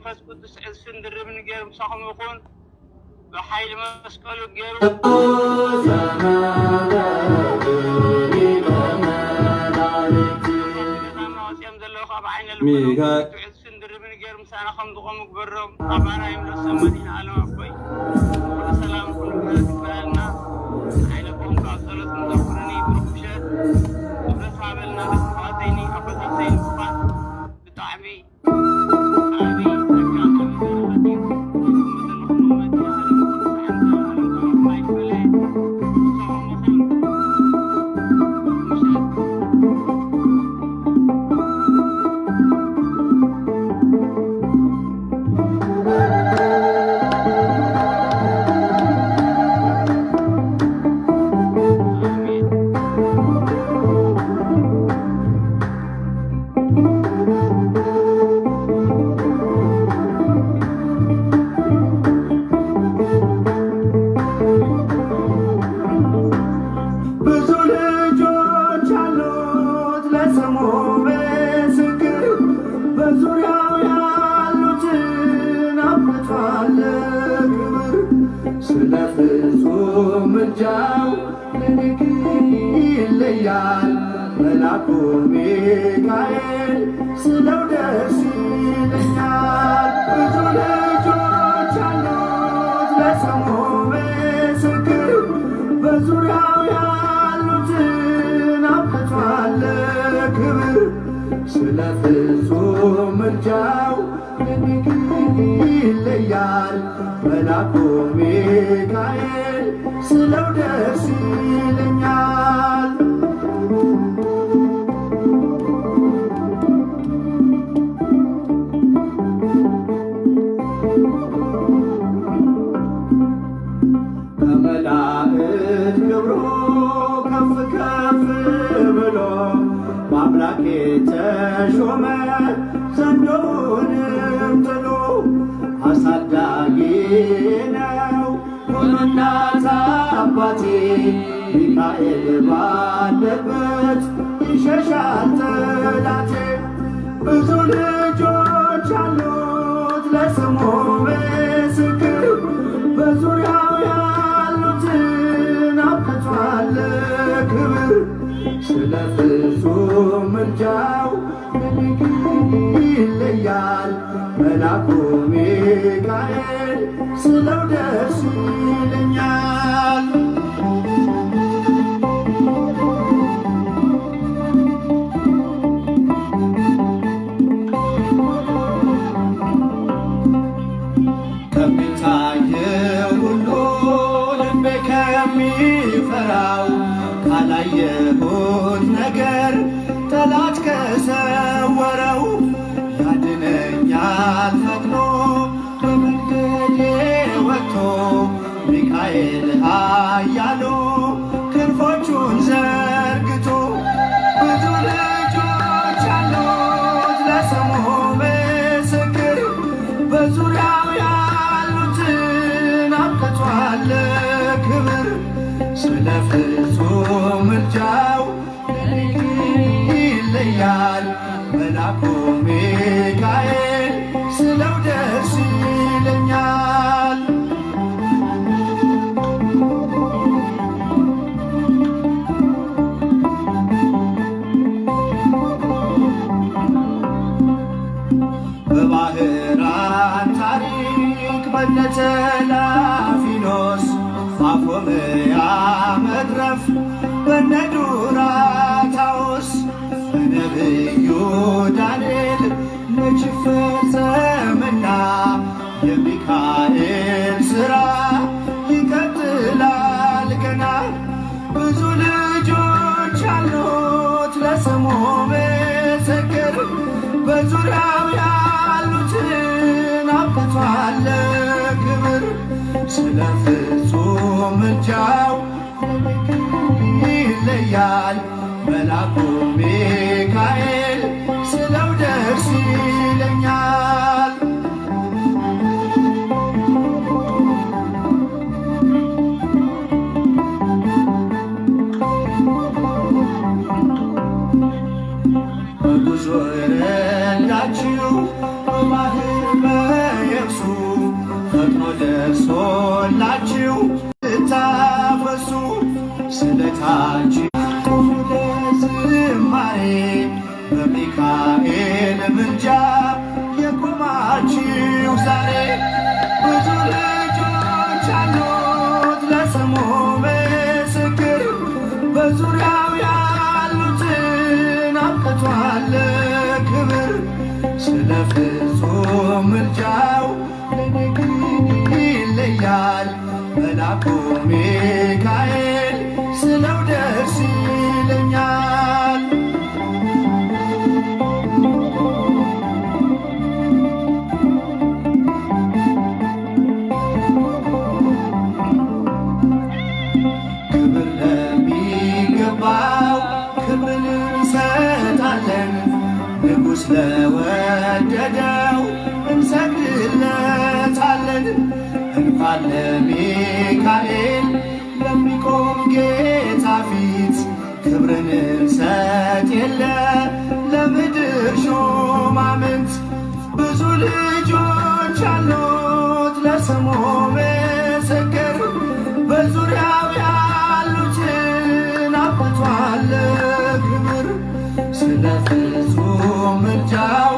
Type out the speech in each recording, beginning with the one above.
መንፈስ ቅዱስ እስን ድርብን ገር ምሳኹም ይኹን በኃይል መስቀሉ ገሩ እስን ድርብን ገር ምሳና ከም ዝቆሙ ግበሮም አማና ይምለስ መዲና ዓለም አቆይ ሰላም ኩሉ ይባልና አይለኩም ካሰሉት እንደኩረኒ ብሩክሸት ብረሳበልና ተፋተይኒ አፈታተይኒ ፋት ብጣዕሚ መላኩ ሚካኤል ስለው ደስ ይለኛል። ብዙ ልጆች አሉት ለስሙ ምስክር በዙሪያው ያሉትን አብቅቷል ክብር ስለ ፍጹም ምልጃው ይለያል። መላኩ ሚካኤል ስለው ደስ ይለኛል። ከመላእክት ክብሩ ከፍ ከፍ ብሎ በአምላክ የተሾመ ዘንዶውንም ጥሎ አሳዳጊ ነው እናት አባቴ ሚካኤል ባለበት ይሸሻል ጠላቴ። ብዙ ልጆች አሉት ለስሙ ምስክር፣ በዙሪያው ያሉትን አብቅቷል ክብር። ስለ ፍጹም ምልጃው ይለያል መልአኩ ሚካኤል፣ ስለው ደስ ይለኛል። ከሚታየው ሁሉ ልቤ ከሚፈራው ካላየሁት ነገር ጠላት ከሰወረው ያድነኛል ፈጥኖ በመንገዴ ወጥቶ ሚካኤል ኃያሉ ክንፎቹን ዘርግቶ። ብዙ ልጆች አሉት ለስሙ ምስክር፣ በዙሪያው ያሉትን አብቅቷል ክብር። ስለ ፍጹም ምልጃው ይለያል መልአኩ ሚካኤል፣ ስለው ደስ ይለኛል። በባህራን ታሪክ በነ ተላፊኖስ ባፎምያ መትረፍ በነ ዱራታዎስ በነቢዩ ዳንኤል መች ፈጸመና የሚካኤል ሥራ ይቀጥላል ገና። ብዙ ልጆች አሉት ለስሙ ምስክር፣ በዙሪያው ያሉትን አብቅቷል ክብር። ስለ ፍጹም ምልጃው ይለያል መልአኩ ሚካኤል፣ ስለው ደስ ይለኛል። በጉዞ የረዳችው በባህር በየብሱ ፈጥኖ ደርሶላችሁ ስታፈሱ ስለታችሁ ለዝማሬ በሚካኤል ምልጃ የቆማችሁ ዛሬ። ብዙ ልጆች አሉት ለስሙ ምስክር፣ በዙሪያው ያሉትን አብቅቷል ክብር። ስለ ፍጹም ምልጃው ይለያል መልአኩ ሚካኤል፣ ስለው ደስ ይለኛል። ክብር ለሚገባው ክብርን እንሰጣለን፣ ንጉሥ ለወደደው እንሰግድለታለን። እንኳን ለሚካኤል ለሚቆም ጌታ ፊት ክብርን እንሰጥ የለ ለምድር ሹማምንት። ብዙ ልጆች አሉት ለስሙ ምስክር፣ በዙሪያው ያሉትን አብቅቷል ክብር። ስለ ፍጹም ምልጃው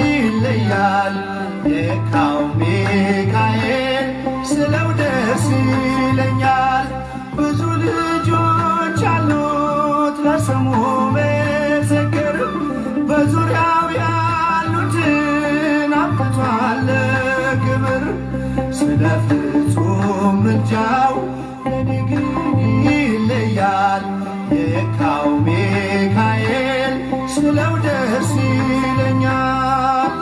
ይለያል የካው ሚካኤል፣ ስለው ደስ ይለኛል። ብዙ ልጆች አሉት ለስሙ ምስክር፣ በዙሪያው ያሉትን አብቅቷል ክብር። ስለ ፍጹም ምልጃው ይለያል የካው ሚካኤል፣ ስለው ደስ ይለኛል።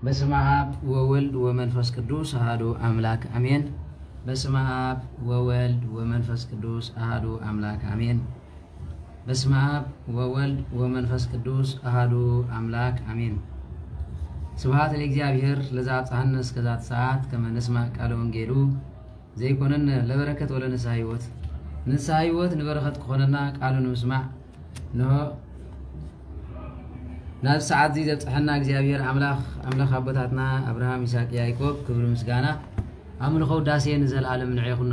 በስመ አብ ወወልድ ወመንፈስ ቅዱስ አሐዱ አምላክ አሜን። በስመ አብ ወወልድ ወመንፈስ ቅዱስ አሐዱ አምላክ አሜን። በስመ አብ ወወልድ ወመንፈስ ቅዱስ አሐዱ አምላክ አሜን። ስብሐት ለእግዚአብሔር ለዘአብጽሐነ እስከዛት ሰዓት ከመ ንስማዕ ቃለ ወንጌሉ ዘይኮነነ ለበረከት ወለንስሐ ሕይወት ንስሐ ሕይወት ንበረከት ክኾነና ቃሉ ንምስማዕ ንሆ ናብ ሰዓት እዚ ዘብፅሐና እግዚአብሔር አምላኽ አቦታትና አብርሃም ይስሐቅ ያዕቆብ ክብሪ ምስጋና አምልኾ ውዳሴ ንዘለዓለም ንዕኹኖ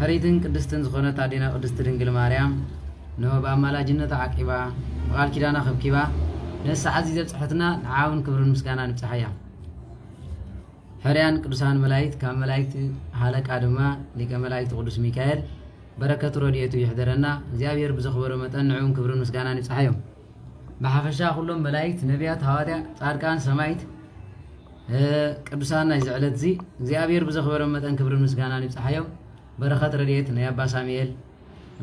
ሕሪትን ቅድስትን ዝኾነት አዴና ቅድስት ድንግል ማርያም ንሆ ብአማላጅነት ዓቂባ ብቃል ኪዳና ከብኪባ ነዚ ሰዓት እዚ ዘብፅሐትና ንዓውን ክብርን ምስጋና ንብፅሓ እያ። ሕርያን ቅዱሳን መላእክት ካብ መላእክት ሃለቃ ድማ ሊቀ መላእክት ቅዱስ ሚካኤል በረከቱ ረድኤቱ ይሕደረና እግዚአብሔር ብዘኽበሮ መጠን ንዕውን ክብርን ምስጋና ንብፅሓ እዮም። ብሓፈሻ ኩሎም መላእክት ነቢያት ሃዋርያ ጻድቃን ሰማይት ቅዱሳን ናይ ዝዕለት እዚ እግዚአብሔር ብዘኽበሮ መጠን ክብርን ምስጋና ንብፅሓ እዮም። በረከት ረድኤት ናይ አባ ሳሙኤል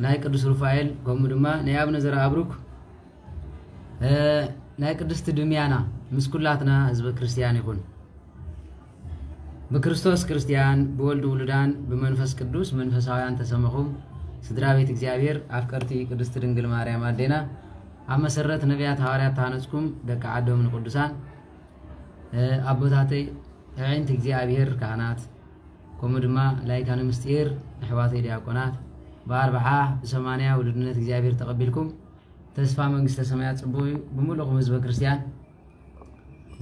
ናይ ቅዱስ ሩፋኤል ከምኡ ድማ ናይ አቡነ ዘርአብሩክ ናይ ቅድስቲ ድምያና ምስ ኩላትና ህዝበ ክርስቲያን ይኹን። ብክርስቶስ ክርስቲያን ብወልድ ውሉዳን ብመንፈስ ቅዱስ መንፈሳውያን ተሰመኹም ስድራ ቤት እግዚአብሔር አፍቀርቲ ቅድስት ድንግል ማርያም አዴና ኣብ መሰረት ነቢያት ሃዋርያት ተሃነጽኩም ደቂ ዓዶም ንቅዱሳን ኣቦታተይ ኣዒንቲ እግዚአብሔር ካህናት ከምኡ ድማ ላይካነ ምስጢር ኣሕዋተይ ዲያቆናት ብኣርብዓ ብሰማንያ ውሉድነት እግዚአብሔር ተቐቢልኩም ተስፋ መንግስተ ሰማያት ጽቡቕ ብምሉእኹም ህዝበ ክርስቲያን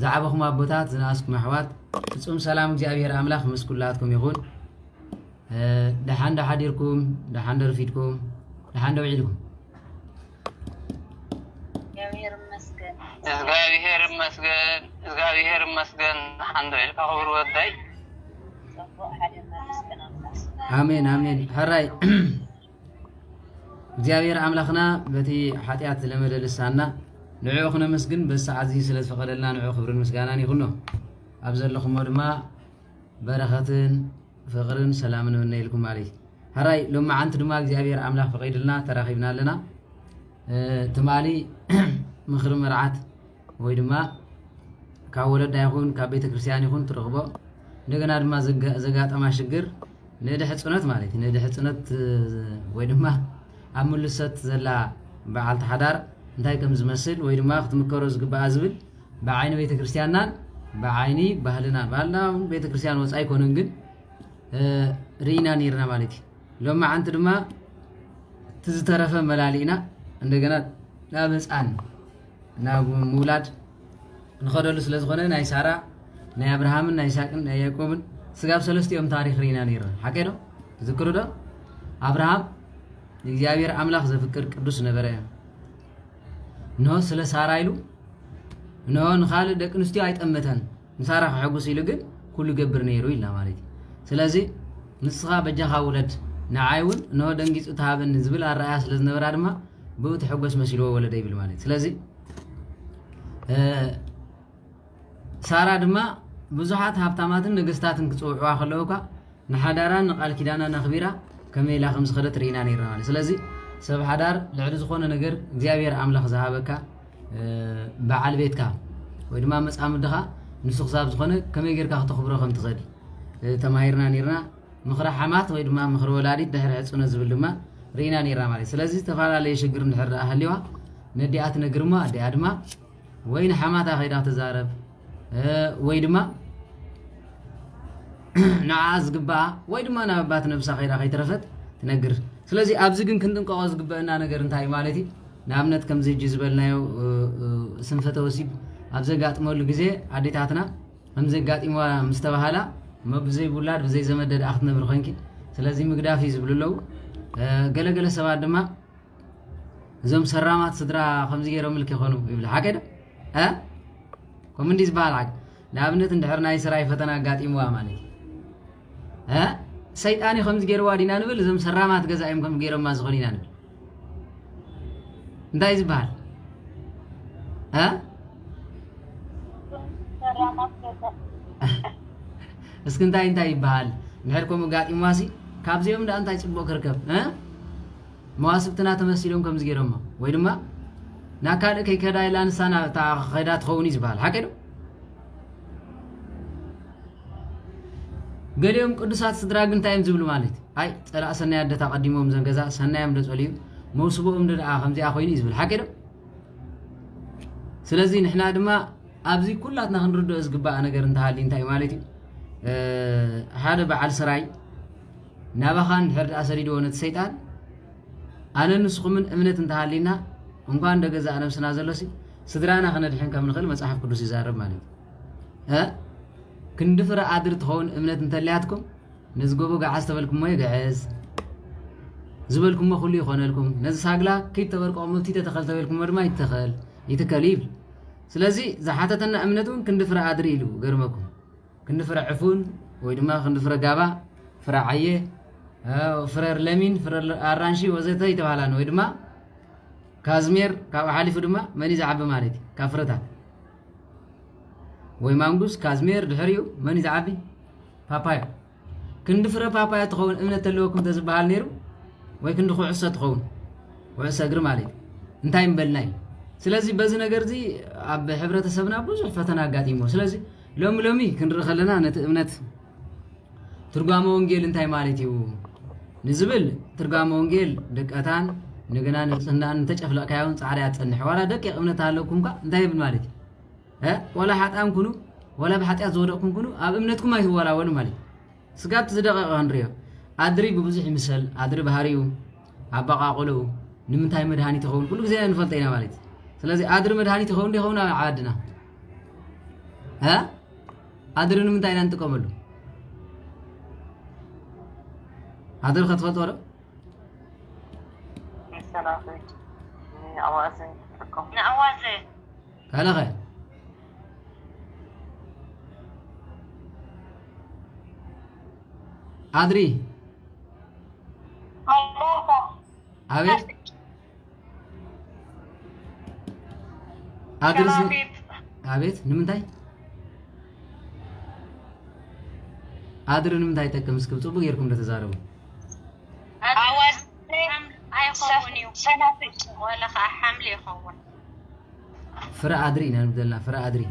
ዝዓበኹም ኣቦታት ዝነኣስኩም ኣሕዋት ፍጹም ሰላም እግዚአብሔር ኣምላኽ ምስ ኩላትኩም ይኹን። ደሓን ዳሓዲርኩም ደሓን ደርፊድኩም ደሓን ደውዒልኩም እግዚአብሔር ይመስገን ሓንዶ ኢልካ ክብር ወዳይ አሜን አሜን። ሕራይ እግዚአብሔር አምላኽና በቲ ኃጢአት ለመደልሳና ንዕኡ ክነመስግን በሰዓት እዚ ስለ ዝፈቀደልና ንዕኡ ክብርን ምስጋናን ይኹኖ። ኣብ ዘለኹሞ ድማ በረኸትን ፍቅርን ሰላምን ንብነይልኩም ማለት ሕራይ ሎማዓንቲ ድማ እግዚአብሔር አምላኽ ፈቂድልና ተራኺብና ኣለና ትማሊ ምኽሪ መርዓት ወይ ድማ ካብ ወለዳ ይኹን ካብ ቤተ ክርስቲያን ይኹን ትረኽቦ እንደገና ድማ ዘጋጠማ ሽግር ንድሕፅነት ማለት እዩ። ንድሕፅነት ወይ ድማ ኣብ ምልሰት ዘላ በዓልቲ ሓዳር እንታይ ከም ዝመስል ወይ ድማ ክትምከሮ ዝግባእ ዝብል ብዓይኒ ቤተ ክርስቲያንናን ብዓይኒ ባህልናን ባህልና ቤተ ክርስቲያን ወፃኢ ኣይኮነን ግን ርኢና ነርና ማለት እዩ። ሎማዓንቲ ድማ ትዝተረፈ መላሊእና እንደገና ናብ ህፃን ናብ ምውላድ ንኸደሉ ስለ ዝኾነ ናይ ሳራ ናይ አብርሃምን ናይ ይስሐቅን ናይ ያዕቆብን ስጋብ ሰለስቲኦም ታሪክ ርኢና ነርና ሓቂ ዶ ትዝክሩ ዶ? አብርሃም እግዚአብሔር አምላኽ ዘፍቅር ቅዱስ ነበረ ንሆ ስለ ሳራ ኢሉ ንሆ ንኻልእ ደቂ ኣንስትዮ ኣይጠመተን ንሳራ ክሕጉስ ኢሉ ግን ኩሉ ገብር ነይሩ ኢልና ማለት እዩ። ስለዚ ንስኻ በጃኻ ውለድ ንዓይ እውን ንሆ ደንጊፁ ተሃበኒ ዝብል ኣረኣያ ስለ ዝነበራ ድማ ብኡ ትሕጎስ መሲልዎ ወለደ ይብል ማለት እዩ። ስለዚ ሳራ ድማ ብዙሓት ሃብታማትን ነገስታትን ክፅውዕዋ ከለውካ ንሓዳራን ንቃል ኪዳናን ኣኽቢራ ከመይ ኢላ ከም ዝኸደት ርኢና ነርና ማለት ስለዚ ሰብ ሓዳር ልዕሊ ዝኾነ ነገር እግዚአብሔር አምላኽ ዝሃበካ በዓል ቤትካ ወይ ድማ መፃምድኻ ንሱ ክሳብ ዝኾነ ከመይ ጌርካ ክተኽብሮ ከም ትኽእል ተማሂርና ነርና። ምኽሪ ሓማት ወይ ድማ ምኽሪ ወላዲት ድሕሪ ዕፁነት ዝብል ድማ ርኢና ነርና ማለት ስለዚ ዝተፈላለየ ሽግር እንድሕር ሃልይዋ ነዲኣ ትነግር እሞ ኣዲኣ ድማ ወይ ንሓማታ ኸይዳ ትዛረብ ወይ ድማ ንዓ ዝግባኣ ወይ ድማ ናብ ኣባት ነብሳ ኸይዳ ከይትረፈት ትነግር። ስለዚ ኣብዚ ግን ክንጥንቀቆ ዝግበአና ነገር እንታይ ማለት እዩ? ንኣብነት ከምዚ እጂ ዝበልናዮ ስንፈተ ወሲብ ኣብ ዘጋጥመሉ ግዜ ኣዴታትና ከም ዘጋጢምዋ ምስ ተባሃላ እሞ ብዘይ ውላድ ብዘይ ዘመደድ ክትነብር ኮንኪ ስለዚ ምግዳፍ እዩ ዝብሉ ኣለው። ገለገለ ሰባት ድማ እዞም ሰራማት ስድራ ከምዚ ገይሮም ምልክ ይኾኑ ይብል ሓቂ ዶ ከምኡ እንዲ ዝበሃል ሓቂ ንኣብነት እንድሕር ናይ ስራይ ፈተና ኣጋጢምዋ ማለት እዩ ሰይጣን ከምዚ ገይርዋ ዲና ንብል እዞም ሰራማት ገዛ እዮም ከም ገይሮማ ዝኾኑ ኢና ንብል እንታይ ዝበሃል እስኪ እንታይ ይበሃል ንድሕር ከምኡ ጋጢምዋሲ ካብዚኦም ዳ እንታይ ፅቡቅ ክርከብ መዋስብትና ተመሲሎም ከምዚ ገይሮሞ ወይ ድማ ናብ ካልእ ከይከዳ ኢላ ንሳና ከይዳ ትኸውን እዩ ዝበሃል ሓቂ ዶ قاليهم قدسات سدراغن تايم زبل مالت اي صلا سناي ادتا قديمهم زنغزا سنايم دصليو موسبهم ددا خمزي اخوين يزبل حكيدو سلازي نحنا دما ابزي كلاتنا خنردو اسغبا ነገር እንታሃሊ እንታይ ማለት እዩ ሓደ በዓል ስራይ ናባኻን ሕርድ አሰሪዶ ወነት ሰይጣን አነ ንስኹምን እምነት እንታሃሊና እንኳን እንደገዛ ነፍስና ዘለሲ ስድራና ከነድሕን ከም ንኽእል መጽሐፍ ቅዱስ ይዛረብ ማለት እዩ ክንድፍረ አድር ትኸውን እምነት እንተልያትኩም ንዝጎቦ ጋዓዝ ተበልኩም ሞይ ጋዓዝ ዝበልኩም ኩሉ ይኾነልኩም ነዚ ሳግላ ከይተበርቆም ምልቲ ተተኸልተበልኩም ድማ ይተኸል ይትከሊብ ስለዚህ زحاتتنا እምነቱን ክንድፍረ አድር ኢሉ ገርመኩም ክንድፍረ ዕፉን ወይ ድማ ክንድፍረ ጋባ ፍረ ዓየ ፍረር ለሚን ፍረር አራንሺ ወዘተ ይተባላ ነው ወይ ድማ ካዝሜር ካብ ሓሊፉ ድማ መን ይዛዓብ ማለት ካፍረታ ወይ ማንጉስ ካዝሜር ድሕሪኡ መን ይዛዓብ ፓፓያ ክንድፍረ ፓፓያ ትኸውን እምነት ተለወኩም ተዝባሃል ነይሩ ወይ ክንድ ኩዕሰ ትኸውን ኩዕሰ እግሪ ማለት እንታይ እንበልናይ ስለዚህ በዚህ ነገር እዚ አብ ህብረተሰብና ብዙ ፈተና አጋጥሞ ስለዚህ ሎሚ ክንድር ከለና ነት እምነት ትርጓሜ ወንጌል እንታይ ማለት እዩ ንዝብል ትርጓሜ ወንጌል ደቀታን ንገና ንጽህናን ተጨፍለካዩን ጻዕዳ ያጸንሕ ወላ ደቂቅ እምነት አለኩም ካ እንታይ ይብል ማለት ወላ ሐጣም ኩኑ ወላ በሐጢያት ዘወደቅኩም ኩኑ አብ እምነትኩም አይወላ ወሉ ማለት ስጋት ዝደቀቀ እንሪዮ አድሪ በብዙሕ ይምሰል አድሪ ባህሪው አባቃቁሉ ንምንታይ መድሃኒት ይኸውን ኩሉ ግዜ እንፈልጠይና ማለት ስለዚህ አድር መድሃኒት ይኸውን ዲኸውን ዓድና አድርን ምንታይ ናን ተቀመሉ አድር ከተፈጠረ ሰላም አዋዘ አዋዘ ካለኸ አድሪ አቤት አድርስ አቤት ንምንታይ አድርን ምንታይ ጠቀም እስከ ጽቡ ገርኩም እንደተዛረቡ አዋዝ አይኾውኒው ሰናፍጭ ወላ ሐምል ይኸውን ፍራ አድሪ ናንብደልና ፍራ አድሪ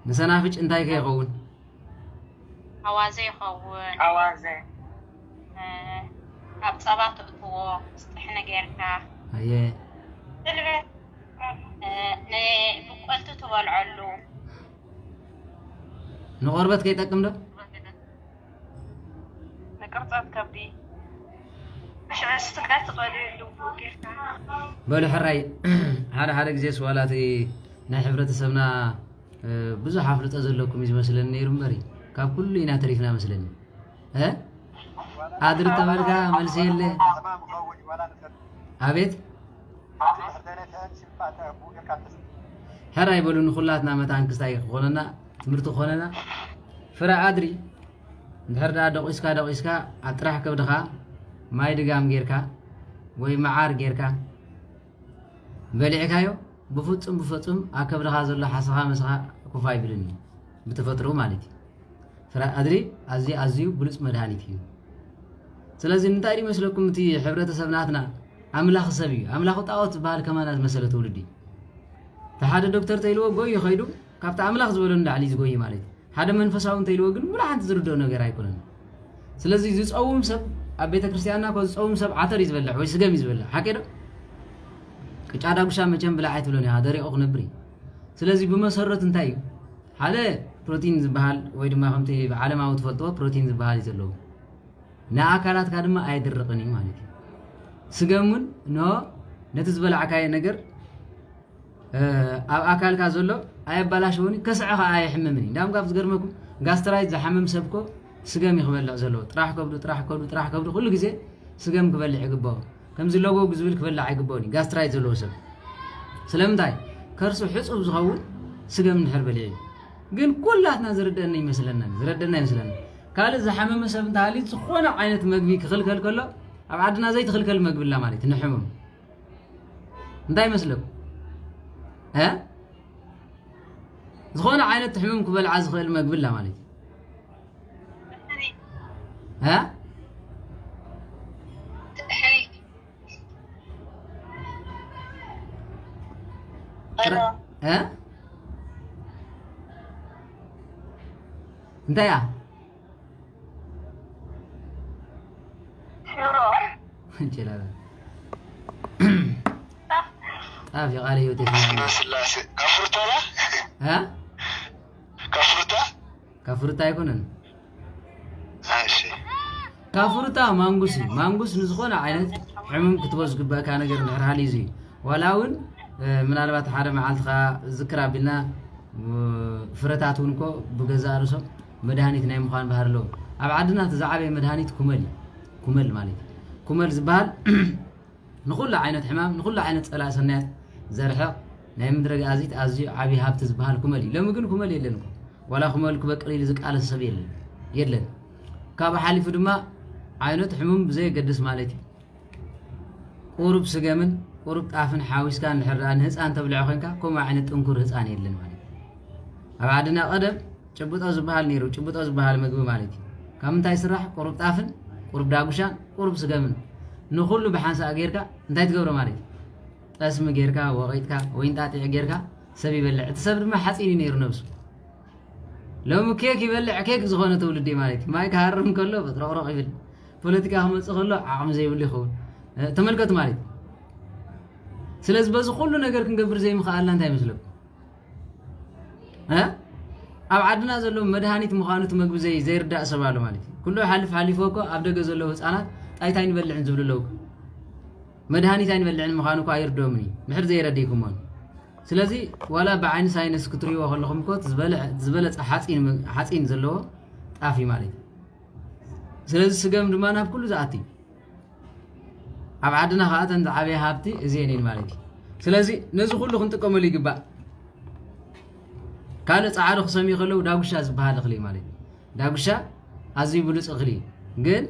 ንሰናፍጭ እንታይ ከይኸውን አዋዘ ይኸውን አዋዘ ኣብ ጸባት እትዎ ስጥሕነ ጌርካ አየ ንብቆልቱ ትበልዐሉ ንቆርበት ከይጠቅም ዶ ንቅርጸት ከብዲ ሽረስትካት ትቆልሉ ጌርካ በሉ ሕራይ ሓደ ግዜ ስዋላት ናይ ሕብረተሰብና ብዙሕ ኣፍልጦ ዘለኩም ይመስለኒ ነይሩ እምበሪ ካብ ኩሉ ኢና ተሪፍና መስለኒ አድር ተበልጋ መልስ የለ አቤት ሕራይ በሉን ኩላትና መታን ክስታይ ኮነና ትምርቱ ኮነና ፍራ አድሪ እንድሕር ደቂስካ አጥራሕ ከብድኻ ማይ ድጋም ጌርካ ወይ መዓር ጌርካ በሊዕካዮ ብፍጹም አከብድኻ ዘሎ ሓስኻ መስኻ ኩፋ ይብልኒ ብተፈጥሮ ማለት ፍራ አድሪ አዝዩ ብሉጽ መድሃኒት እዩ ስለዚህ እንታይ ይመስለኩም እቲ ሕብረተሰብናትና አምላኽ ሰብ እዩ አምላኽ ጣዖት ባህል ከማናት መሰለ ትውልዲ ተሓደ ዶክተር ተይልዎ ጎይ ኸይዱ ካብታ አምላኽ ዝበሎ እንዳዕሊ ዝጎይ ማለት ሓደ መንፈሳውን ተይልዎ ግን ሙሉ ሓንቲ ዝርድኦ ነገር ኣይኮነን ስለዚህ ዝፀውም ሰብ ኣብ ቤተ ክርስቲያንና ኮ ዝፀውም ሰብ ዓተር ይዝበልዕ ወይ ስገም ይዝበልዕ ሓቂዶ ቅጫ ዳጉሻ መቸም ብላ ኣይትብሎን ኢኻ ደሪቑ ክነብር ስለዚህ ብመሰረት እንታይ እዩ ሓደ ፕሮቲን ዝበሃል ወይ ድማ ከምቲ ብዓለማዊ ትፈልጥዎ ፕሮቲን ዝበሃል እዩ ዘለዎ ንኣካላትካ ድማ ኣይድርቕን እዩ ማለት እዩ ስገሙን ነቲ ዝበልዓካየ ነገር ኣብ ኣካልካ ዘሎ ኣየባላሽውን ከስዕኻ ኣይሕምምን እንዳም ካብ ዝገርመኩም ጋስትራይት ዝሓመም ሰብኮ ስገም ይክበልዕ ዘለዎ ጥራሕ ከብዱ ኩሉ ግዜ ስገም ክበልዕ ይግባኦ ከምዚ ሎጎ ዝብል ክበልዕ ኣይግባኦን ጋስትራይት ዘለዎ ሰብ ስለምንታይ ከርሱ ሕፁብ ዝኸውን ስገም እንድሕር በሊዕ እዩ ግን ኩላትና ዝርደአና ይመስለና ካልእ ዝሓመመ ሰብ እንተሃሊት ዝኾነ ዓይነት መግቢ ክኽልከል ከሎ ኣብ ዓድና ዘይትኽልከል መግብላ ማለት ንሕሙም እንታይ ይመስለኩም ዝኾነ ዓይነት ሕሙም ክበልዓ ዝኽእል መግብላ ማለት انت يا شورو جلال في قالي وتسمع سلاسي كفرتا لا ها كفرتا يكونن ماشي كفرتا مانغوس نزخون عينت حمم كتبوس قبا كان غير نحرالي زي ولاون ምናልባት ሓደ መዓልትኻ ዝክራ ቢልና ፍረታት እውን ኮ ብገዛ ርሶ መድሃኒት ናይ ምዃን ባህር ሎ ኣብ ዓድና ተዛዓበየ መድሃኒት ኩመል ማለት ኩመል ዝበሃል ንኹሉ ዓይነት ሕማም ንኹሉ ዓይነት ፀላእ ሰናያት ዘርሕቕ ናይ ምድረ ጋዚት ኣዝዩ ዓብዪ ሃብቲ ዝበሃል ኩመል እዩ ሎሚ ግን ኩመል የለን ዋላ ኩመል ክበቅል ኢሉ ዝቃለስ ሰብ የለን ካብ ሓሊፉ ድማ ዓይነት ሕሙም ብዘየገድስ ማለት እዩ ቁሩብ ስገምን ቁሩብ ጣፍን ሓዊስካ ንሕራን ህፃን ተብልዖ ኮይንካ ከምኡ ዓይነት ጥንኩር ህፃን የለን ማለት ኣብ ዓድና ቀደም ጭብጦ ዝበሃል ነይሩ ጭብጦ ዝበሃል ምግቢ ማለት እዩ ካብ ምንታይ ስራሕ ቁሩብ ጣፍን ቁሩብ ዳጉሻን ቁሩብ ስገምን ንኹሉ ብሓንሳእ ጌርካ እንታይ ትገብሮ ማለት እዩ ጠስሚ ጌርካ ወቂጥካ ወይ እንጣጢዕ ጌርካ ሰብ ይበልዕ እቲ ሰብ ድማ ሓፂን እዩ ነይሩ ነብሱ ሎሚ ኬክ ይበልዕ ኬክ ዝኾነ ትውልዲ ማለት እዩ ማይ ክሃርም ከሎ በጥረቕረቕ ይብል ፖለቲካ ክመፅእ ከሎ ዓቕሚ ዘይብሉ ይኸውን ተመልከቱ ማለት እዩ ስለዚ በዚ ኩሉ ነገር ክንገብር ዘይምኽኣልና እንታይ ይመስለኩም ኣብ ዓድና ዘሎ መድሃኒት ምዃኑ እቲ ምግቢ ዘይርዳእ ሰብ ኣሎ ማለት እዩ ኩሉ ሓሊፉ እኮ ኣብ ደገ ዘለዉ ህፃናት ጣይታ ይንበልዕን ዝብሉ ኣለዉ መድሃኒት ኣይንበልዕን ምዃኑ እኮ ኣይርድኦምን እዩ ምሕር ዘይረዲእኩሞን ስለዚ ዋላ ብዓይኒ ሳይንስ ክትሪእዎ ከለኹም እኮ ዝበለፀ ሓፂን ዘለዎ ጣፍ እዩ ማለት እዩ ስለዚ ስገም ድማ ናብ ኩሉ ዝኣቲ ኣብ ዓድና ከዓ ተን ዝዓበየ ሃብቲ እዚአን እየን ማለት እዩ ስለዚ ነዚ ኩሉ ክንጥቀመሉ ይግባእ ካልእ ፃዕሪ ክሰምዩ ከለዉ ዳጉሻ ዝበሃል እኽሊ ማለት እዩ ዳጉሻ ኣዝዩ ብሉፅ እኽሊ ግን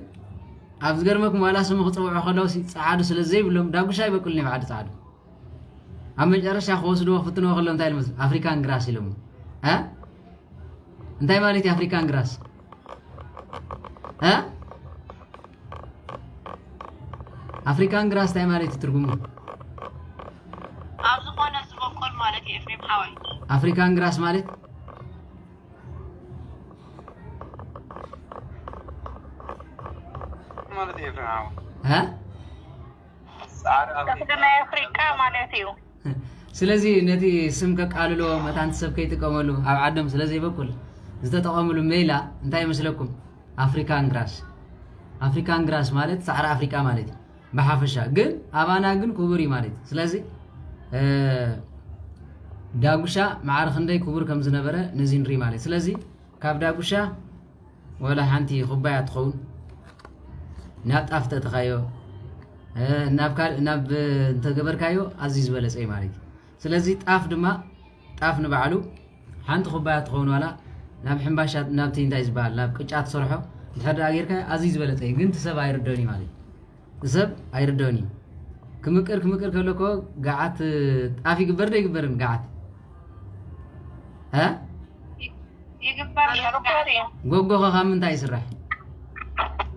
ኣብ ዝገርመኩም ዋላ ስሙ ክፅውዑ ከለዉ ፃዓዱ ስለ ዘይብሎም ዳጉሻ ይበቅሉን እዮም ዓዲ ፃዓዱ ኣብ መጨረሻ ክወስድዎ ክፍትንዎ ከለዉ እንታይ ልመስል ኣፍሪካን ግራስ ኢሎም እንታይ ማለት እዩ ኣፍሪካን ግራስ አፍሪካን ግራስ እንታይ ማለት ትርጉሙ ኣብ ዝኾነ ዝበቆል ማለት እዩ ኤፍሬም ሓወይ አፍሪካን ግራስ ማለት ማለት እዩ ፍራው ናይ ኣፍሪካ ማለት እዩ ስለዚ ነቲ ስም ከቃልሎ መታንቲ ሰብ ከይጥቀመሉ ኣብ ዓዶም ስለዘይበቁል ዝተጠቐምሉ ሜላ እንታይ ይመስለኩም አፍሪካን ግራስ ማለት ሳዕሪ አፍሪካ ማለት እዩ በሓፈሻ ግን አባና ግን ክቡር ማለት ስለዚ ዳጉሻ ማዕረ ክንደይ ክቡር ከም ዝነበረ ነዚ ንሪ ማለት ስለዚ ካብ ዳጉሻ ወላ ሓንቲ ኩባያ ትኸውን ናብ ጣፍ ተተኻዮ ናብ እንተገበርካዮ ኣዝዩ ዝበለፀ ማለት ስለዚ ጣፍ ድማ ጣፍ ንባዕሉ ሓንቲ ኩባያ ትኸውን ዋላ ናብ ሕምባሻ ናብቲ እንታይ ዝበሃል ናብ ቅጫ ትሰርሖ ድሕር ዳ ጌርካ ኣዝዩ ዝበለፀ ግን ትሰብ ኣይርደኒ ማለት ሰብ ኣይርደኒ ክምቅር ከለኮ ገዓት ጣፍ ይግበር ዶ ይግበርን ገዓት ይግበር እዩ ጎጎ ካብ ምንታይ ይስራሕ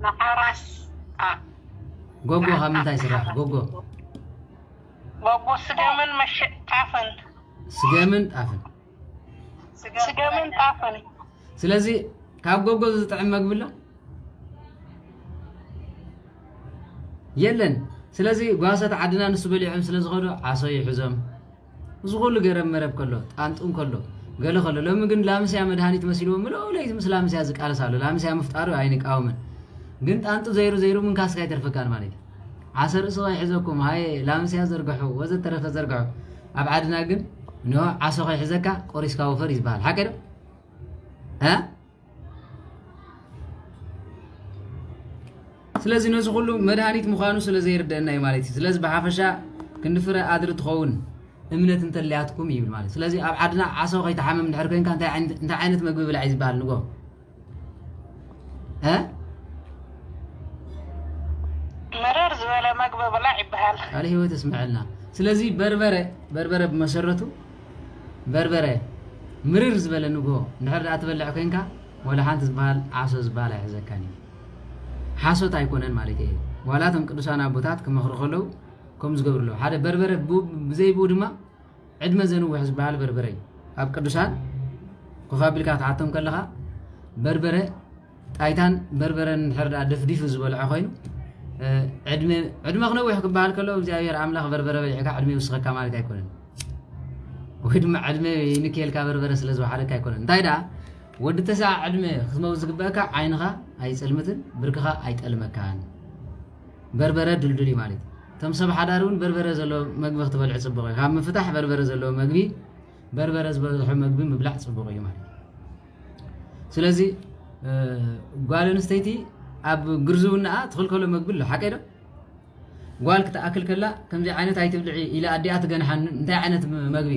ንሓራስ ጎጎ ካብ ምንታይ ይስራሕ ጎጎ ስገምን ጣፍን ስገምን ጣፍን ስለዚ ካብ ጎጎ ዝጥዕም መግቢ ኣሎ የለን ስለዚ ጓሰት ዓድና ንሱ በሊዖም ስለ ዝኸዱ ዓሶ ይሕዞም ዝኹሉ ገረብ መረብ ከሎ ጣንጡን ከሎ ገለ ከሎ ሎሚ ግን ላምስያ መድሃኒት መሲልዎም ለይቲ ምስ ላምስያ ዝቃለስ ኣሎ ላምስያ ምፍጣሩ ኣይንቃወምን ግን ጣንጡ ዘይሩ ምንካስካ ይተርፈካን ማለት እዩ ዓሰ ርእሲ ይሕዘኩም ሃይ ላምስያ ዘርግሑ ወዘተረፈ ዘርግሑ ኣብ ዓድና ግን ኖ ዓሶ ከይሕዘካ ቆሪስካ ወፈር ይዝበሃል ሓቀ ዶ ስለዚ ነዚ ኩሉ መድሃኒት ምዃኑ ስለ ዘይርደአና እዩ ማለት እዩ ስለዚ ብሓፈሻ ክንድፍረ ኣድሪ ትኸውን እምነት እንተለያትኩም ይብል ማለት ስለዚ ኣብ ዓድና ዓሶ ከይተሓመም ድሕር ኮንካ እንታይ ዓይነት ምግቢ ብላዕ ዝበሃል ንጎ መረር ዝበለ ምግቢ ብላዕ ይበሃል ካሊእ ህይወት እስምዐልና ስለዚ በርበረ ብመሰረቱ በርበረ ምርር ዝበለ ንጎ ድሕር ዳ ትበልዕ ኮንካ ወላ ሓንቲ ዝበሃል ዓሶ ዝበሃል ኣይሕዘካን እዩ ሓሶት ኣይኮነን ማለት እዩ ዋላቶም ቅዱሳን ኣቦታት ክመኽሩ ከለዉ ከም ዝገብርሎ ሓደ በርበረ ብዘይብኡ ድማ ዕድመ ዘንውሕ ዝበሃል በርበረ እዩ ኣብ ቅዱሳን ኮፍ ኣቢልካ ትሓቶም ከለኻ بربره طايتان بربرن حردا دفديف زبلع خوينو عدمه خنوي كبال كلو እግዚአብሔር አምላክ በርበረ በልዕካ عدمه وسخካ ማለት አይኮነን ወይድማ عدمه ንኬልካ በርበረ ስለዝዋሓለካ አይኮነን እንታይ ዳ ወድ ተሳዕ عدمه ክስመው ዝግበካ ዓይንኻ ኣይጽልምትን ብርክኻ ኣይጠልመካን በርበረ ድልድል ማለት ተም ሰብ ሓዳሩን በርበረ ዘሎ መግቢ ክትበልዕ ጽቡቕ እዩ ካብ ምፍታሕ በርበረ ዘሎ መግቢ በርበረ ዝበልሕ መግቢ ምብላዕ ጽቡቕ እዩ ማለት ስለዚ ጓልን ስቴቲ ኣብ ግርዙውና ትኽልከሎ መግቢ ኣሎ ሓቀይዶ ጓል ክትኣክል ከላ ከምዚ ዓይነት ኣይትብልዒ ኢላ ኣዲኣ ትገንሓን እንታይ ዓይነት መግቢ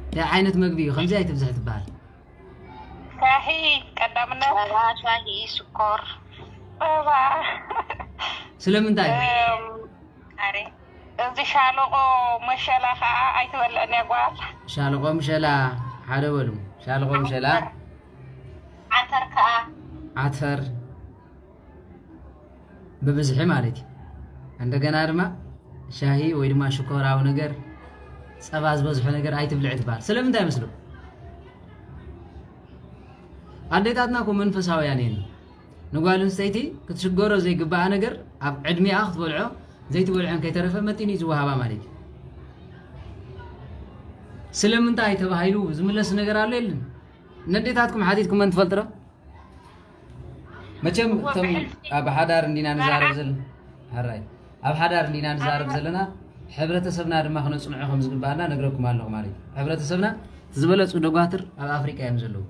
እንታይ ዓይነት መግቢ ከምዚ ኣይትብዝሕ ትበሃል ሻሂ ቀዳምና ሻሂ ስኮር ስለምንታይ አሬ እዚ ሻለቆ መሸላ ከዓ ኣይትበልዕን ያጓል ሻለቆ መሸላ ሓደ በሉ ሻለቆ መሸላ ዓተር ከዓ ዓተር በብዝሕ ማለት እንደገና ድማ ሻሂ ወይ ድማ ሽኮራው ነገር ጸባ ዝበዝሕ ነገር ኣይትብልዕ ትባል ስለምንታይ መስሉ አዴታትና ኮ መንፈሳውያን እየን ንጓልን ሰይቲ ክትሽገሮ ዘይግባእ ነገር ኣብ ዕድሚኣ ክትበልዖ ዘይትበልዖን ከይተረፈ መጢኒ ዝወሃባ ማለት ስለምንታይ ተባሂሉ ዝምለስ ነገር አለ የለን ነዴታትኩም ሓቲትኩም መን ትፈልጥሮ መቸም ተም ኣብ ሓዳር እንዲና ንዛረብ ዘለና ሓራይ ኣብ ሓዳር እንዲና ንዛረብ ዘለና ሕብረተሰብና ድማ ክነጽንዖ ከም ዝግባአና ነግረኩም ኣለኹ ማለት ሕብረተሰብና ዝበለጹ ደጓትር ኣብ ኣፍሪካ እዮም ዘለዉ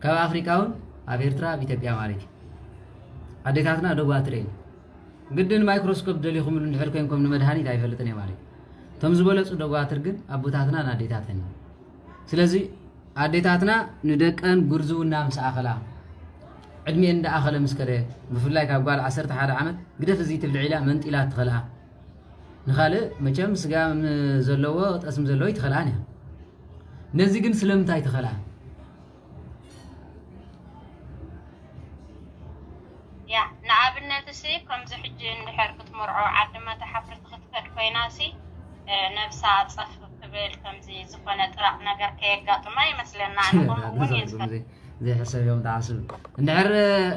ካብ ኣፍሪካውን ኣብ ኤርትራ ኣብ ኢትዮጵያ ማለት ኣዴታትና ደጓትር እዮም ግድን ማይክሮስኮፕ ደሊኹም እንድሕር ኮይንኩም ንመድሃኒት ኣይፈልጥን እየ ማለት ቶም ዝበለጹ ደጓትር ግን ኣቦታትና ንኣዴታትና ስለዚ ኣዴታትና ንደቀን ጉርዙውና ምስ ኣኸላ ዕድሜን እንዳኣኸለ ምስ ከደ ብፍላይ ካብ ጓል 11 ዓመት ግደፍ እዚ ትብልዕ ኢላ መንጢላ ትኸልኣ ንኻልእ መቸም ስጋ ዘለዎ ጠስም ዘለዎ ይትኸልኣን እያ ነዚ ግን ስለምንታይ ትኸልኣ ያ ንኣብነት እሲ ከምዚ ሕጂ እንድሕር ክትመርዖ ዓድማ ተሓፍርቲ ክትከድ ኮይናሲ ነብሳ ፀፍ ክብል ከምዚ ዝኾነ ጥራቕ ነገር ከየጋጥማ ይመስለና ንኹምውን የዝፈል ዘይሕሰብ እዮም ተዓስብ እንድሕር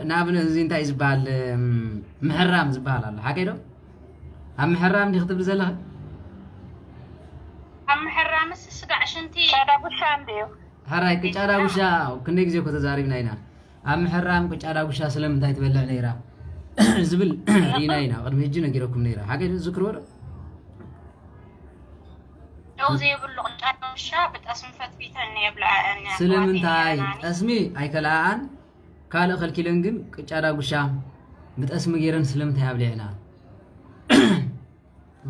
ንኣብነት እዚ እንታይ ዝበሃል ምሕራም ዝበሃል ኣሎ ሓቀይ ዶ ኣብ ምሕራም እንዲ ክትብል ዘለኸ ኣብ ምሕራምስ ስጋዕ ሽንቲ ዳጉሻ እንድዩ ሓራይ ቅጫ ዳጉሻ ክንደይ ግዜ እኮ ተዛሪብና ኢና ኣብ ምሕራም ቅጫ ዳጉሻ ስለምንታይ ትበልዕ ነይራ ዝብል ኢና ኢና ቅድሚ ሕጂ ነጊረኩም ነይራ ሓቀይ ዶ ዝክርዎ ዶ ደው ዘይብሉ ቅጫ ዳጉሻ ብጠስሚ ፈትፊተን የብልዐን ስለምንታይ ጠስሚ ኣይከልኣን ካልእ ከልኪለን ግን ቅጫ ዳጉሻ ብጠስሚ ገይረን ስለምንታይ ኣብልዕና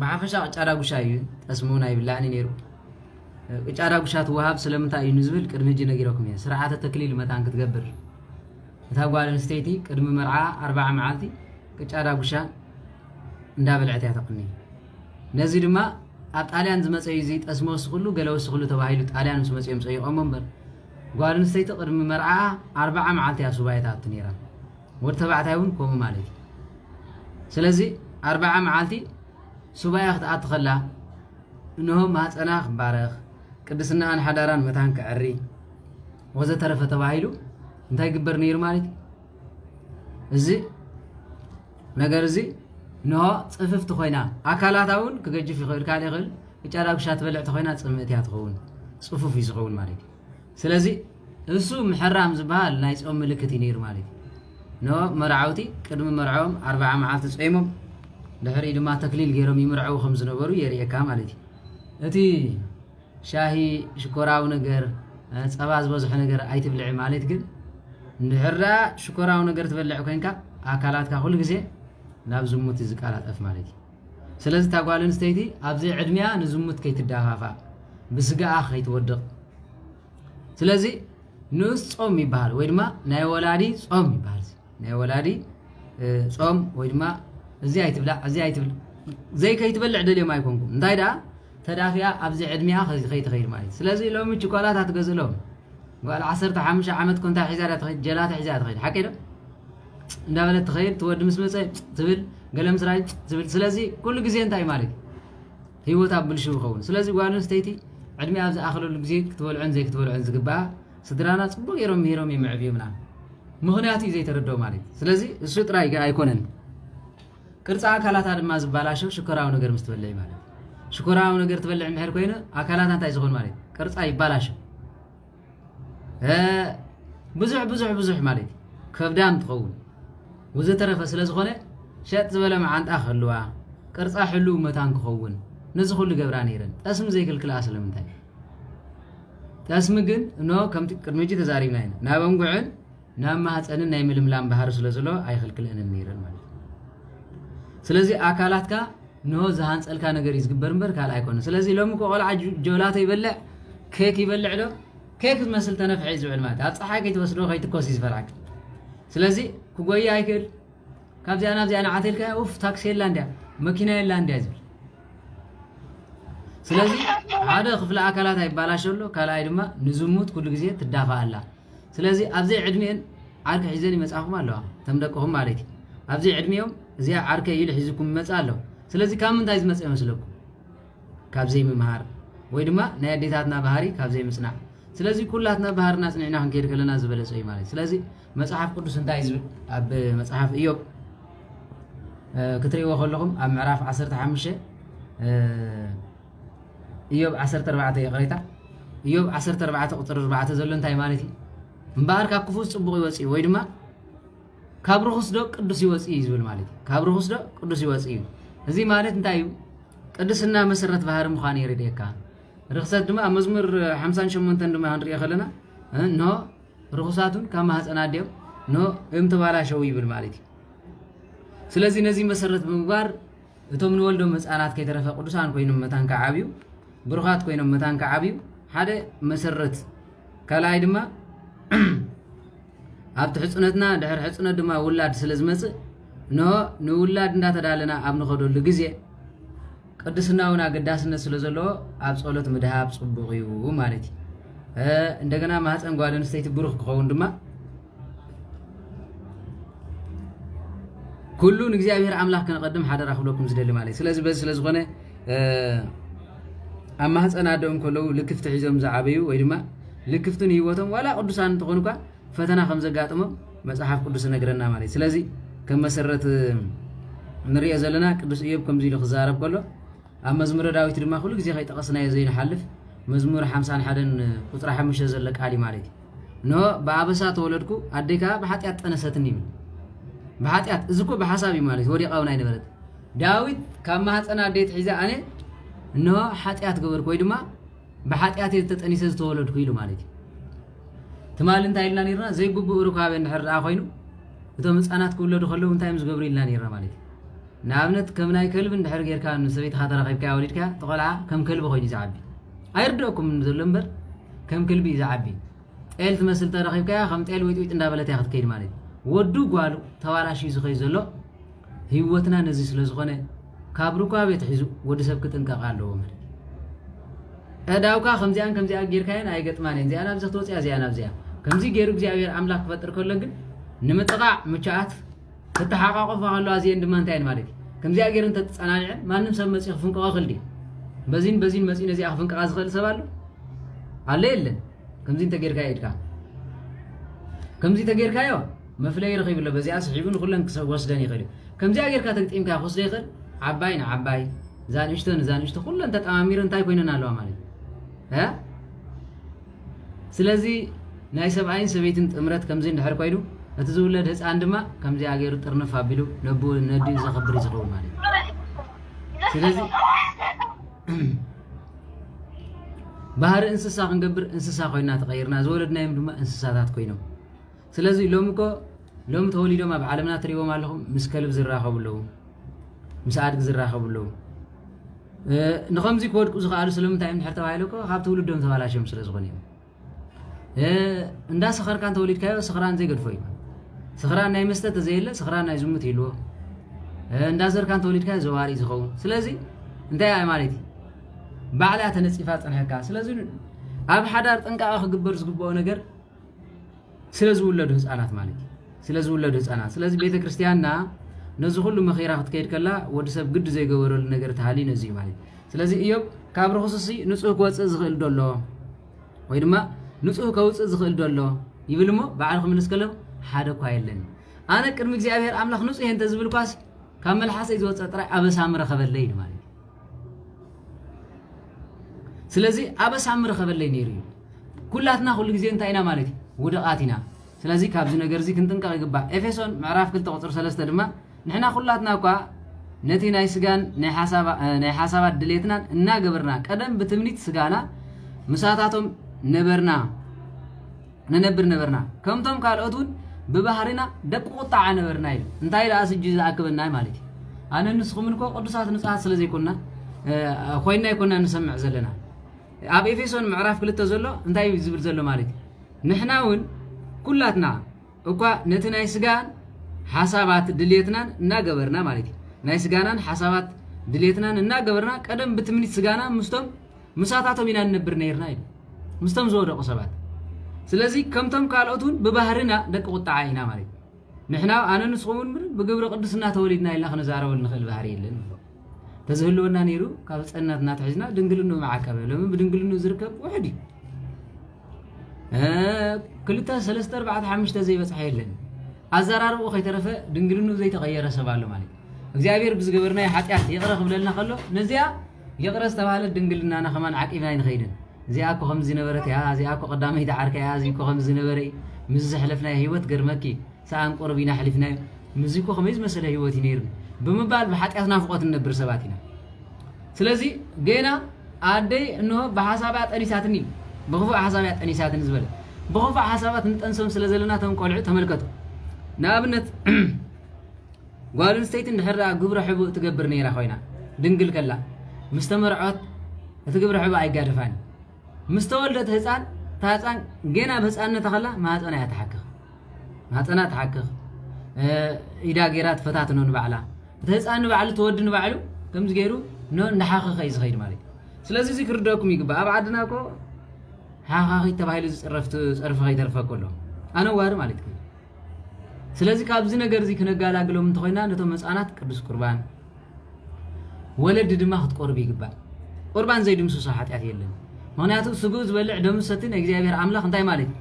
ብሓፈሻ ቅጫ ዳጉሻ እዩ ጠስሚ እውን ኣይብላዕኒ ነይሩ ቅጫ ዳጉሻ ትወሃብ ስለምንታይ እዩ ንዝብል ቅድሚ ሕጂ ነጊረኩም እየ ስርዓተ ተክሊል መጣን ክትገብር እታ ጓል ኣንስተይቲ ቅድሚ መርዓ 40 መዓልቲ ቅጫ ዳጉሻ እንዳበልዐት እያ ተቕኒ ነዚ ድማ ኣብ ጣልያን ዝመፀ እዚ ጠስሚ ወስኽሉ ገለ ወስኽሉ ተባሂሉ ጣልያን ምስ መፅኦም ፀይቖሞ እምበር ጓል ኣንስተይቲ ቅድሚ መርዓ 40 መዓልቲ እያ ሱባኤ ትኣቱ ነይራ ወዲ ተባዕታይ እውን ከምኡ ማለት እዩ ስለዚ 40 መዓልቲ ሱባኤ ክትኣቱ ከላ እንሆ ማፀና ክባረኽ ቅድስናን ሓዳራን መታን ክዕሪ ወዘተረፈ ተባሂሉ እንታይ ግበር ነይሩ ማለት እዚ ነገር እዚ እንሆ ፅፍፍቲ ኮይና ኣካላታ እውን ክገጅፍ ይኽእል ካልእ ይኽእል ቅጫ ዳጉሻ ትበልዕ ተኮይና ፅምእት እያ ትኸውን ፅፉፍ እዩ ዝኸውን ማለት እዩ ስለዚ እሱ ምሕራም ዝበሃል ናይ ፆም ምልክት እዩ ነይሩ ማለት እዩ እንሆ መርዓውቲ ቅድሚ መርዖም 40 መዓልቲ ፀይሞም ድሕሪ ድማ ተክሊል ገይሮም ይምርዐው ከም ዝነበሩ የርእየካ ማለት እዩ እቲ ሻሂ ሽኮራው ነገር ፀባ ዝበዝሖ ነገር ኣይትብልዕ ማለት ግን እንድሕራ ሽኮራው ነገር ትበልዕ ኮይንካ ኣካላትካ ኩሉ ግዜ ናብ ዝሙት ዝቃላጠፍ ማለት እዩ ስለዚ እታ ጓል ኣንስተይቲ ኣብዚ ዕድሚያ ንዝሙት ከይትዳፋፋእ ብስጋኣ ከይትወድቕ ስለዚ ንእስ ጾም ይበሃል ወይ ድማ ናይ ወላዲ ጾም ይበሃል ናይ ወላዲ ጾም ወይ ድማ እዚ ኣይትብላዕ እዚ ኣይትብል ዘይ ከይትበልዕ ደልዮም ኣይኮንኩም እንታይ ደኣ ተዳፊኣ ኣብዚ ዕድሚያ ከይትኸይድ ማለት እዩ ስለዚ ሎሚ ችኮላታ ትገዝእሎም ጓል 15 ዓመት ኮንታ ሒዛ ትኸይድ ጀላታ ሒዛ ትኸይድ ሓቂ ዶ እንዳበለት ትኸይድ ትወዲ ምስ መፀ ትብል ገለ ምስራይ ትብል ስለዚ ኩሉ ግዜ እንታይ ማለት ህይወት ኣብ ብልሽው ይኸውን ስለዚ ጓል ኣንስተይቲ عدمي أبز آخر الجزيت كتبوا عن زي كتبوا عن زجبا سدرانا صبوا يروم يمعبيونا مهناتي زي تردوا مالي سلازي السوت رايق أيكونن كرت أكلات هذا ما زبالاشوا شكراً ونقر مستبلع مالي شكراً ونقر تبلع محر كوينه أكلات أنت يزغون مالي كرت أي بالاشوا بزح مالي كفدام تقول وزي ترى فسلازغونه شات زبالة مع عند آخر لوا كرت أحلو متان كخون نزخل لجبرانيرن اسم زي كل كلاس لمنتاي تاسم جن إنه كم كرمجي تزارينا هنا نابم قعن نام ما هتسألنا نايم الملام بحر سلازلو أي خل كل إن النيرن مالي سلازي أكلات كا نو زهان سأل كان جريز جبرمبر كلا يكون سلازي لو مكو على جولات يبلع كيك يبلع له كيك مثل تنفع عز علمات هتصحى يتوصلوا غير تكوسيس فرعك سلازي كوجي أكل كابزي أنا عاتل كا أوف تاكسي لانديا ماكينة لانديا زبل سلازي هذا خفل أكلات هاي بالاشلو كلا يدما نزوموت كل جزء تدافع الله سلازي أبزي عدمين عارك حزيني مسأخهم الله تمدكهم عليك أبزي عدميهم زي عارك يل حزكم مسألو سلازي كم من دايز مسألة مسلوك كابزي مهار ويدما ناديتاتنا بهاري كابزي مسنا سلازي كلاتنا بهار ناس نحنا هنكير كلنا زبالة سوي مالي سلازي مسحف قدس دايز أب مسحف إيوب كتري وخلهم أم معرف 15 إيوب 14 يقريتا إيوب 14 قطر 4 زلون تاي مالتي مبارك كفوس صبغ يوصي ويدما كابرو خصدو قدس يوصي يزبل مالتي كابرو خصدو قدس يوصي زي مالت انتايو قدسنا مسرت بحر مخاني يريديكا رخصت دما مزمور 58 دما هنري خلنا نو رخصاتون كما حصنا ديو نو امتبالا شو يبل مالتي سلازي نزي مسرت بمبار እቶም ንወልዶም ህፃናት ከይተረፈ ቅዱሳን ኮይኖም መታን ከዓብዩ ብሩኻት ኮይኖም መታን ከዓብዩ ሓደ መሰረት ካልኣይ ድማ ኣብቲ ሕፅነትና ድሕሪ ሕፅነት ድማ ውላድ ስለዝመፅእ ኖ ንውላድ እንዳተዳለና ኣብ ንኸደሉ ግዜ ቅድስናውን ኣገዳስነት ስለዘለዎ ኣብ ጸሎት ምድሃብ ጽቡቕ እዩ ማለት እዩ እንደገና ማህፀን ጓል ኣንስተይቲ ብሩኽ ክኸውን ድማ كلون እግዚአብሔር አምላክ ከነቀደም ሓደራ ክብለኩም ዝደሊ ማለት ስለዚህ በዚ ስለዝኾነ ኣማ ህፃናዶም ከለው ልክፍቲ ሒዞም ዝዓበዩ ወይ ድማ ልክፍትን ህይወቶም ዋላ ቅዱሳን እንትኾኑካ ፈተና ከም ዘጋጥሞም መጽሐፍ ቅዱስ ነገረና ማለት ስለዚህ ከም መሰረት ንሪኦ ዘለና ቅዱስ ኢዮብ ከምዚ ኢሉ ክዛረብ ከሎ ኣብ መዝሙረ ዳዊት ድማ ኩሉ ግዜ ከይጠቐስናዮ ዘይንሓልፍ መዝሙር 51 ቁጥሪ 5 ዘሎ ቃል ማለት ኖ በአበሳ ተወለድኩ አዴካ በኃጢአት ጠነሰትን ይብል بحاتيات إذا بحسابي مالك ودي قاونا ينبرد داوود كم ما هتأنا ديت حذاء أنا إنه حاتيات قبر كويد ما بحاتيات يتتأني سيستولد كيلو مالك تمال أنت إلا نيرنا زي جوجو ركاب النهر آخوينو إذا مسأنات كله دخلوا أنت يمس قبر إلا نيرنا مالك نابنت كم ناي كلب النهر غير كان سويت خاطر غيب كأوليد كا تقولع كم كلب خويد يزعبي أيردوكم من ذلمبر كم كلب يزعبي إلت مثل ترى غيب كا خمت إل ويت إندابلة تاخد كيد مالك ودو قالوا تواراشي زخي زلو هيوتنا نزي سلازغونه كابروكا بيت حيزو ود سبك تنققالو مال اداوكا خمزيان كمزي اغير كاين ايغطمانين زي انا بزخت وصيا زي انا بزيا كمزي غيرو እግዚአብሔር አምላክ ፈጥር ከለን ግን ንመጥቃ ምጫት ተተሐቃቆ ፈቀሉ አዚ እንደማንታይን ማለት كمزي اغيرن ተጸናንዕ ማንም ሰብ መጽ ፍንቀቃ خلدي በዚን መጽ ነዚ አፍንቀቃ ዝኸል ሰባሉ አለ የለን كمزي ተገርካ ይድካ كمزي ተገርካዮ مفلي رخيب له بزي أصحابون كلن وصدني خلي كم زي أجر كاتك تيم كأخص ديخل عباي زانشتن كلن تتأميرن تاي كويننا لو عملي ها سلازي نايس بعين سبيتن أمرت كم زين دحر كويدو أتزول له هس عندما كم زي أجر ترنف عبيلو نبو ندي زخبري زخو مالي سلازي بحر إنسسا خنقبر إنسسا خوينا تغيرنا زولدنا يمدما إنسساتات كوينو سلازي لوم توليدو ما بعلمنا تريبو مالهم مسكلب زراخو بلو مساعد زراخو بلو نخمزي كودكو زخالو سلم تايم دحر تبايلوكو خاب تولدهم تبالاشم سلازغوني እንዳ ሰኸር ካን ተወሊድ ካዮ ሰኸራን ዘይገድፎይ ሰኸራን ናይ መስጠት ዘይለ ሰኸራን ናይ ዝሙት ይልዎ እንዳ ዘር ካን ተወሊድ ካዮ ዘዋሪ ዝኸው ስለዚ እንታይ አይ ማለት ባዕላ ተነጽፋ ጸንሐካ ስለዚ ኣብ ሓዳር ጥንቃቐ ክግበር ዝግበኦ ነገር ስለዚ ውለዱ ህፃናት ማለት ስለዚ ውለዱ ህፃናት ስለዚ ቤተ ክርስቲያንና ነዚ ሁሉ መኺራ ክትከይድ ከላ ወዲ ሰብ ግድ ዘይገበረሉ ነገር ተሃሊ ነዚ ማለት ስለዚ ኢዮብ ካብ ርኩስሲ ንጹህ ክወፅእ ዝኽእል ደሎ ወይ ድማ ንጹህ ከውፅእ ዝኽእል ደሎ ይብል እሞ ባዕልኩም ምንስ ከለኹ ሓደ እኳ የለን ኣነ ቅድሚ እግዚኣብሔር ኣምላኽ ንጹህ እንተ ዝብል ኳስ ካብ መልሓሰይ ዝወፅእ ጥራይ ኣበሳ ምረኸበለይ እዩ ማለት ስለዚ ኣበሳ ምረኸበለይ ነይሩ እዩ ኩላትና ኩሉ ግዜ እንታይ ኢና ማለት እዩ ውድቓት ኢና ስለዚ ካብዚ ነገር እዚ ክንጥንቀቕ ይግባእ ኤፌሶን ምዕራፍ 2 ቁፅሪ 3 ድማ ንሕና ኩላትና እኳ ነቲ ናይ ስጋን ናይ ሓሳባት ድሌትናን እናገበርና ቀደም ብትምኒት ስጋና ምሳታቶም ነነብር ነበርና ከምቶም ካልኦት እውን ብባህሪና ደቂ ቁጣዓ ነበርና ኢሉ እንታይ ደኣ ስጁ ዝኣክበና ማለት እዩ ኣነ ንስኹምን እኮ ቅዱሳት ንጹሓት ስለ ዘይኮንና ኮይና ይኮንና ንሰምዕ ዘለና ኣብ ኤፌሶን ምዕራፍ 2 ዘሎ እንታይ ዝብል ዘሎ ማለት እዩ ንሕና እውን ኩላትና እኳ ነቲ ናይ ስጋን ሓሳባት ድሌትናን እናገበርና ማለት እዩ ናይ ስጋናን ሓሳባት ድሌትናን እናገበርና ቀደም ብትምኒት ስጋና ምስቶም ምሳታቶም ኢና ንነብር ነይርና ኢሉ ምስቶም ዝወደቁ ሰባት ስለዚ ከምቶም ካልኦት እውን ብባህርና ደቂ ቁጣዓ ኢና ማለት እዩ ንሕና ኣነ ንስኹምን ብግብሪ ቅዱስና ተወሊድና ኢልና ክንዛረበሉ ንኽእል ባህሪ የለን ተዝህልወና ነይሩ ካብ ፀናትና ትሕዝና ድንግልኑ መዓቀበ ለምን ብድንግልኑ ዝርከብ ውሕድ እዩ 2 3 4 5 ዘይበፅሐ የለን ኣዘራርብኡ ከይተረፈ ድንግልኑ ዘይተቐየረ ሰብ ኣሎ ማለት እዩ እግዚአብሔር ብዝገበርናይ ኃጢአት ይቅረ ክብለልና ከሎ ነዚያ ይቅረ ዝተባሃለ ድንግልናና ከማን ዓቂብና ይንኸይድን እዚኣ እኮ ከምዚ ነበረት ያ እዚኣ እኮ ቀዳመይ ተዓርከ ያ እዚ እኮ ከምዚ ነበረ ምስ ዘሕለፍናይ ህይወት ገርመኪ ሰኣን ቆርቢና ሓሊፍናዮ ምዚ እኮ ከመይ ዝመሰለ ህይወት እዩ ነይሩኒ ብምባል ብሓጢአት ናፍቆት ንነብር ሰባት ኢና ስለዚ ገና ኣደይ እንሆ ብሓሳብያ ጠኒሳትን እዩ ብኽፉእ ሓሳብያ ጠኒሳትን ዝበለ ብኽፉእ ሓሳባት ንጠንሶም ስለ ዘለና ቶም ቆልዑ ተመልከቱ ንኣብነት ጓል ኣንስተይቲ እንድሕር ግብረ ሕቡእ ትገብር ነይራ ኮይና ድንግል ከላ ምስ ተመርዖት እቲ ግብረ ሕቡእ ኣይጋደፋን ምስ ተወልደት ህፃን ታህፃን ገና ብህፃንነታ ከላ ማህፀና እያ ማህፀና ተሓክኽ ኢዳ ጌራ ትፈታትኖ ንባዕላ እቲ ህፃን ንባዕሉ ትወዲ ንባዕሉ ከምዚ ገይሩ እንዳሓኸኸ እዩ ዝኸይድ ማለት እዩ ስለዚ እዚ ክርደአኩም ይግባእ ኣብ ዓድና እኮ ሓኻኺት ተባሂሉ ዝፅረፍ ፀርፊ ከይተርፈ ከሎ ኣነ ዋር ማለት እዩ ስለዚ ካብዚ ነገር እዚ ክነጋላግሎም እንተኮይና ነቶም ህፃናት ቅዱስ ቁርባን ወለድ ድማ ክትቆርብ ይግባእ ቁርባን ዘይድምስሶ ኃጢአት የለን ምክንያቱ ስጉ ዝበልዕ ደሙ ዝሰትን እግዚአብሔር ኣምላኽ እንታይ ማለት እዩ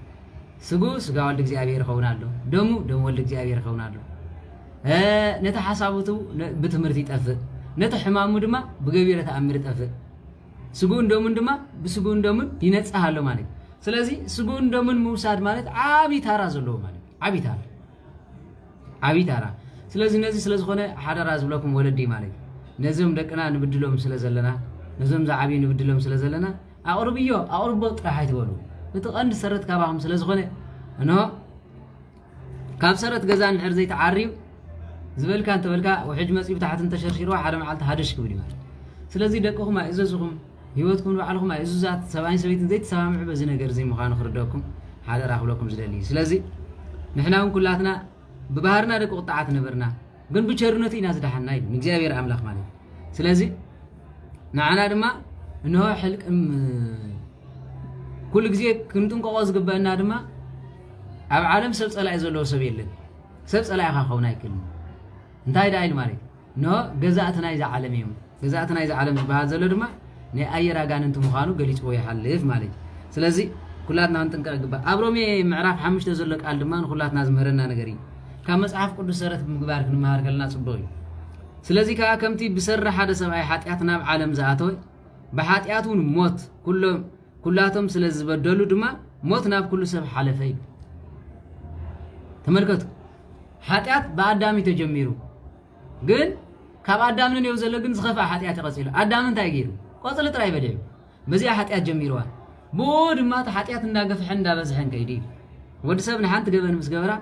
ስጉ ስጋ ወልድ እግዚአብሔር ይኸውን ኣሎ ደሙ ደሙ ወልድ እግዚአብሔር ይኸውን ኣሎ ነቲ ሓሳቡቱ ብትምህርቲ ይጠፍእ ነቲ ሕማሙ ድማ ብገቢረ ተኣምር ይጠፍእ ስጉን ደሙን ድማ ብስጉን ደሙን ይነጽህ ኣሎ ማለት ስለዚ ስጉን ደሙን ምውሳድ ማለት ዓቢ ታራ ዘለዎ ማለት ዓቢ ታራ ስለዚ ነዚ ስለ ዝኾነ ሓደራ ዝብለኩም ወለዲ ማለት ነዞም ደቅና ንብድሎም ስለ ዘለና ነዞም ዝዓብዩ ንብድሎም ስለ ዘለና ኣቕርብዮ ኣቕርቦ ጥራሕ ኣይትበሉ እቲ ቀንዲ ሰረት ካባኹም ስለ ዝኾነ እንሆ ካብ ሰረት ገዛ ንድሕር ዘይተዓርዩ ዝበልካ እንተበልካ ውሕጅ መፂኡ ብታሕትን ተሸርሺርዋ ሓደ መዓልቲ ሃደሽ ክብል ማለት ስለዚ ደቅኹም ኣይእዘዝኹም ህይወትኩም ባዕልኹም ኣይእዙዛት ሰብኣይን ሰበይትን ዘይተሰማምዑ በዚ ነገር እዚ ምዃኑ ክርደኩም ሓደራ ክብለኩም ዝደሊ እዩ ስለዚ ንሕና እውን ኩላትና ብባህርና ደቂ ቁጣዓት ነበርና ግን ብቸርነቱ ኢና ዝዳሓና ኢሉ ንእግዚአብሔር ኣምላኽ ማለት ስለዚ ንዓና ድማ እንሆ ሕልቅም ኩሉ ግዜ ክንጥንቀቆ ዝግበአና ድማ ኣብ ዓለም ሰብ ፀላኢ ዘለዎ ሰብ የለን ሰብ ፀላኢ ክኸውን ኣይክእልን እንታይ ዳ ኢሉ ማለት እንሆ ገዛእቲ ናይዚ ዓለም እዮም ገዛእቲ ናይዚ ዓለም ዝበሃል ዘሎ ድማ ናይ ኣየር ኣጋንንቲ ምዃኑ ገሊፅዎ ይሓልፍ ማለት ስለዚ ኩላትና ክንጥንቀቕ ይግባእ ኣብ ሮሜ ምዕራፍ 5 ዘሎ ቃል ድማ ንኩላትና ዝምህረና ነገር እዩ ካብ መጽሓፍ ቅዱስ ሰረት ብምግባር ክንመሃር ከለና ጽቡቕ እዩ ስለዚ ከዓ ከምቲ ብሰራ ሓደ ሰብኣይ ኃጢአት ናብ ዓለም ዝኣተወ ብኃጢአቱን ሞት ኩላቶም ስለ ዝበደሉ ድማ ሞት ናብ ኩሉ ሰብ ሓለፈ እዩ ተመልከቱ ኃጢአት ብኣዳም ተጀሚሩ ግን ካብ ኣዳም ነየው ዘሎ ግን ዝኸፍአ ኃጢአት ይቐፂሉ ኣዳም እንታይ ገይሩ ቆፅሊ ጥራይ በሊዑ በዚኣ ኃጢአት ጀሚርዋ ብኡ ድማ እቲ ኃጢአት እንዳገፍሐን እንዳበዝሐን ከይዲ ወዲ ሰብ ንሓንቲ ገበን ምስ ገበራ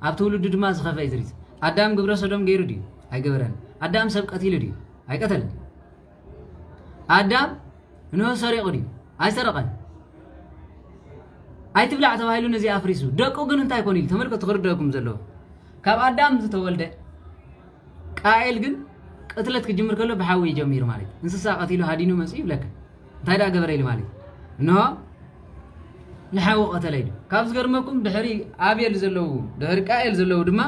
ኣብ ትውልዱ ድማ ዝኸፈ ይዝሪዝ ኣዳም ግብረ ሰዶም ገይሩ ድዩ ኣይገበረን ኣዳም ሰብ ቀቲሉ ድዩ ኣይቀተልን ኣዳም እንሆ ሰሪቑ ድዩ ኣይሰረቐን ኣይትብላዕ ተባሂሉ ነዚ ኣፍሪሱ ደቁ ግን እንታይ ኮን ኢሉ ተመልከቱ ክርደአኩም ዘለዎ ካብ ኣዳም ዝተወልደ ቃኤል ግን ቅትለት ክጅምር ከሎ ብሓዊ ጀሚሩ ማለት እንስሳ ቀቲሉ ሃዲኑ መፅኡ ይብለካ እንታይ ዳ ገበረ ኢሉ ማለት እንሆ ንሓዊ ቀተለ ኢሉ ካብ ዝገርመኩም ድሕሪ ኣቤል ዘለዉ ድሕሪ ቃኤል ዘለዉ ድማ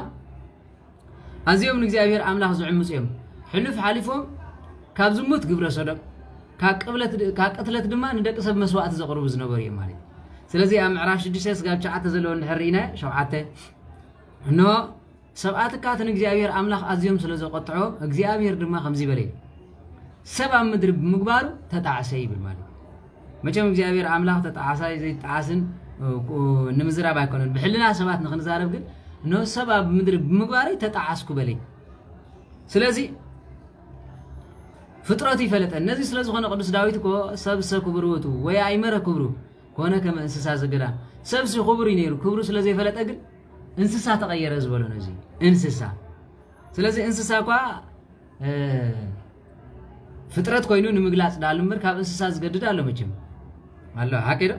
ኣዝዮም ንእግዚአብሔር ኣምላኽ ዝዕምፁ እዮም ሕሉፍ ሓሊፎም ካብ ዝሙት ግብረ ሰዶም ካቀትለት ድማ ንደቂ ሰብ መስዋዕት ዘቅርቡ ዝነበሩ እዮም ማለት ስለዚህ ኣብ ምዕራፍ 6 ስጋብ 9 ዘለዎ ንሕሪና 7 እኖ ሰብኣት ካትን እግዚአብሔር አምላኽ ኣዝዮም ስለ ዘቆጥዖ እግዚአብሔር ድማ ከምዚ በለይ ሰብ ኣብ ምድሪ ብምግባሩ ተጣዓሰ ይብል ማለት መቸም እግዚአብሔር አምላኽ ተጣዓሳይ ዘይጣዓስን ንምዝራብ ኣይኮነን ብሕልና ሰባት ንኽንዛረብ ግን እኖ ሰብ ኣብ ምድሪ ብምግባሩ ተጣዓስኩ በለይ ስለዚህ ፍጥረት ይፈለጠ እነዚህ ስለ ዝኾነ ቅዱስ ዳዊት እኮ ሰብ ክብሩቱ ወይ ኣይመረ ክብሩ ኮነ ከም እንስሳ ዘገዳ ሰብ ክብሩ ይነሩ ክብሩ ስለ ዘይፈለጠ ግን እንስሳ ተቀየረ ዝበሉ ነው እዚ እንስሳ ስለዚህ እንስሳ ኳ ፍጥረት ኮይኑ ንምግላጽ ዳሉ ምር ካብ እንስሳ ዝገድድ አለ መቼም አለ ሐቂደ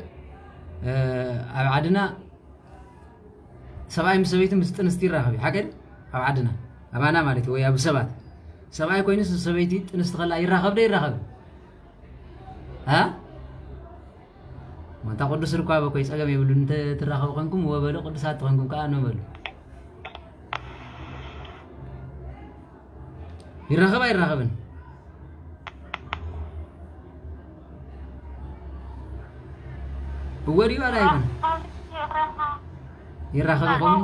ኣብ ዓድና ሰብኣይ ምስ ሰበይቲ ምስ ጥንስቲ ይራኸብ ሐቂደ ኣብ ዓድና ኣባና ማለት ወይ ኣብ ሰባት ሰብኣይ ኮይኑ ሰበይቲ ጥንስቲ ከላ ይራኸብ ደ ይራኸብ ማንታ ቅዱስ ርኳ በኮይ ጸገም ይብሉ እንተ ትራኸቡ ኮንኩም ወበለ ቅዱሳት ኮንኩም ካ ነው በሉ ይራኸብ አይራኸብን ወዲው አላይኩን ይራኸብ ኮን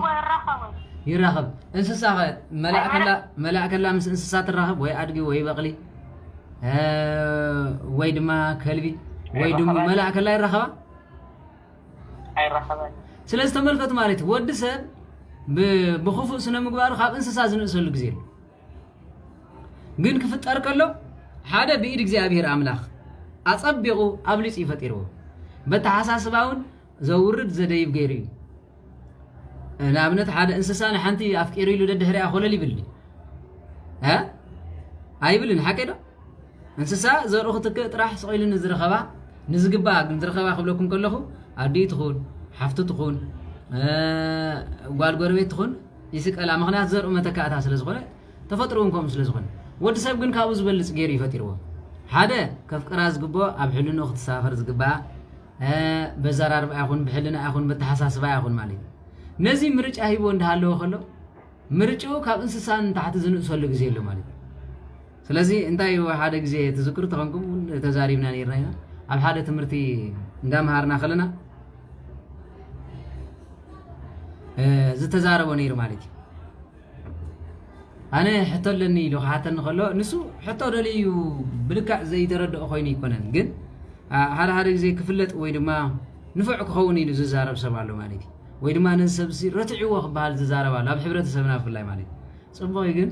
ይራኸብ እንስሳ መላእከላ ምስ እንስሳ ትራኸብ ወይ አድጊ ወይ በቅሊ ወይ ድማ ከልቢ ወይ ድማ መላእከላ ይራኸባ ኣይራኸበን ስለዚህ ተመልከቱ ማለት ወዲ ሰብ ብخفው ስነ ምግባሩ ካብ እንስሳ ዝንእሰሉ ግዜ ግን ክፍጠር ከሎ ሓደ ብኢድ እግዚአብሔር አምላኽ አጸቢቁ አብሊጽ ይፈጥርዎ በተሐሳስባውን ዘውርድ ዘደይብ ገይሩ ናብነት ሓደ እንስሳ ንሓንቲ አፍቂሩ ኢሉ ደድሕሪያ ኾለል ይብል ኣይብልን ሓቂዶ እንስሳ ዘርኡ ክትክ ጥራሕ ስቂሉ ንዝረኸባ ንዝግባ ግን ዝረኸባ ክብለኩም ከለኹ ኣዲ ትኹን ሓፍቱ ትኹን ጓል ጎረቤት ትኹን ይስቀላ ምኽንያት ዘርኡ መተካእታ ስለ ዝኾነ ተፈጥሮን ከም ስለ ዝኾነ ወዲ ሰብ ግን ካብኡ ዝበልጽ ገይሩ ይፈጥርዎ ሓደ ከፍቅራ ዝግቦ ኣብ ሕልኑ ክትሳፈር ዝግባ በዘራርባ ይኹን ብሕልና ይኹን በተሐሳስባ ይኹን ማለት ነዚ ምርጫ ሂቦ እንዳሃለዎ ከሎ ምርጫው ካብ እንስሳን ታሕቲ ዝንእሰሉ ግዜ ኣሎ ማለት ስለዚህ እንታይ ሓደ ግዜ ተዝክሩ ተኾንኩም ተዛሪብና ነርና ኣብ ሓደ ትምህርቲ እንዳምሃርና ከለና ዝተዛረቦ ነይሩ ማለት ኣነ ሕቶለኒ ኢሉ ሓተን ከሎ ንሱ ሕቶ ደልዩ ብልካዕ ዘይተረድኦ ኮይኑ ይኮነን ግን ሓደ ግዜ ክፍለጥ ወይ ድማ ንፍዕ ክኸውን ኢሉ ዝዛረብ ሰብ ኣሎ ማለት ወይ ድማ ነሰብሲ ረትዕዎ ክበሃል ዝዛረብ ኣሎ ኣብ ሕብረተሰብና ብፍላይ ማለት ጽቡቕ ግን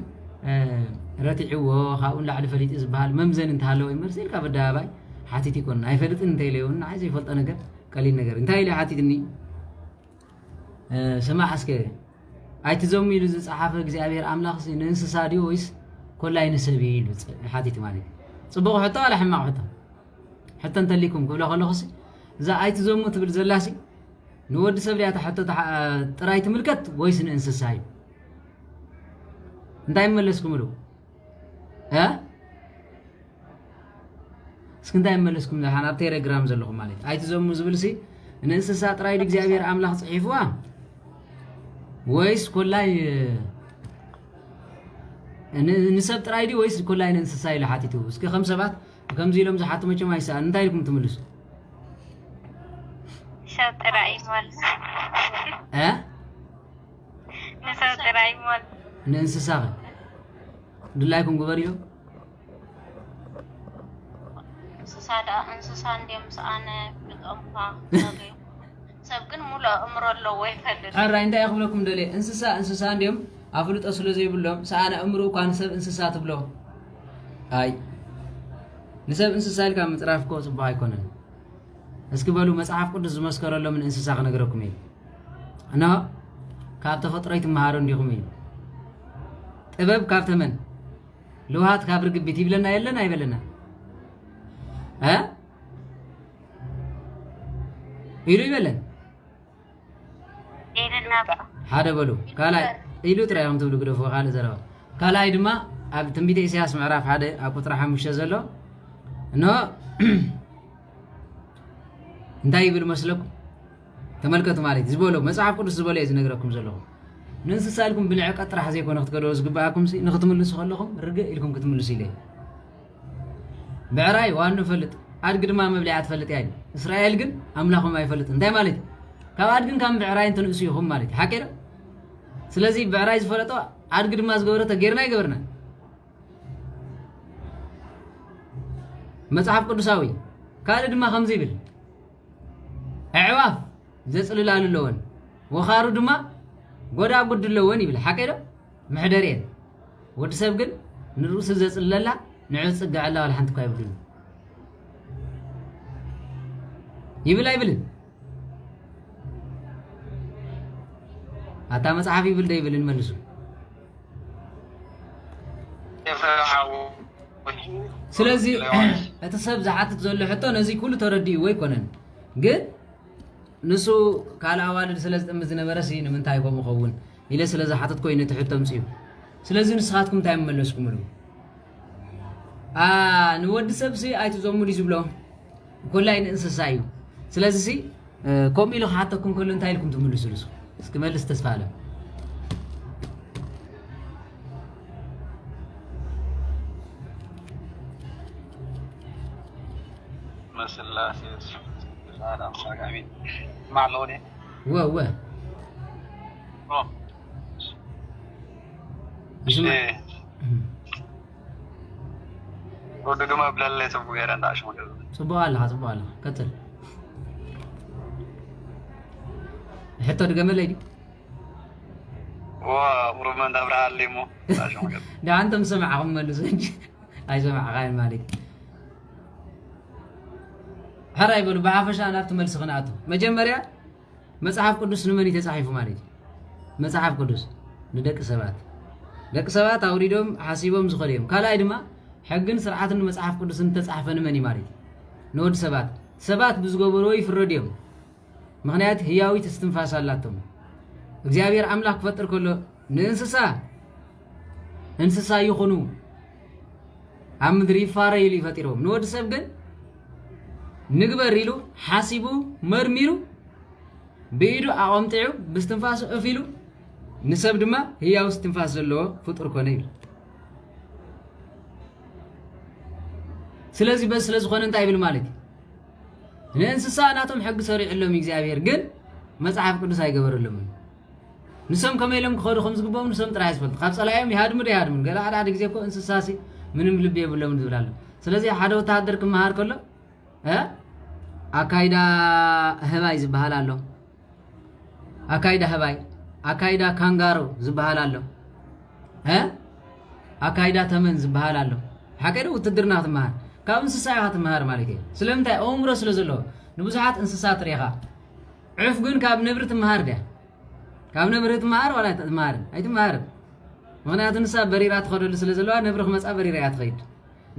ረትዕዎ ካብኡን ላዕሊ ፈሊጥ ዝበሃል መምዘን እንተሃለወ ይመርሲልካ በዳባይ ሓቲት ይኮን ኣይፈልጥን እንተይለውን ናይ ዘይፈልጦ ነገር ቀሊል ነገር እንታይ ኢለ ሓቲትኒ ስማዕ እስከ ኣይትዘሙ ኢሉ ዝፀሓፈ እግዚአብሔር አምላኽ ንእንስሳ ድዩ ወይስ ኮላይ ንሰብ ኢሉ ሓቲት ማለት ጽቡቕ ሕቶ ወላ ሕማቕ ሕቶ ሕቶ እንተሊኩም ክብሎ ከለኹሲ እዛ ኣይትዘሙ ትብል ዘላሲ ንወዲ ሰብ ዲያ ሕቶ ጥራይ ትምልከት ወይስ ንእንስሳ እዩ እንታይ መለስኩም ሉ እስኪ እንታይ መለስኩም ለሓና ኣብ ቴሌግራም ዘለኹም ማለት ኣይትዘሙ ዝብልሲ ንእንስሳ ጥራይ እግዚአብሔር አምላኽ ጽሒፍዋ ወይስ ኮላይ ንሰብ ጥራይ ዲ ወይስ ኮላይ ንእንስሳ ኢሉ ሓቲቱ እስኪ ከም ሰባት ከምዚ ኢሎም ዝሓቱ መቸም ኣይሰኣን እንታይ ኢልኩም ትምልሱ ሰብ ጥራይ ማለት ንሰብ ጥራይ ማለት ንእንስሳ ድላይኩም ግበር ኢሎም እንስሳ እንዲኦም ሰኣነ ፍልጦምካ ሰብ ግን ሙሉ እምሮ ኣለዎ ይፈልጥ ኣራይ እንታይ ይኽብለኩም ደለ እንስሳ እንዲኦም ኣፍልጦ ስለ ዘይብሎም ሰኣነ እምሮ እኳ ንሰብ እንስሳ ትብሎ ኣይ ንሰብ እንስሳ ኢልካ ምፅራፍ እኮ ፅቡቅ ኣይኮነን እስኪ በሉ መፅሓፍ ቅዱስ ዝመስከረሎም ንእንስሳ ክነግረኩም እዩ እና ካብ ተፈጥሮ ይትመሃሩ እንዲኹም እዩ ጥበብ ካብ ተመን ልውሃት ካብ ርግቢት ይብለና የለና አይበለና ኢሉ ይበለን ሓደ በሉ ካላይ ኢሉ ጥራይም ትብሉ ግደፎ ካለ ዘረባ ካላይ ድማ ኣብ ትንቢተ ኢሳያስ ምዕራፍ 1 ኣብ ቁጥሪ 5 ዘሎ እኖ እንታይ ይብል መስለኩም ተመልከቱ ማለት ዝበሎ መጽሐፍ ቅዱስ ዝበሎ እዩ ዝነግረኩም ዘለኹ ንእንስሳ ኢልኩም ብልዕ ቀጥራሕ ዘይኮነ ክትገድዎ ዝግባኣኩም ንኽትምልሱ ከለኹም ርግእ ኢልኩም ክትምልሱ ኢለ بعراي وانو فلت أدقد ما مبلعات فلت يعني إسرائيل جن أملاهم ما يفلت أنت مالك كم أدقن كم بعراي أنت نسيهم مالك حكينا سلازي بعراي فلتوا أدقد ما زجورة تغيرنا يجبرنا مصحف قدساوي كارد ما خمسي بال عواف زسل لا اللون وخارو دما غدا قد اللون يبل حكينا محدرين ود سبقن نروس زسل لا نعود صقع الله ولا حنت كايبل يبل أتا مصحف يبل ده يبل نملسو سلازي أتصاب زعات تزول حتى نزي كله تردي ويكونن جد نسو كالا والد سلاز أمزنا برسي من تايكم مخون إلى سلاز حطت كوينة تحت تمسيو سلازي نسخاتكم تايم ملسكم له نود سبسي أي تزوموا يزبلون كل عين إنساسايو سلازي سي كم إلو حتىكم كلن تايلكم تملسوا لسه اسكمل استسفاله مثلا هذا أمسك أمين معلوني وا إيه ودو ما بلال تبغى غير عند عشان كذا صباح الله كتل حتى الجمل ليدي ورمان دبر علمه عشان كذا ده أنت مسمعهم ملزوج أي سمع غاين مالك هراي بقول بعافش أنا أفتح ملص قناعته مجمريا مصحف قدس نمني تصحيفه مالك مصحف قدس ندك سبات أوريدهم حاسيبهم زخريهم كلا إدما حقن سرعة المصحف قدس تصحفه نمني مالك نود سبات بزقبروي في الراديو مغنيات هياوي تستنفاس اللاتهم እግዚአብሔር አምላክ ፈጥር كله እንስሳ ይኹኑ አምድሪ ፋረይሊ ፈጥሮም ንወድ ሰብ ግን ንግበር ኢሉ ሓሲቡ መርሚሩ በኢዱ አቆምጥዑ ብስትንፋስ እፊሉ ንሰብ ድማ ህያው ስትንፋስ ዘለዎ ፍጡር ኮነ ኢሉ ስለዚህ ስለዝኾነ እንታይ ይብል ማለት ንእንስሳ ናቶም ሕግ ሰሪዕሎም እግዚአብሔር ግን መጽሐፍ ቅዱስ አይገበረሎም ንሰም ከመይለም ክኸዱ ከም ዝግበው ንሰም ጥራይ ዝፈልጥ ካብ ጸላዮም ይሃድሙ ገላ ዓዳድ ግዜ እኮ እንስሳሲ ምንም ልብ የብሎም ዝብላለ ስለዚህ ሓደ ወታደር ክመሃር ከሎ አካይዳ ህባይ ዝባሃል ኣሎ አካይዳ ህባይ አካይዳ ካንጋሮ ዝባሃል ኣሎ አካይዳ ተመን ዝባሃል ኣሎ ሓቀደ ውትድርና ትመሃር ካብ እንስሳ ኢኻ ትመሃር ማለት እዩ ስለምንታይ አእምሮ ስለዘሎ ንብዙሓት እንስሳት ሪኻ ዑፍ ግን ካብ ነብሪ ትመሃር ዲያ ካብ ነብሪ ትመሃር ወላ ትመሃር ኣይትመሃር ምክንያቱ እንስሳ በሪራ ትኸደሉ ስለዘለዋ ነብሪ ክመፃ በሪራ እያ ትኸይድ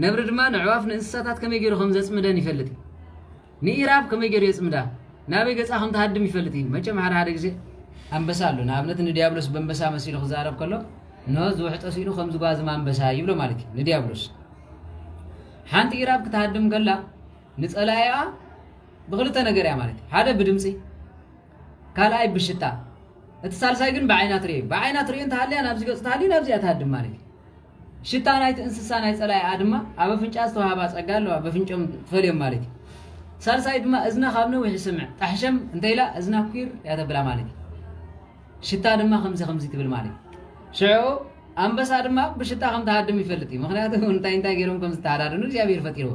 ነብሪ ድማ ንዕዋፍ ንእንስሳታት ከመይ ገይሩ ከም ዘፅምደን ይፈልጥ እዩ ንኢራብ ከመይ ገይሩ የፅምዳ ናበይ ገፃ ከም ትሃድም ይፈልጥ እዩ መቸም ሓደ ግዜ አንበሳ ኣሎ ንኣብነት ንዲያብሎስ በንበሳ መሲሉ ክዛረብ ከሎ ኖ ዝውሕጦ ሲሉ ከም ዝጓዝማ አንበሳ ይብሎ ማለት እዩ ንዲያብሎስ ሓንቲ ኢራብ ክትሃድም ከላ ንፀላይኣ ብክልተ ነገር እያ ማለት እዩ ሓደ ብድምፂ ካልኣይ ብሽታ እቲ ሳልሳይ ግን ብዓይናት ርእ ብዓይናት ርእ እንተሃልያ ናብዚ ገፅ ተሃልዩ ናብዚኣ ትሃድም ማለት እዩ ሽታ ናይቲ እንስሳ ናይ ፀላይኣ ድማ ኣብ ኣፍንጫ ዝተዋሃባ ፀጋ ኣለዋ በፍንጮም ትፈልዮም ማለት እዩ ሳልሳይ ድማ እዝና ካብ ነዊሕ ይስምዕ ጣሕሸም እንተኢላ እዝና ኩር እያ ተብላ ማለት እዩ ሽታ ድማ ከምዚ ትብል ማለት እዩ ሽዑ አንበሳ ድማ ብሽታ ከም ትሃድም ይፈልጥ እዩ ምክንያቱ እንታይ ገይሮም ከም ዝተሃዳድኑ እግዚአብሔር ፈጢርዎ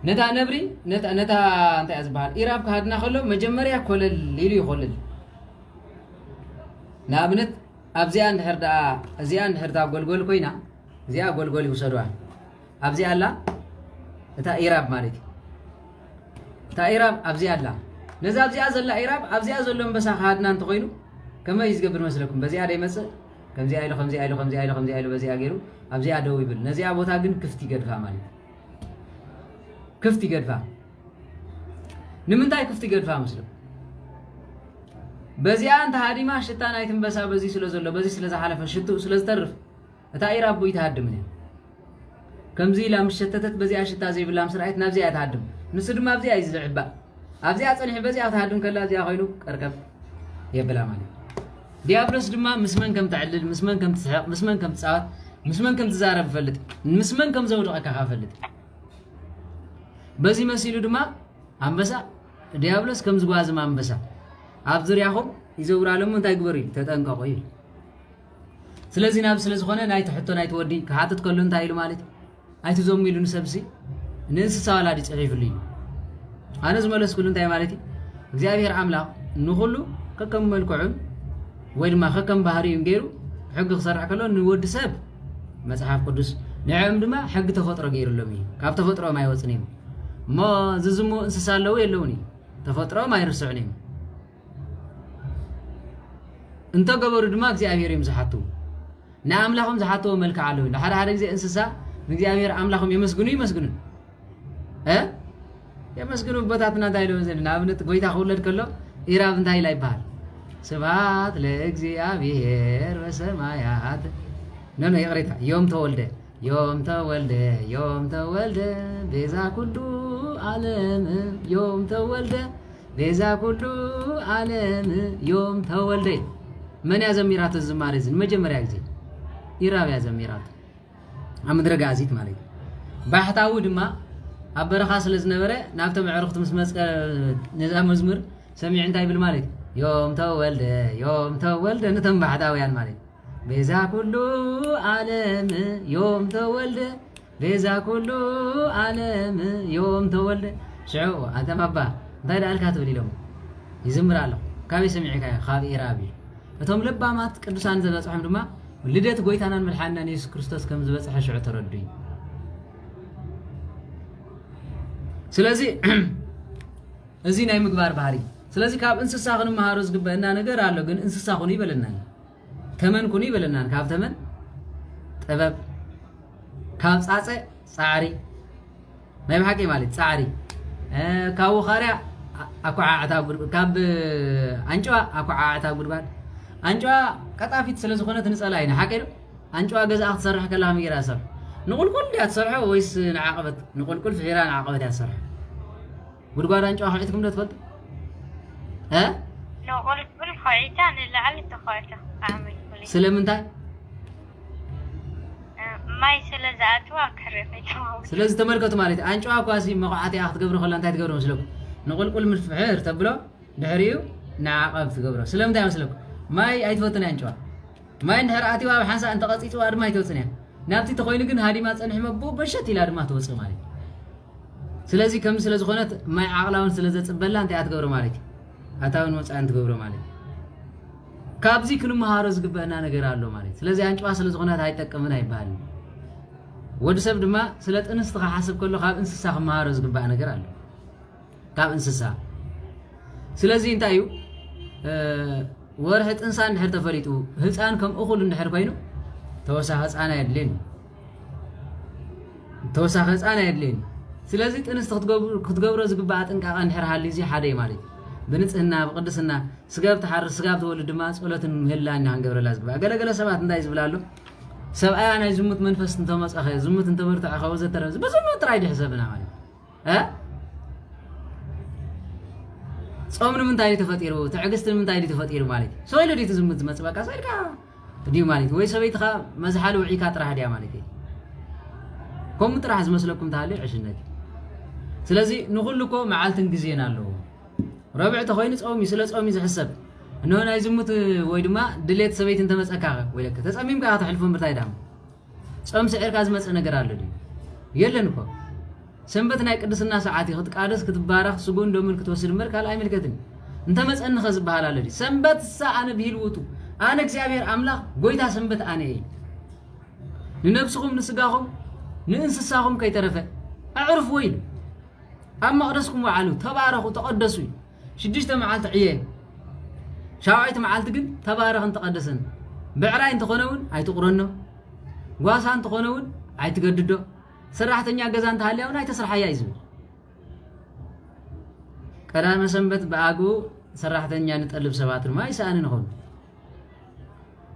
ነታ ነብሪ ነታ እንታይ ዝባሃል ኢራብ ከሃድና ከሎ መጀመርያ ኮለል ኢሉ ይኮለል ንኣብነት ኣብዚኣ እንድሕር ዳ ጎልጎል ኮይና እዚኣ ጎልጎል ይውሰድዋ ኣብዚኣ ኣላ እታ ኢራብ ማለት እዩ እታ ኢራብ ኣብዚኣ ኣላ ነዛ ኣብዚኣ ዘላ ኢራብ ኣብዚኣ ዘሎ አንበሳ ከሃድና እንተኮይኑ ከመይ ዝገብር መስለኩም በዚኣ ደይመፅእ ከምዚኣ ኢሉ በዚኣ ገይሩ ኣብዚኣ ደው ይብል ነዚኣ ቦታ ግን ክፍቲ ይገድፋ ማለት እዩ ክፍቲ ይገድፋ ንምንታይ ክፍቲ ይገድፋ መስሎ በዚኣ እንተ ሃዲማ ሽታ ናይቲ አንበሳ በዚ ስለዘሎ በዚ ስለዝሓለፈ ሽቱ ስለዝተርፍ እታ ኢራብ ቦይ ትሃድም እያ ከምዚ ኢላ ምሸተተት በዚኣ ሽታ ዘይብላ ምስራይት ናብዚኣ ትሃድም ንሱ ድማ ኣብዚኣ እዩ ዝዕባእ ኣብዚኣ ፀኒሑ በዚኣ ትሃድም ከላ እዚኣ ኮይኑ ቀርከብ የብላ ማለት ዲያብሎስ ድማ ምስመን ከም ትዕልል ምስመን ከም ትስሕቅ ምስመን ከም ትፃወት ምስመን ከም ትዛረብ ፈልጥ ምስመን ከም ዘውድቐካ ፈልጥ በዚህ መሲሉ ድማ አንበሳ ዲያብሎስ ከም ዝጓዝም አንበሳ ኣብ ዙርያኹም ይዘውራለሙ እንታይ ግበሩ ተጠንቀቁ ይል ስለዚህ ናብ ስለዝኾነ ናይ ትሕቶ ናይ ትወዲ ክሓትት ከሎ እንታይ ኢሉ ማለት ኣይትዞም ኢሉ ንሰብሲ ንእንስሳ ወላዲ ጽሒፍልዩ ኣነ ዝመለስኩሉ እንታይ ማለት እግዚአብሔር አምላክ ንኹሉ ከከም መልክዑን ወይ ድማ ከከም ባህሪውን ገይሩ ሕጊ ክሰርዕ ከሎ ንወዲ ሰብ መጽሓፍ ቅዱስ ንዕም ድማ ሕጊ ተፈጥሮ ገይሩሎም እዩ ካብ ተፈጥሮ ማይወፅን እዩ እሞ ዝዝሙ እንስሳ ኣለዉ የለውን እዩ ተፈጥሮ ማይርስዕን እዩ እንተ ገበሩ ድማ እግዚአብሔር እዮም ዝሓትው ንኣምላኾም ዝሓትዎ መልክዕ ኣለዉ ንሓደ ሓደ ግዜ እንስሳ ንእግዚአብሔር ኣምላኾም የመስግኑ የመስግኑ ቦታትና እንታይ ኢሎም ዘለና ኣብነት ጎይታ ክውለድ ከሎ ኢራብ እንታይ ኢላ ይበሃል ስብሐት ለእግዚአብሔር በሰማያት ነኖ ይቕሬታ ዮም ተወልደ ቤዛ ኩሉ ዓለም ዮም ተወልደ ቤዛ ኩሉ ዓለም ዮም ተወልደ መን ያ ዘሚራቶ ዝማሬ እዚ ንመጀመርያ ግዜ ኢራብ ያ ዘሚራቶ ኣብ ምድረ ጋዚት ማለት ባሕታዊ ድማ ኣብ በረኻ ስለ ዝነበረ ናብቶም ዕሩኽቲ ምስ መፅአ ነዛ መዝሙር ሰሚዕ እንታይ ብል ማለት ዮም ተወልደ ነቶም ባሕታውያን ማለት ቤዛ ኩሉ ዓለም ዮም ተወልደ ቤዛ ኩሉ ዓለም ዮም ተወልደ ሽዑ ኣንተም ኣባ እንታይ ዳኣልካ ትብል ኢሎም ይዝምር ኣለኹ ካበይ ሰሚዕካ ካብ ኢራብ እዩ እቶም ልባማት ቅዱሳን ዝበፅሖም ድማ ልደት ጎይታናን መድሓኒናን ኢየሱስ ክርስቶስ ከም ዝበፅሐ ሽዑ ተረዱ እዩ ስለዚ እዚ ናይ ምግባር ባህሪ ስለዚ ካብ እንስሳ ክንመሃሮ ዝግበአና ነገር ኣሎ ግን እንስሳ ኩኑ ይበለናል ተመን ኩኑ ይበለናል ካብ ተመን ጥበብ ካብ ጻጸ ጻዕሪ ናይ ብሓቂ ማለት ጻዕሪ ካብ ወኻርያ ኣኳዓዕታ ጉድጓድ ካብ አንጨዋ ኣኳዓዕታ ጉድጓድ አንጨዋ ቀጣፊት ስለ ዝኾነት ንጸላ ኢና ሓቂሉ አንጨዋ ገዛ ክትሰርሕ ከላ ምይራ ሰብ ንቁልቁል ዲያ ትሰርሖ ወይስ ንዓቀበት ንቁልቁል ፍሒራ ንዓቀበት ያ ትሰርሕ ጉድጓድ አንጨዋ ኸዒትኩም ዶ ትፈልጡ ንቁልቁል ኸዒታ ንላዕሊ ተኸእታ ኣዕምል ስለምንታይ ማይ ስለዝኣትዋ ከረፈይተዋ ስለዚ ተመልከቱ ማለት አንጨዋ ኳሲ መቑዓትያ ክትገብሮ ከላ እንታይ ትገብሮ መስለኩም ንቁልቁል ምፍሕር ተብሎ ድሕሪኡ ንዓቀብ ትገብሮ ስለምንታይ መስለኩም ማይ ኣይትፈትን አንጨዋ ማይ እንድሕር ኣትዋ ብሓንሳ እንተቐፂፅዋ ድማ ኣይትወፅን እያ ናብቲ ተኮይኑ ግን ሃዲማ ፀንሕ መቦ በሸት ኢላ ድማ ትወፅእ ማለት ስለዚ ከም ስለ ዝኾነት ማይ ዓቕላውን ስለ ዘፅበላ እንታይ ኣትገብሮ ማለት ኣታውን ወፃእን ትገብሮ ማለት ካብዚ ክንመሃሮ ዝግበአና ነገር ኣሎ ማለት ስለዚ አንጨዋ ስለ ዝኾነት ኣይጠቅምን ኣይበሃልን ወዲ ሰብ ድማ ስለ ጥንስቲ ክሓስብ ከሎ ካብ እንስሳ ክመሃሮ ዝግባእ ነገር ኣሎ ካብ እንስሳ ስለዚ እንታይ እዩ ወርሒ ጥንሳ እንድሕር ተፈሊጡ ህፃን ከም እኹል እንድሕር ኮይኑ ተወሳኺ ህፃን ኣየድልየኒ ስለዚ ጥንስቲ ክትገብሮ ዝግባእ ጥንቃቐ እንድሕር ሃልዩ እዚ ሓደ እዩ ማለት ብንፅህና ብቅድስና ስጋብ ተሓርስ ስጋብ ተወልድ ድማ ጸሎትን ምህላን ክንገብረላ ዝግባእ ገለገለ ሰባት እንታይ ዝብል ኣሎ ሰብኣያ ናይ ዝሙት መንፈስ እንተመፀኸ ዝሙት እንተመርትዐኸ ወዘተረ ብዝሙት ጥራይ ድሕሰብና ማለት ጾም ንምንታይ ተፈጢሩ ትዕግስቲ ንምንታይ ተፈጢሩ ማለት ሰውለ ዲት ዝሙት ዝመጽእ በቃ ሰልካ ድዩ ማለት ወይ ሰበይትኻ መዝሓሊ ውዒካ ጥራሕ ድያ ማለት እዩ ከምኡ ጥራሕ ዝመስለኩም ተሃልዩ ዕሽነት ስለዚ ንኹልኮ መዓልትን ግዜን ኣለዎ ረብዕ ተኮይኑ ጾም ስለ ጾም ዝሕሰብ እንሆ ናይ ዝሙት ወይ ድማ ድሌት ሰበይት እንተመፀካ ወይ ለከ ተጸሚምካ ተሕልፎ ምርታይ ዳም ጾም ስዒርካ ዝመጽእ ነገር ኣሎ ድዩ የለን እኮ ሰንበት ናይ ቅድስና ሰዓት ክትቃደስ ክትባረኽ ስጉን ደምን ክትወስድ እምበር ካልእ ኣይምልከትን እንተመፀኒ ኸዝበሃል ኣሎ ድዩ ሰንበት ሳ ኣነ ብሂልውቱ ኣነ እግዚአብሔር ኣምላኽ ጎይታ ሰንበት ኣነ እየ ንነብስኹም ንስጋኹም ንእንስሳኹም ከይተረፈ ኣዕርፍ ወይሉ ኣብ መቕደስኩም ወዓሉ ተባረኹ ተቐደሱ ሽዱሽተ መዓልቲ ዕየ ሻውዓይቲ መዓልቲ ግን ተባረኽን ተቐደሰን ብዕራይ እንተኾነውን ኣይትቑረኖ ጓሳ እንተኾነውን ኣይትገድዶ ሰራሕተኛ ገዛ እንተሃልያውን ኣይተስርሓያ እዩ ዝብል ቀዳመ ሰንበት ብኣግኡ ሰራሕተኛ ንጠልብ ሰባት ድማ ይሰኣንን ይኾኑ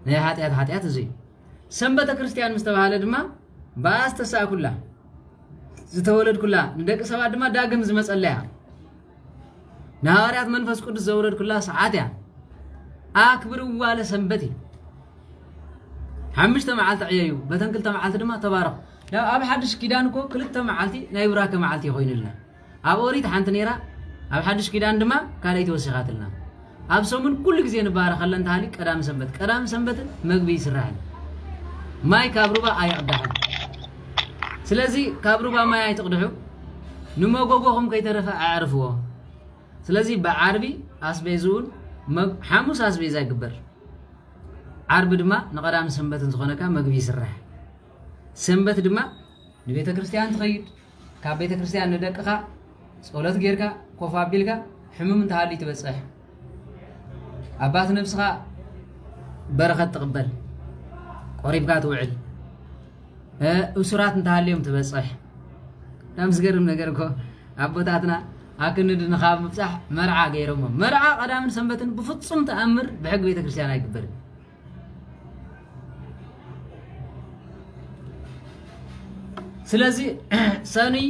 ናይ ሓጢኣት እዚ ሰንበተ ክርስቲያን ምስ ተባሃለ ድማ ባስተሳእ ኩላ ዝተወለድ ኩላ ንደቂ ሰባት ድማ ዳግም ዝመፀለያ ንሃዋርያት መንፈስ ቅዱስ ዘውረድ ኩላ ሰዓት እያ ኣክብርዋ ለሰንበት እዩ ሓሙሽተ መዓልቲ ዕየዩ በተን ክልተ መዓልቲ ድማ ተባረኹ ኣብ ሓድሽ ኪዳን እኮ ክልተ መዓልቲ ናይ ብራከ መዓልቲ ይኮይኑልና أوريت حنت نيرا أب حدش كده عندما كاريت وسخاتلنا أب سومن كل جزء نبارة خلنا تهالي كلام سنبت مقبي سرعان ماي كابروبا أي عبدها سلازي كابروبا ما يتقدحو نما جوجهم كي ترفع أعرفوه سلازي بعربي أسبيزون حموس أسبيزا كبر عرب دما نقدام سنبت نزخونك مقبي سرح سنبت دما نبيت كريستيان تغير كابيت كريستيان ندققا صولت غيركا كوفا بيلكا حمم انتهالي تبصح أبات نفسها بركة تقبل قريبكا توعد أسرات انتهاليهم تبصح دام زغرم نغركو أبوتاتنا أكن ندنخاب مفصح مرعى غيرهم مرعى قدام سنبتن بفصم تأمر بحق بيت كريستيان يكبر سلازي ساني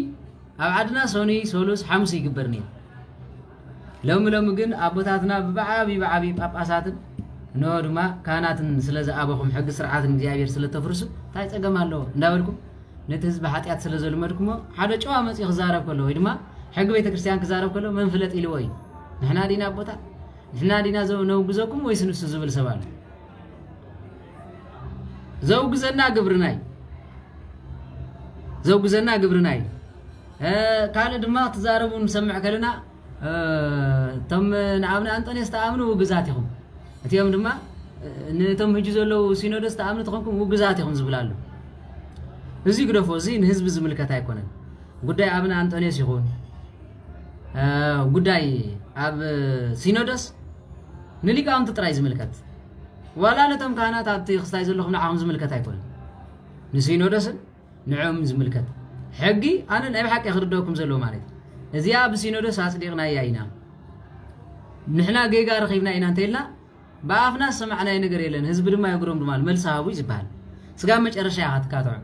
أبعدنا سوني سولوس حمسي يكبرني لو مجن أبوتاتنا بعابي باباساتن نودما كانت سلازي أبوهم حق سرعات نجابير سلا تفرسو تايت أجمالو نداولكم نتهز بحاتيات سلا زلمركم حدا جوا مسيخ زارب كله ويدما حق بيت كريستيان كزارب كله منفلت إلوي نحنا دينا أبوتا نحنا دينا زو نوجزوكم ويسنس زبل سوال زوجزنا قبرناي كان دما تزاربون نسمع كلنا تم نعمنا أنتوني استعملوا وجزاتهم أتيهم دما نتم هجزلوا سينودس استعملوا تخونكم وجزاتهم زبلالو نزيق رفوزين هزب زملكة يكونن قداي أبنا أنتوني سيخون قداي أب سينودس نليك أم تتراي زملكة ولا نتم كانت أبتي خستاي زلهم نعم زملكة يكونن نسينودس نعم زملكة حقي أنا نبي حكي أخردوكم زلوا مالك إذا بسينودس أصدقنا ياينا نحنا جيجا رخيبنا إن أنتيلا بعرفنا سمعنا ينقر يلين هزب ما يقولون دمال ملس هاوي زبال سقام مش أرشاحات كاتع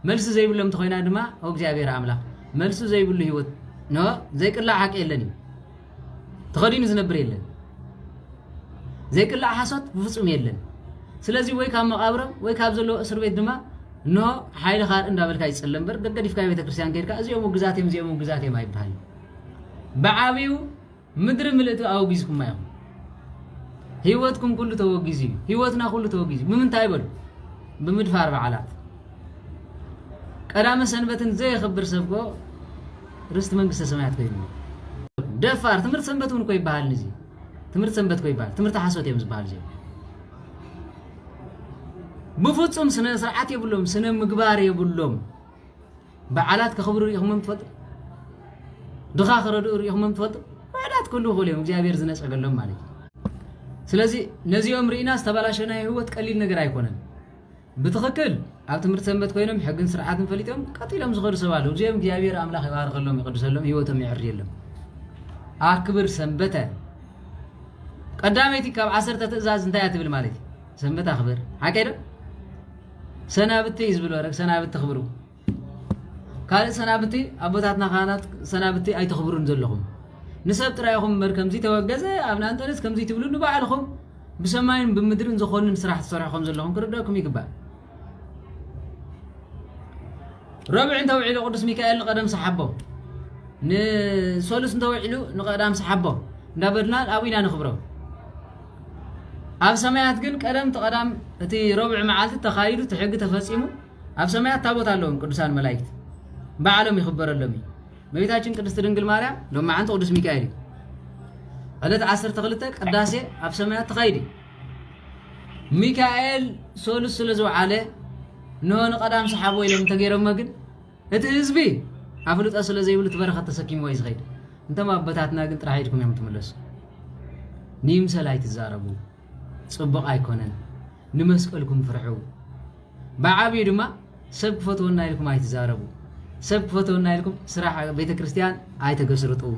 ملس زي بلهم تخينا دما أو جابير عمله ملس زي بله هو نو زي كلا حق يلني تخدين زنبر يلن زي كلا حسد بفصم يلن سلازي ويك هم مقابره ويك هبزلو أسر بيت دما نو حيل خار إن دابل كاي سلمبر دقدي في كاي بيت كريستيان كيركا أزيو مجزاتي ما يبهاي بعابيو مدر ملتو أو جيزكم ما يهم هيوتكم كله توجيزي هيوتنا كله توجيزي بمن تايبل بمدفار بعلات كلام سنبتن زي خبر سبقو رست من قصة سمعت كينو دفار تمرت سنبتون كوي بحال نزي تمرت سنبت كوي بحال تمرت حاسوت يمز بحال زي بفوتهم سنة سرعات يبلهم سنة مقبار يبلهم بعلات كخبروا يهم متفضل دخا خردوا يهم متفضل بعلات كله خليهم جابير زناس أقلهم مالك سلازي نزيهم رئينا استبالاشنا هو تقليل نقر يكونن بتخكل عبد مرت سنبت كوينهم حقن سرعات فليتهم قتيلهم صغير سوالو جيم جابير أملاخ يبارك لهم يقدس لهم هيوتهم يعري لهم أكبر سنبته قداميتي كاب عصرت تأزاز انتهت بالمالك سنبت أخبر حكيرو سنابتي يزبل ورق سنابت تخبرو قال سنابتي أبوتاتنا خانات سنابتي أي تخبرون زلهم نسب ترايهم مركم زي توجزة أبنا أنتونس كم زي تقولون نبعلهم بسماين بمدرن زخون نسرح تصرحهم زلهم كرداكم يقبع ربع انت وعلو قدس ميكائيل قدم سحبه نسولس انت وعلو نقدام سحبه نبرنا أوينا نخبره أب سمايات جن كلام تقدم تي ربع معالت تخايلو تحق تفسيمه أب سمايات تابوت عليهم قدسان ملايكت بعلم يخبر اللمي ما بيتاجن قدس ترنقل ماريا لما عنده قدس ميكائيل قدت عصر تغلتك قداسي أب سمايات تخايلي ميكائيل سولس سلزو عليه نون قدام سحابو إلى متغيرهم مجن اتهزبي عفلت أصل زي ولت برخة تسكيم ويز غير انت ما بتاعتنا قلت راح يدكم يوم تملس نيم سلايت الزاربو صبق أيقونن نمسكلكم فرحو بعابي دما سب فتونا لكم أي تزاربو سب فتونا لكم صراحة بيت كريستيان أي تجسرتو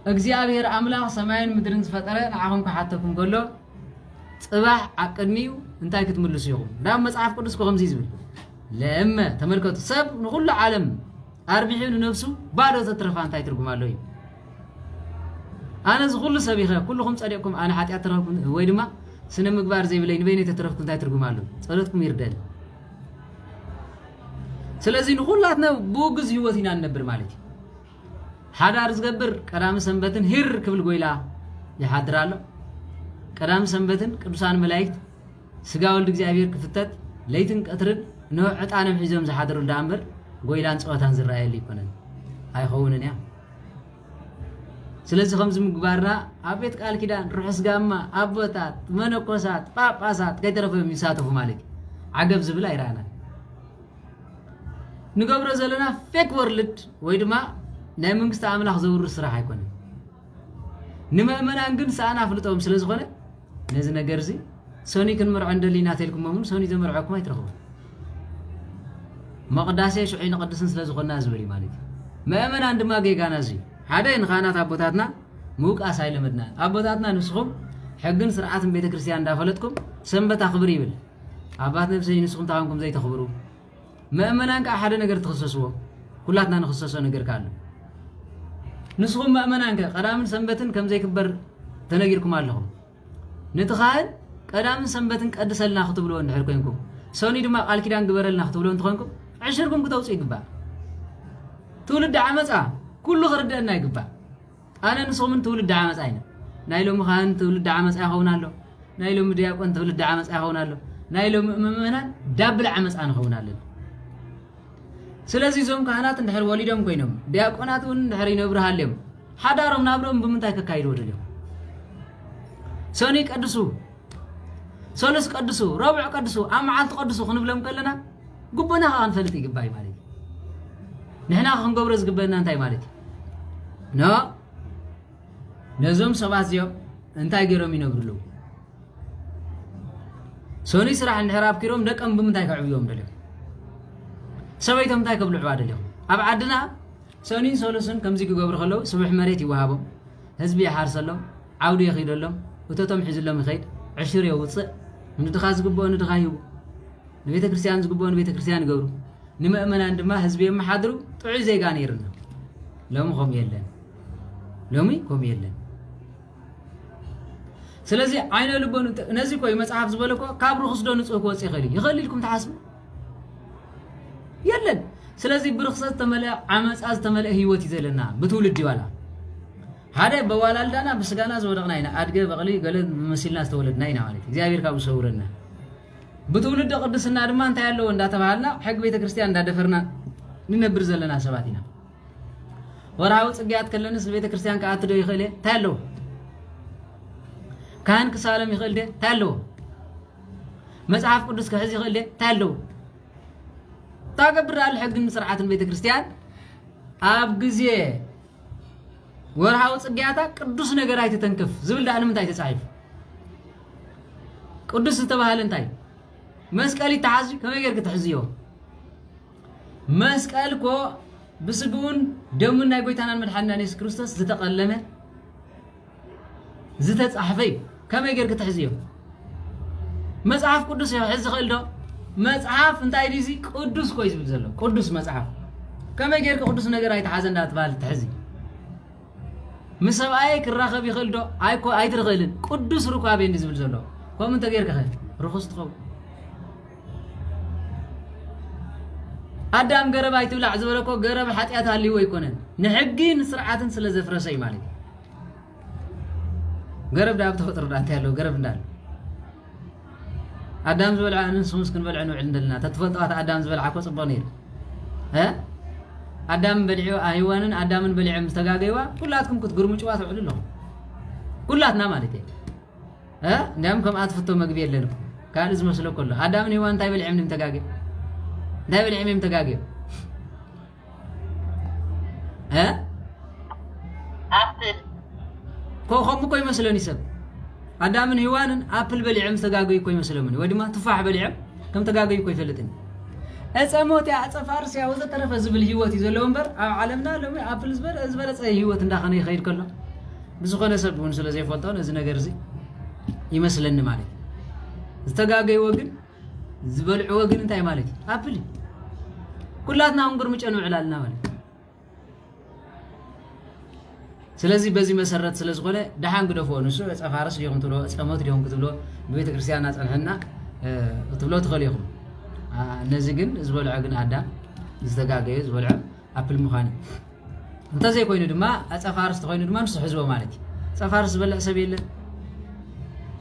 أجزاء أملا سماين مدرن فترة عهم كحتىكم كله صباح عقدنيو انتي كتملسوا يوم دام مصحف قدس كم زيزبل لما تملكت سب نقول عالم 40 نفسه بعد تترفع انتي ترجمالو أنا زغل سبيخة كلكم صديقكم أنا حتى أترككم ويدما سنة مقبار زي بلين بيني تترفكم انتي ترجمالو صلاتكم يردل سلازي نقول لاتنا بوجز هوتنا النبر مالك حدار زقبر قدام سنبتن هير كبل قويلا يحضر له قدام سنبتن قدوسان ملائكت سغا ولد እግዚአብሔር ክፍተት ለይትን ቀትርን ነው ዕጣንም ሒዞም ዝሓድሩ ዳምበር ጎይላን ጾታን ዝራየል ይኮነን አይኸውንን ያ ስለዚህ ከምዝ ምግባርና አቤት ቃል ኪዳን ሩሕስ ጋማ አቦታት መነኮሳት ጳጳሳት ከይተረፈው የሚሳተፉ ማለት አገብ ዝብል አይራና ንገብረ ዘለና ፌክ ወርልድ ወይ ድማ ናይ መንግስት አምላኽ ዘውር ስራሕ አይኮነን ንመመናን ግን ሳና ፍልጦም ስለዝኾነ ነዚ ነገር እዚ ሶኒ ክንመርዖ እንደሊና ተልኩም መሙን ሶኒ ዘመርዖኩም አይትረኽቡ መቅዳሴ ሽዑይ ንቅድስን ስለዝኾና ዝብል ማለት መመናን ድማ ገይጋና እዚ ሓደ ንኻናት አቦታትና ሙቃስ አይለመድና አቦታትና ንስኹም ሕግን ስርዓትን ቤተ ክርስቲያን እንዳፈለጥኩም ሰንበት አኽብር ይብል አባት ነብሰይ ንስኹም ታንኩም ዘይተኽብሩ መእመናን ካ ሓደ ነገር ተኸሰስዎ ኩላትና ንኸሰሰ ነገር ካለ ንስኹም መእመናን ካ ቀዳምን ሰንበትን ከም ዘይክበር ተነጊርኩም ኣለኹም ንትኻን ቀዳምን ሰንበትን ቀድሰልና ክትብሎ እንድሕር ኮይንኩም ሶኒ ድማ ቃል ኪዳን ግበረልና ክትብሎ እንትኾንኩም ዕሽርኩም ክትውፅኡ ይግባእ ትውልድ ዓመፃ ኩሉ ክርድአና ይግባእ ኣነ ንስኹምን ትውልድ ዓመፃ አይነ ናይ ሎሚ ኻህን ትውልድ ዓመፃ ይኸውን ኣሎ ናይ ሎሚ ዲያቆን ትውልድ ዓመፃ ይኸውን ኣሎ ናይ ሎሚ ምእመናን ዳብል ዓመፃ ንኸውን ኣለና ስለዚህ ዞም ካህናት እንድሕር ወሊዶም ኮይኖም ዲያቆናት እውን እንድሕር ይነብሩ ሃልዮም ሓዳሮም ናብሮም ብምንታይ ከካይዱ ወደልዮም ሶኒ ቀድሱ ሶለስ ቀድሱ ረብዕ ቀድሱ አማዓልት ቀድሱ ክንብሎም ከለና ጉበና ክንፈልጥ ይግባይ ማለት ንሕና ክንገብሮ ዝግበና እንታይ ማለት ኖ ነዞም ሰባት እዚኦም እንታይ ገይሮም ይነብሩሉ ሶኒ ስራሕ እንድሕር ኣብኪሮም ደቀም ብምንታይ ከዕብዮም ደልዮም ሰበይቶም እንታይ ከብልዑ ኣደልዮም ኣብ ዓድና ሶኒን ሶለስን ከምዚ ክገብሩ ከለው ስቡሕ መሬት ይወሃቦም ህዝቢ ይሓርሰሎም ዓውዲ ይኸይደሎም እቶቶም ሒዝሎም ይኸይድ ዕሽር የውፅእ ንድኻ ዝግብኦ ንድኻ ይህቡ ንቤተ ክርስቲያን ዝግብኦ ንቤተ ክርስቲያን ይገብሩ ንመእመናን ድማ ህዝቢ የመሓድሩ ጥዑይ ዜጋ ነይርና ሎሚ ከምኡ የለን ሎሚ ከምኡ የለን ስለዚ ዓይነ ልቦኑ ነዚ ኮይ መጽሓፍ ዝበለኮ ካብ ርኹስ ዶ ንጹህ ክወፅእ ይኽእል ኢልኩም ተሓስቡ የለን ስለዚ ብርክሰት ዝተመልአ ዓመፃ ዝተመልአ ህይወት እዩ ዘለና ብትውልድ ይዋላ ሓደ በዋላልዳና ብስጋና ዝወደቕና ኢና ኣድገ በቕሊ ገለ መሲልና ዝተወለድና ኢና ማለት እግዚአብሔር ካብ ዝሰውረና ብትውልድ ቅድስና ድማ እንታይ ያለው እንዳተባሃልና ሕግ ቤተ ክርስቲያን እንዳደፈርና ንነብር ዘለና ሰባት ኢና ወርሃዊ ጽጌያት ከለንስ ቤተ ክርስቲያን ከኣትዶ ይኽእል እንታይ ኣለዎ ካህን ክሳለም ይኽእል ደ እንታይ ኣለዎ መጽሓፍ ቅዱስ ክሕዝ ይኽእል ደ እንታይ ኣለዎ ታገብር አለ ሕግን ስርዓትን ቤተ ክርስቲያን ኣብ ግዜ ወርሃዊ ጽጌያታ ቅዱስ ነገር አይተተንከፍ ዝብል ዳን ምንታይ ተጻሒፍ ቅዱስ ዝተባሃለ እንታይ መስቀል ይተሓዝ ከመይ ጌርክ ትሕዝዮ መስቀል ኮ ብስጉን ደሙን ናይ ጎይታናን መድሓኒትና ኢየሱስ ክርስቶስ ዝተቀለመ ዝተጻሕፈ ከመይ ጌርክ ትሕዝዮ መጽሐፍ ቅዱስ ይሕዝ ይኽእል ዶ መጽሐፍ እንታይ ዲዚ ቅዱስ ኮይ ዝብል ዘሎ ቅዱስ መጽሐፍ ከመይ ጌርክ ቅዱስ ነገር አይተሓዘ እንዳትባል ትሕዚ ምሰብኣይ ክራኸብ ይኽእል ዶ ኣይትርኽእልን ቅዱስ ርኳቤ እንዲ ዝብል ዘሎ ከምኡ እንተ ጌርካ ርኹስ ትኸው ኣዳም ገረብ ኣይትብላዕ ዝበለኮ ገረብ ሓጢኣት ሃልይዎ ኣይኮነን ንሕጊን ስርዓትን ስለ ዘፍረሰ እዩ ማለት ገረብ ዳብ ተፈጥሮ ዳ እንታይ ኣለዎ ገረብ እንዳለ ኣዳም ዝበልዓ ንስሙስ ክንበልዕ ንውዕል እንደልና ተትፈልጠዋት ኣዳም ዝበልዓ ኮ ጽቡቕ ነይሩ ኣዳም በልዒ ኣይዋንን ኣዳምን በልዒ ምስተጋገይዋ ኩላትኩም ክትግርምጭዋ ትውዕሉ ኣለኹም ኩላትና ማለት እዩ እንዲያም ከም ኣትፍቶ መግቢ የለን ካልእ ዝመስሎ ከሎ ኣዳምን ሔዋን እንታይ በልዒም ንምተጋገዩ እንታይ በልዒም እዮም ተጋገዩ ኣፕል ከምኡ ኮ ይመስለኒ ሰብ ኣዳምን ሔዋንን ኣፕል በልዒም ዝተጋገዩ ኮ ይመስለኒ ወይ ድማ ትፋሕ በልዒም ከም ተጋገዩ ኮ ይፈልጥኒ እፀሞት ያ ኣፀፋርስ ያ ወዘተረፈ ዝብል ህይወት እዩ ዘለዎ እምበር ኣብ ዓለምና ሎሚ ኣፕል ዝበለፀ ህይወት እንዳኸነ ይኸይድ ከሎ ብዝኾነ ሰብ እውን ስለ ዘይፈልጦ ነዚ ነገር እዚ ይመስለኒ ማለት ዝተጋገይዎ ግን ዝበልዕዎ ግን እንታይ ማለት እዩ ኣፕል ኩላትና እንግርምጨ ንውዕል ኣለና ማለት ስለዚ በዚ መሰረት ስለ ዝኾነ ደሓን ግደፍዎ ንሱ ፀፋርስ ዲኹም ትብሎ ፀሞት ዲኹም ክትብሎ ብቤተ ክርስቲያንና ፀንሐና ክትብሎ ትኽእሉ ኢኹም ነዚ ግን ዝበልዖ ግን ኣዳም ዝተጋገየ ዝበልዖ ኣፕል ምዃኑ انت زي كوينو دما اصفارس تخوينو دما نسو حزبو مالتي صفارس بلع سب يلن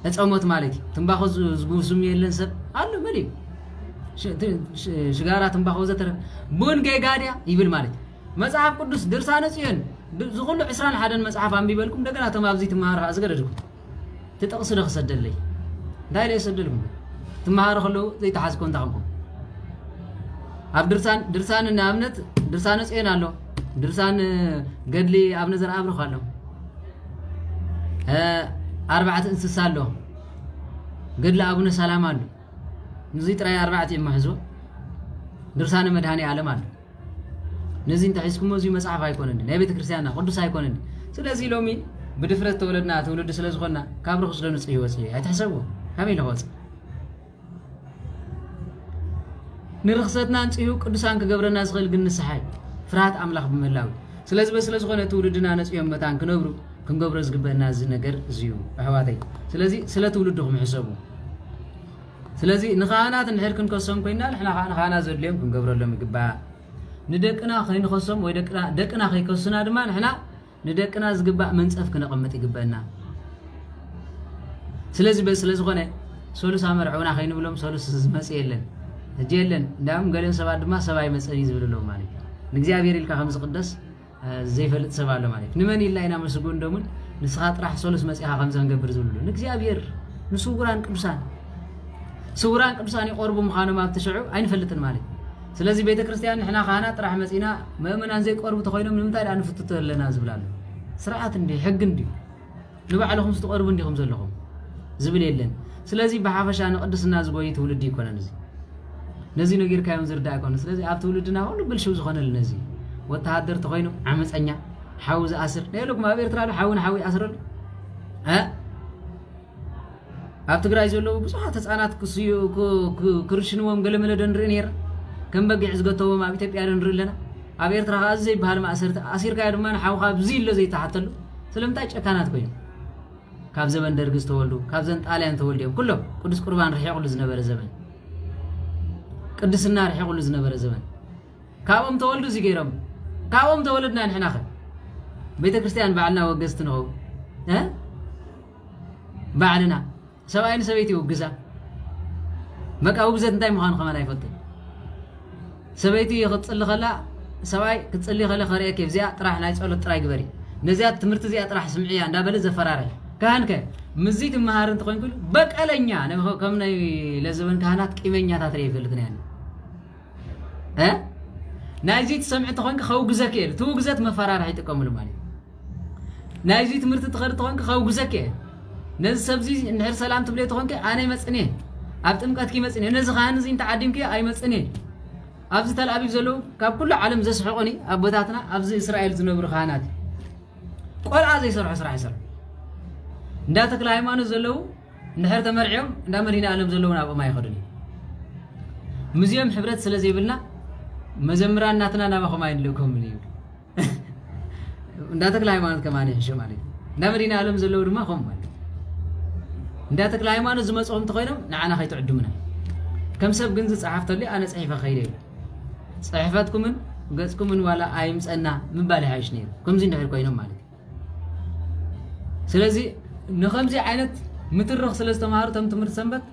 اصومت مالتي تنباخو زغوسم يلن سب الله ملي شغارا تنباخو زتر بون غاغاديا يبل مالتي مصحف قدس درسانه صيون زغلو 21 مصحف انبيبلكم دغنا تمابزي تمهار ازغددكم تتقصد خسدلي دايل يسدلكم تمهار خلو زي تحاسكم تاخمكم اب درسان نامنت درسانه صيون الله درسان قدلي ابن زر ابرخ الله أربعة انسس الله قدل ابن سلام الله نزي ترى 4 محزو درسان مدهاني عالم الله نزي انت حسكم زي مصحف ايكونن نبي كريستيانا قدس ايكونن سلازي لومي بدفرت تولدنا تولد سلازخنا كابرخ سلنصي وصي هتحسبوا كامل هوص نرخصتنا انصيو قدسان كغبرنا زغل جنسحاي فرات املاح بملاو سلاز بسلازخنا تولدنا نصيو متان كنبرو كنغبر زغبنا زي ነገር زيو احواتي سلازي سلا تولدكم حسبوا سلازي نخانات نحركن كسم كوينا احنا خانا زدليم كنغبرلهم يغبا ندقنا خين خصم ወይ ደቅና ከይከሱና ድማ ንሕና ንደቅና ዝግባእ መንጸፍ ክነቀመጥ ይግባና ስለዚህ ስለዝኾነ ሶሉስ አመርዑና ከይንብሎም ሶሉስ ዝመጽ የለን እጅ የለን እንዳም ገለን ሰባት ድማ ሰባይ መጸኒ ዝብልሎ ማለት ንእግዚአብሔር ኢልካ ከም ዝቅደስ ዘይፈልጥ ሰባለ ማለት ንመን ኢላይና መስጉን ደሙን ንስኻ ጥራሕ ሶሉስ መጽኻ ከም ዘንገብር ዝብልሎ ንእግዚአብሔር ንሱጉራን ቅዱሳን ይቆርቡ ምኻኖም ኣብ ተሽዑ አይንፈልጥን ማለት ስለዚህ ቤተ ክርስቲያን احنا ካህናት ጥራሕ መጽና ምእመናን ዘይቆርቡ ተኮይኖም ንምንታይ ዳ ንፍትት ለና ዝብላሉ ስርዓት እንዲ ሕግ እንዲ ንባዕልኩም ዝተቆርቡ እንዲኩም ዘለኹም ዝብል የለን ስለዚህ በሐፈሻ ንቅድስና ዝጎይ ትውልድ ይኮነን እዚ ነዚ ነገር ካዮም ዝርዳ ይኮነ ስለዚህ ኣብ ትውልድና ሁሉ ብልሽው ዝኮነል ነዚ ወተሃደር ተኮይኑ ዓመፀኛ ሓውዝ ኣስር ለይልኩም ኣብ ኤርትራ ሓውን ሓዊ ኣስረሉ ኣብ ትግራይ ዘለዉ ብዙሓት ህፃናት ክርሽንዎም ገለመለ ደንርኢ ነይረ كم بقي عزقتهم ما بيتبي على نرلنا أبي ترى غازي بهالما أسير كاير ما نحاول خابزيل له زي تحتلو سلمتاج كانت كوين كاب زمن درجس تولدو كاب زمن طالعان تولديهم كلهم قدس قربان رح يقول زنبر زمن قدس النار رح يقول زنبر زمن كابهم تولدو زي غيرهم كابهم تولدنا نحن آخر بيت كريستيان بعلنا وقستناه ها بعلنا سواين سويتي وقزا مك أوقزت انتي مخان خمان يفضل سبيتي يختصلي خلا سواي كتصلي خلا خريه كيف زي طرح ناي صلوت طراي غبري نزيات تمرت زي طرح سمعيا اندابل زفراري كانك مزيت مهارن تخون كل بقلኛ ነው ከምናይ ለዘመን ካህናት ቂመኛ ታትሪ ይፈልግና ያን ናይዚት ሰምዕት ተኾንክ ኸውግዘክ ይል ትውግዘት መፈራራ ይጥቀምሉ ማለት ናይዚት ትምርት ተኸር ተኾንክ ኸውግዘክ ነዚ ሰብዚ እንሕር ሰላም ትብለ ተኾንክ ኣነ ይመጽኔ ኣብ ጥምቀት ይመጽኔ ነዚ ካህን እዚ እንተዓዲምክ ኣይመጽኔ أبز تل أبيب زلو كاب كل عالم زس حقني أبوتاتنا أبز إسرائيل زنبر خانات قال عزي سرح نداتك لايمان زلو نحر تمرعيم نامرين عالم زلو نابو ما يخدني مزيم حبرت سلازي بلنا مزمران ناتنا نابخو ما يدلوكم مني نداتك لايمان كمان يحشو مالي نامرين عالم زلو رما خم مالي نداتك لايمان زمصهم تخينم نعنا خي تعدمنا كم سب جنز صحفت لي أنا صحيفة خيري صحيفاتكم من قصكم من ولا أيمس أنا من بالي عايشنين كم زين نحر كوينهم مالك سلازي نخمزي عينت متر رخ سلسة مهار تم تمر سنبت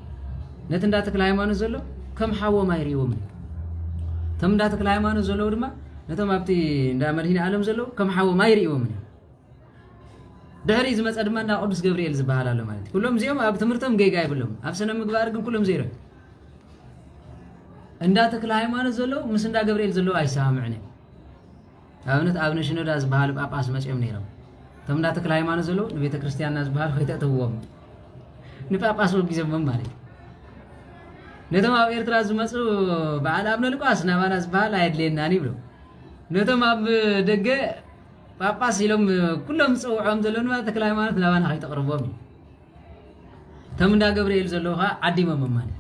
نتن داتك لايمان زلو كم حوا ما يريوم تم داتك لايمان زلو رما نتم أبتي دامر هنا عالم زلو كم حوا ما يريوم دهري زمت أدمان دا قدس جبريل زبالة له مالك كلهم زيهم أب تمرتهم جاي بلهم أب سنة مقباركم كلهم زيرو እንዳተክ ለሃይማኖት ዘሎ ምስ እንዳ ገብርኤል ዘሎ አይሳምዕኔ ኣብነት ኣብነ ሽኖዳ ዝባሃል ጳጳስ መጽም ነይሮም ተም እንዳተክ ለሃይማኖት ዘሎ ንቤተ ክርስቲያንና ዝባሃል ኸይተተውዎም ንጳጳስ ወግዘም ማለት ነተም ኣብ ኤርትራ ዝመጹ በዓል ኣብነ ልቋስ ናባና ዝባሃል አይድሌናኒ ብሎ ነተም ኣብ ደገ ጳጳስ ኢሎም ኩሎም ጽውዖም ዘለኑ እንዳተክ ለሃይማኖት ናባና ኸይተቅርቦም ተም እንዳ ገብርኤል ዘለኻ ዓዲሞም ማለት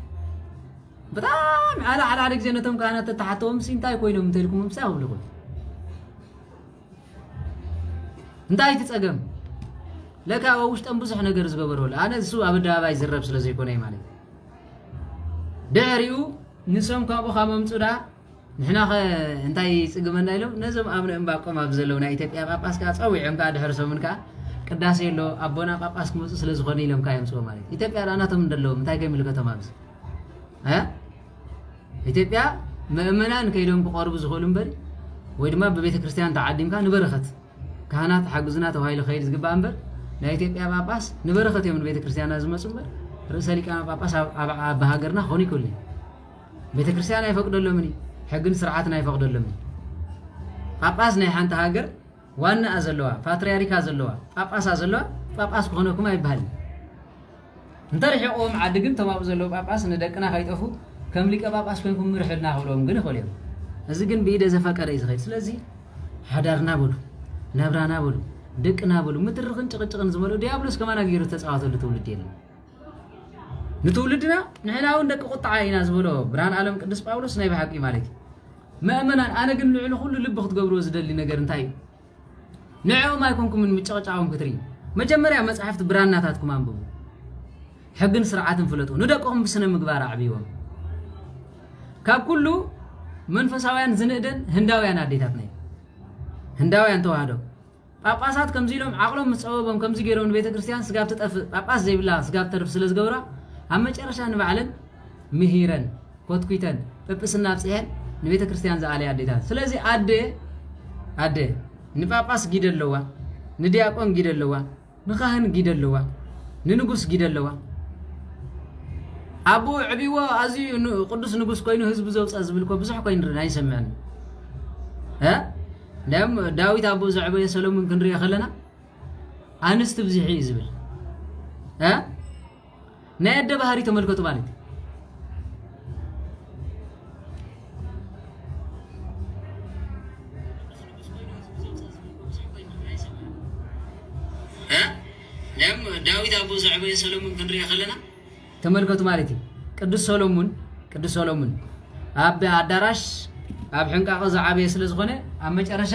በጣም على ጊዜ ነተም ካህናት ተታሐተውም ሲንታይ ኮይኖም እንተልኩም ምሳው ልኩ እንታይ ትጸገም ለካ ወውሽጠም ብዙሕ ነገር ዝገበረሉ ኣነ እሱ ኣብ ዳባይ ዝረብ ስለ ዘይኮነ ማለት ድዕሪኡ ንሶም ካብኡ ካመምጹዳ نحنا انتي صقمنا له نزم ابن انباقوم ابزلونا ኢትዮጵያ ጳጳስ ካ ጸውዕም ካ ድሕርሶም እንካ ቅዳሴ ሎ አቦና ጳጳስ ክመጽ ስለዝኾነ ኢሎም ካ የምጽኦ ማለት ኢትዮጵያ ራናቶም እንደለው እንታይ ከይምልከቶም ኣብዚ ኢትዮጵያ ምእመናን ከይዶም ክቆርቡ ዝኽእሉ እምበር ወይ ድማ በቤተ ክርስቲያን ተዓዲምካ ንበረኸት ካህናት ሓግዝና ተባሂሉ ኸይድ ዝግባእ እምበር ናይ ኢትዮጵያ ጳጳስ ንበረኸት እዮም ቤተ ክርስቲያና ዝመጹ እምበር ርእሰ ሊቃነ ጳጳስ ኣብ ሃገርና ኾን ይክእል ቤተ ክርስቲያን አይፈቅደሎምን ሕግን ስርዓትን አይፈቅደሎምን ጳጳስ ናይ ሓንቲ ሃገር ዋና አዘለዋ ፓትርያርካ ዘለዋ ጳጳስ አዘለዋ ጳጳስ ኮነኩም አይባልም እንተርሕቆም ዓዲ ግን ተማብ ዘለው ጳጳስ ንደቅና ካይጠፉ ከም ሊቀ ጳጳስ ኮይንኩም ምርሕልና ክብሎም ግን ይኸውልም እዚ ግን ብኢደ ዘፈቀደ ይዝኸድ ስለዚ ሓዳርና በሉ ነብራና በሉ ደቅና በሉ ምትርኽን ጭቅጭቅን ዝመሉ ዲያብሎስ ከማና ገይሩ ተጻዋተሉ ትውልድ የለን ንትውልድና ንሕናውን ደቂ ቁጣዓ ኢና ዝበሎ ብርሃን ዓለም ቅዱስ ጳውሎስ ናይ በሓቂ ማለት መእመናን ኣነ ግን ልዕሊ ኩሉ ልብ ክትገብርዎ ዝደሊ ነገር እንታይ ንዕኦም ኣይኮንኩም ምጭቅጫቆም ክትሪ መጀመርያ መጽሓፍቲ ብራናታትኩም አንብቡ ሕግን ስርዓትን ፍለጡ ንደቅኹም ብስነ ምግባር አዕብይዎም ካብ ኩሉ መንፈሳውያን ዝንእደን ህንዳውያን አዴታትና ህንዳውያን ተዋህዶ ጳጳሳት ከምዚ ኢሎም ዓቅሎም ምጽበቦም ከምዚ ገይሮም ቤተ ክርስቲያን ስጋብ ተጠፍ ጳጳስ ዘይብላ ስጋብ ተርፍ ስለዝገብራ ኣብ መጨረሻ ንባዕለን ምሂረን ኮትኩተን ጵጵስና ጽሄን ንቤተ ክርስቲያን ዝኣለያ አዴታት ስለዚ አዴ ንጳጳስ ጊደለዋ ንዲያቆን ጊደለዋ ንኻህን ጊደለዋ ንንጉስ ጊደለዋ አቦ ዕቢዎ አዚ ቅዱስ ንጉስ ኮይኑ ህዝብ ዘውፃ ዝብልኮ ብዙሕ ኮይኑ ኣይሰምዕን ለም ዳዊት አቦ ዘዕበየ ሰሎሞን ክንሪኦ ከለና አንስት ብዝሒ ዝብል ናይ አደ ባህሪ ተመልከቱ ማለት ለም ዳዊት አቦ ዘዕበየ ሰሎሞን ክንሪኦ ከለና ተመልከቱ ማለት ቅዱስ ሰሎሞን ኣብ አዳራሽ ኣብ ሕንቃቆ ዝዓበየ ስለ ዝኾነ ኣብ መጨረሻ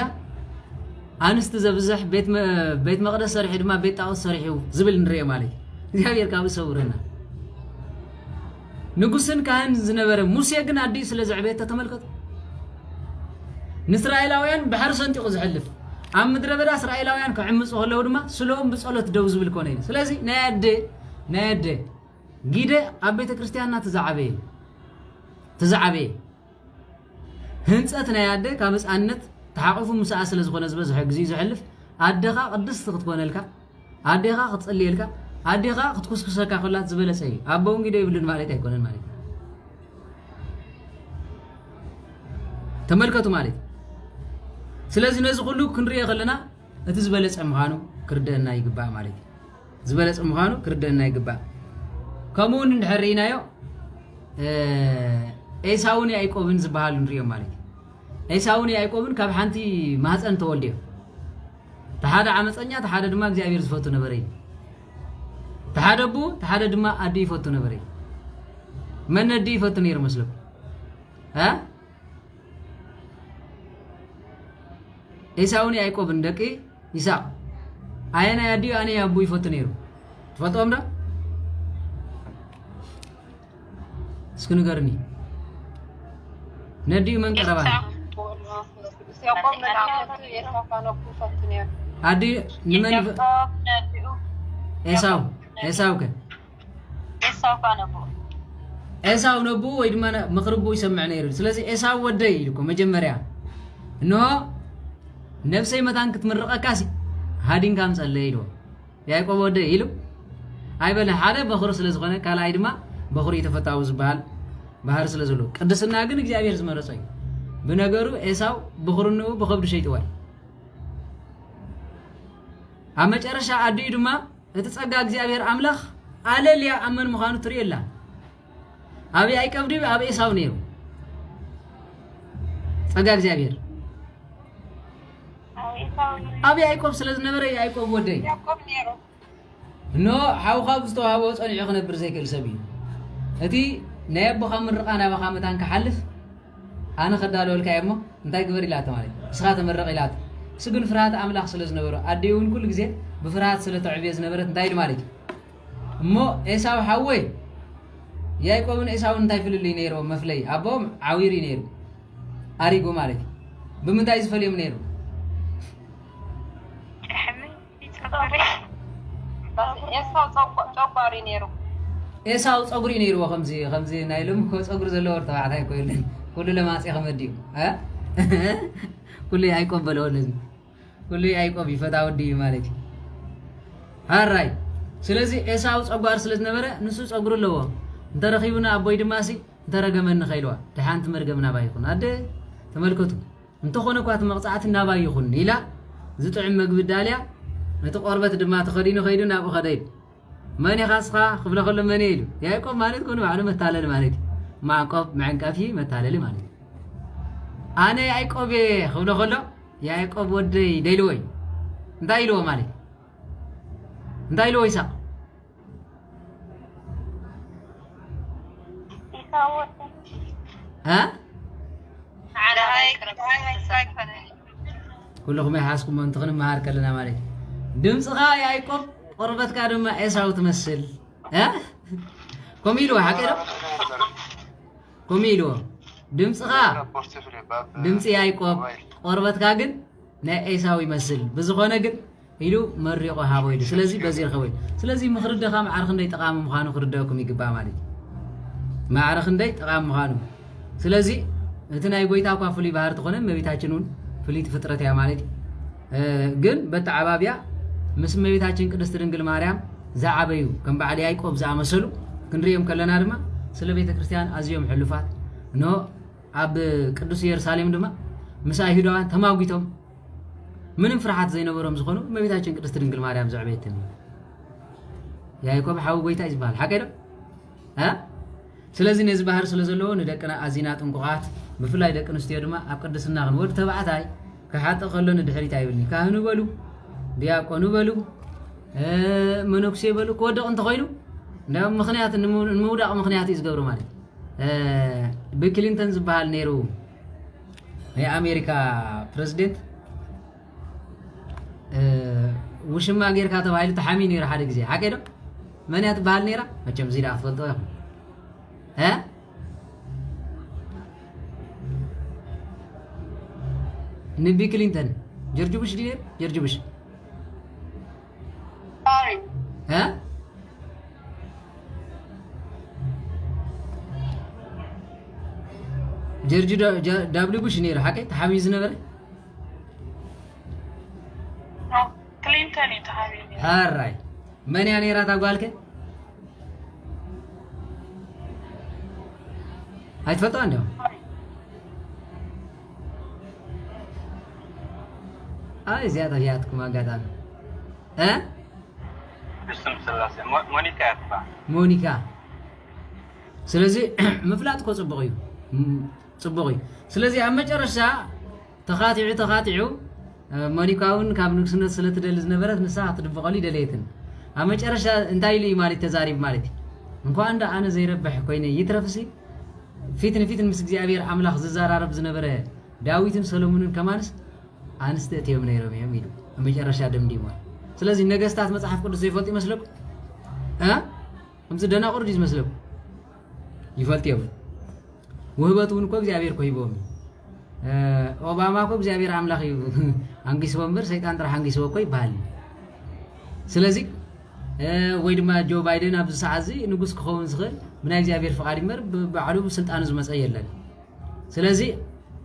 አንስት ዘብዝሕ ቤት መቅደስ ሰሪሑ ድማ ቤት ጣዖት ሰሪሑ ዝብል ንሪኦ ማለት እግዚአብሔር ካብ ሰውረና ንጉስን ካህን ዝነበረ ሙሴ ግን አዲ ስለ ዝዕበየ ተመልከቱ ንእስራኤላውያን ባሕር ሰንጢቁ ዝሕልፍ ኣብ ምድረ በዳ እስራኤላውያን ክዕምፁ ከለዉ ድማ ስሎም ብጸሎት ደው ዝብል ኮነ እዩ ስለዚ ናይ ኣደ ጊደ ኣብ ቤተ ክርስቲያንና ተዛዓበየ ህንፀት ናይ ኣደ ካብ ህፃንነት ተሓቂፉ ምስኣ ስለ ዝኾነ ዝበዝሐ ግዜ ዝሕልፍ ኣዴኻ ቅድስቲ ክትኮነልካ ኣዴኻ ክትጸልየልካ ኣዴኻ ክትኩስኩሰካ ከላት ዝበለጸ እዩ ኣቦውን ጊደ ይብልን ማለት ኣይኮነን ማለት ተመልከቱ ማለት ስለዚ ነዚ ኩሉ ክንሪኦ ከለና እቲ ዝበለጸ ምዃኑ ክርደአና ይግባእ ማለት ዝበለጸ ምዃኑ ክርደአና ይግባእ ከምኡውን እንድሕሪናዮ ኤሳውን ያዕቆብን ዝበሃሉ ንሪኦም ማለት ኤሳውን ያዕቆብን ካብ ሓንቲ ማህፀን ተወልድዮም ተሓደ ዓመፀኛ ተሓደ ድማ እግዚአብሔር ዝፈቱ ነበረ ተሓደ ቡ ተሓደ ድማ ኣዲ ይፈቱ ነበረ መን ኣዲ ይፈቱ ነይሩ መስለኩም ኤሳውን ያዕቆብን ደቂ ይስሐቅ ኣየና ኣዲ ኣነ ኣቡ ይፈቱ ነይሩ ትፈልጥዎም ዶ እስኪ ንገርኒ ነዲ መን ቀረባ አዲ ንመን ኤሳው ነቡ ወይ ድማ ምኽርቡ ይሰምዕ ነይሩ ስለዚ ኤሳው ወደይ ኢልኩ መጀመርያ እንሆ ነፍሰይ መታን ክትምርቐካሲ ሃዲንካ ምጸለይ ኢልዎ ያዕቆብ ወደይ ኢሉ ኣይበለ ሓደ በኽሪ ስለ ዝኾነ ካልኣይ ድማ በኽሪ ተፈታዊ ዝበሃል ባህር ስለ ዘሎ ቅድስና ግን እግዚአብሔር ዝመረጸ እዩ ብነገሩ ኤሳው ብኽርንኡ ብኸብዱ ሸይጥዋል ኣብ መጨረሻ ኣዲኡ ድማ እቲ ጸጋ እግዚአብሔር ኣምላኽ ኣለልያ ኣመን ምዃኑ ትርእየላ ኣብ ያዕቆብ ድዩ ኣብ ኤሳው ነይሩ ጸጋ እግዚአብሔር ኣብ ያዕቆብ ስለ ዝነበረ ያዕቆብ ወደይ ኖ ሓውኻ ብዝተዋህቦ ጸኒዑ ክነብር ዘይክእል ሰብ እዩ እቲ ናይ ኣቦኻ ምርቓ ናባኻ መታን ክሓልፍ ኣነ ከዳለወልካ እሞ እንታይ ግበር ኢላቶ ማለት እስኻ ተመረቕ ኢላቶ ስግን ፍርሃት ኣምላኽ ስለ ዝነበሮ ኣደይ እውን ኩሉ ግዜ ብፍርሃት ስለ ተዕብየ ዝነበረት እንታይ ኢሉ ማለት እዩ እሞ ኤሳው ሓወይ ያዕቆብን ኤሳውን እንታይ ፍልልይ ነይሮም መፍለይ ኣቦም ዓዊር እዩ ነይሩ أريجو مالك بمنتايز فليم نيرو إيساو صغري نيرو خمسي نايلوم كو صغر زلور تبعتها كلن كل لما سي خمديو ها كل يايقوب بلولن كل يايقوب يفتاو دي مالك هاراي ስለዚህ ኤሳው ጸጓር ስለዝነበረ ንሱ ጸጉር ለዎ እንተረኺቡና አቦይ ድማሲ እንተረገመን ኸይልዋ ደሃንት መርገምና ባይኹን አደ ተመልከቱ እንተኾነ ኳት መቅጻዕትና ባይኹን ኢላ ዝጥዕም መግብ ዳልያ ነቲ ቆርበት ድማ ተኸዲኑ ኸይዱ ናብ ኸደይድ ማን ይኻስኻ ክብለ ከሎ ማን ይሉ ያዕቆብ ማለት ኮኑ ባዕሉ መታለል ማለት ማዕቆብ ማዕንቃፊ መታለል ማለት አነ ያዕቆብ ክብለ ከሎ ያዕቆብ ወደይ ደይልወይ እንታይ ኢልዎ ማለት እንታይ ኢልዎ ይስሐቅ ها على هاي كلكم يحاسكم منطقنا مهار كلنا مالي دمصها يعقوب قربتك دما عيساو تمثل ها كوميلو حقيقه كوميلو دمصها دمص يعقوب قربتك ግን ናይ عيساو يمثل بزخونه ግን ኢሉ መሪቆ ሃቦይድ ስለዚህ በዚር ኸወይ ስለዚህ ምኽርደኻ ማዕርኽ እንደይ ጠቃሚ ምዃኑ ክርደኩም ይግባ ማለት ማዕርኽ እንደይ ጠቃሚ ምዃኑ ስለዚህ እቲ ናይ ጎይታ ኳ ፍሉይ ባህር ተኾነ መቤታችንን ፍሉይት ፍጥረት ያ ማለት ግን በተዓባብያ ምስ መቤታችን ቅድስት ድንግል ማርያም ዘዓበዩ ከም በዓል ያዕቆብ ዝኣመሰሉ ክንሪኦም ከለና ድማ ስለ ቤተ ክርስቲያን ኣዝዮም ሕሉፋት ኖ ኣብ ቅዱስ ኢየሩሳሌም ድማ ምስ ኣይሁዳውያን ተማጉቶም ምንም ፍርሃት ዘይነበሮም ዝኾኑ መቤታችን ቅድስት ድንግል ማርያም ዘዕበየትን ያዕቆብ ሓው ጎይታ ይዝባል ሓቀዶ ها ስለዚህ ነዚ ባህር ስለ ዘለዎ ንደቅና ኣዚና ጥንቁቃት ብፍላይ ደቅ ኣንስትዮ ድማ ኣብ ቅድስና ክንወድ ተባዕታይ ክሓጥ ከሎ ንድሕሪት ኣይብልኒ ካህኑ በሉ ዲያቆኑ በሉ መነኩሴ በሉ ክወደቕ እንተኾይኑ ምክንያት ንምውዳቕ ምክንያት እዩ ዝገብሩ ማለት ቢል ክሊንተን ዝበሃል ነይሩ ናይ ኣሜሪካ ፕሬዚደንት ውሽማ ጌርካ ተባሂሉ ተሓሚ ነይሩ ሓደ ግዜ ሓቀዶ መን እያ ትበሃል ነይራ መቸም ዚዳ ክትፈልጦ ኢኹም ها نبي كلينتون جورج بوش دي جورج بوش ها جورج دبليو بوش نير حكي تحميز نبر كلينتون تحميز هاراي من يعني راتا قالك هاي تفضل عندهم هاي زيادة فياتكم أقعد ها بسم سلاسة مونيكا أتبع مونيكا سلازي مفلاتكو صبغي سلازي أما جرشا تخاطعو مونيكاون كابنوك سنة سلة دلز نبرت نساعة تدبغالي دليتن أما جرشا انتاي لي مالي تزاريب مالتي انكو عند أنا زي ربح كوينة يترفسي ፊትን ምስ እግዚአብሔር አምላክ ዝዛራረብ ዝነበረ ዳዊትን ሰሎሞንን ከማንስ አንስተትዮም ነይሮም ይሉ መጨረሻ ደምዲሟል ስለዚህ ነገስታት መጽሐፍ ቅዱስ ይፈልጥ ይመስለኩ ከምዚ ደናቁር ይመስለኩ ይፈልጥዮም ወህበቱን እኮ እግዚአብሔር እኮ ይቦም ኦባማ እኮ እግዚአብሔር አምላክ አንጊስ ወንበር ሰይጣን ጥራ አንጊስ እኮ ይባል ስለዚህ ወይ ድማ ጆ ባይደን ኣብዚ ሰዓት እዚ ንጉስ ክኸውን ዝኽእል ምን እግዚአብሔር ፍቃድ ይመር በዓሉ ስልጣን ዝመፀ የለን ስለዚህ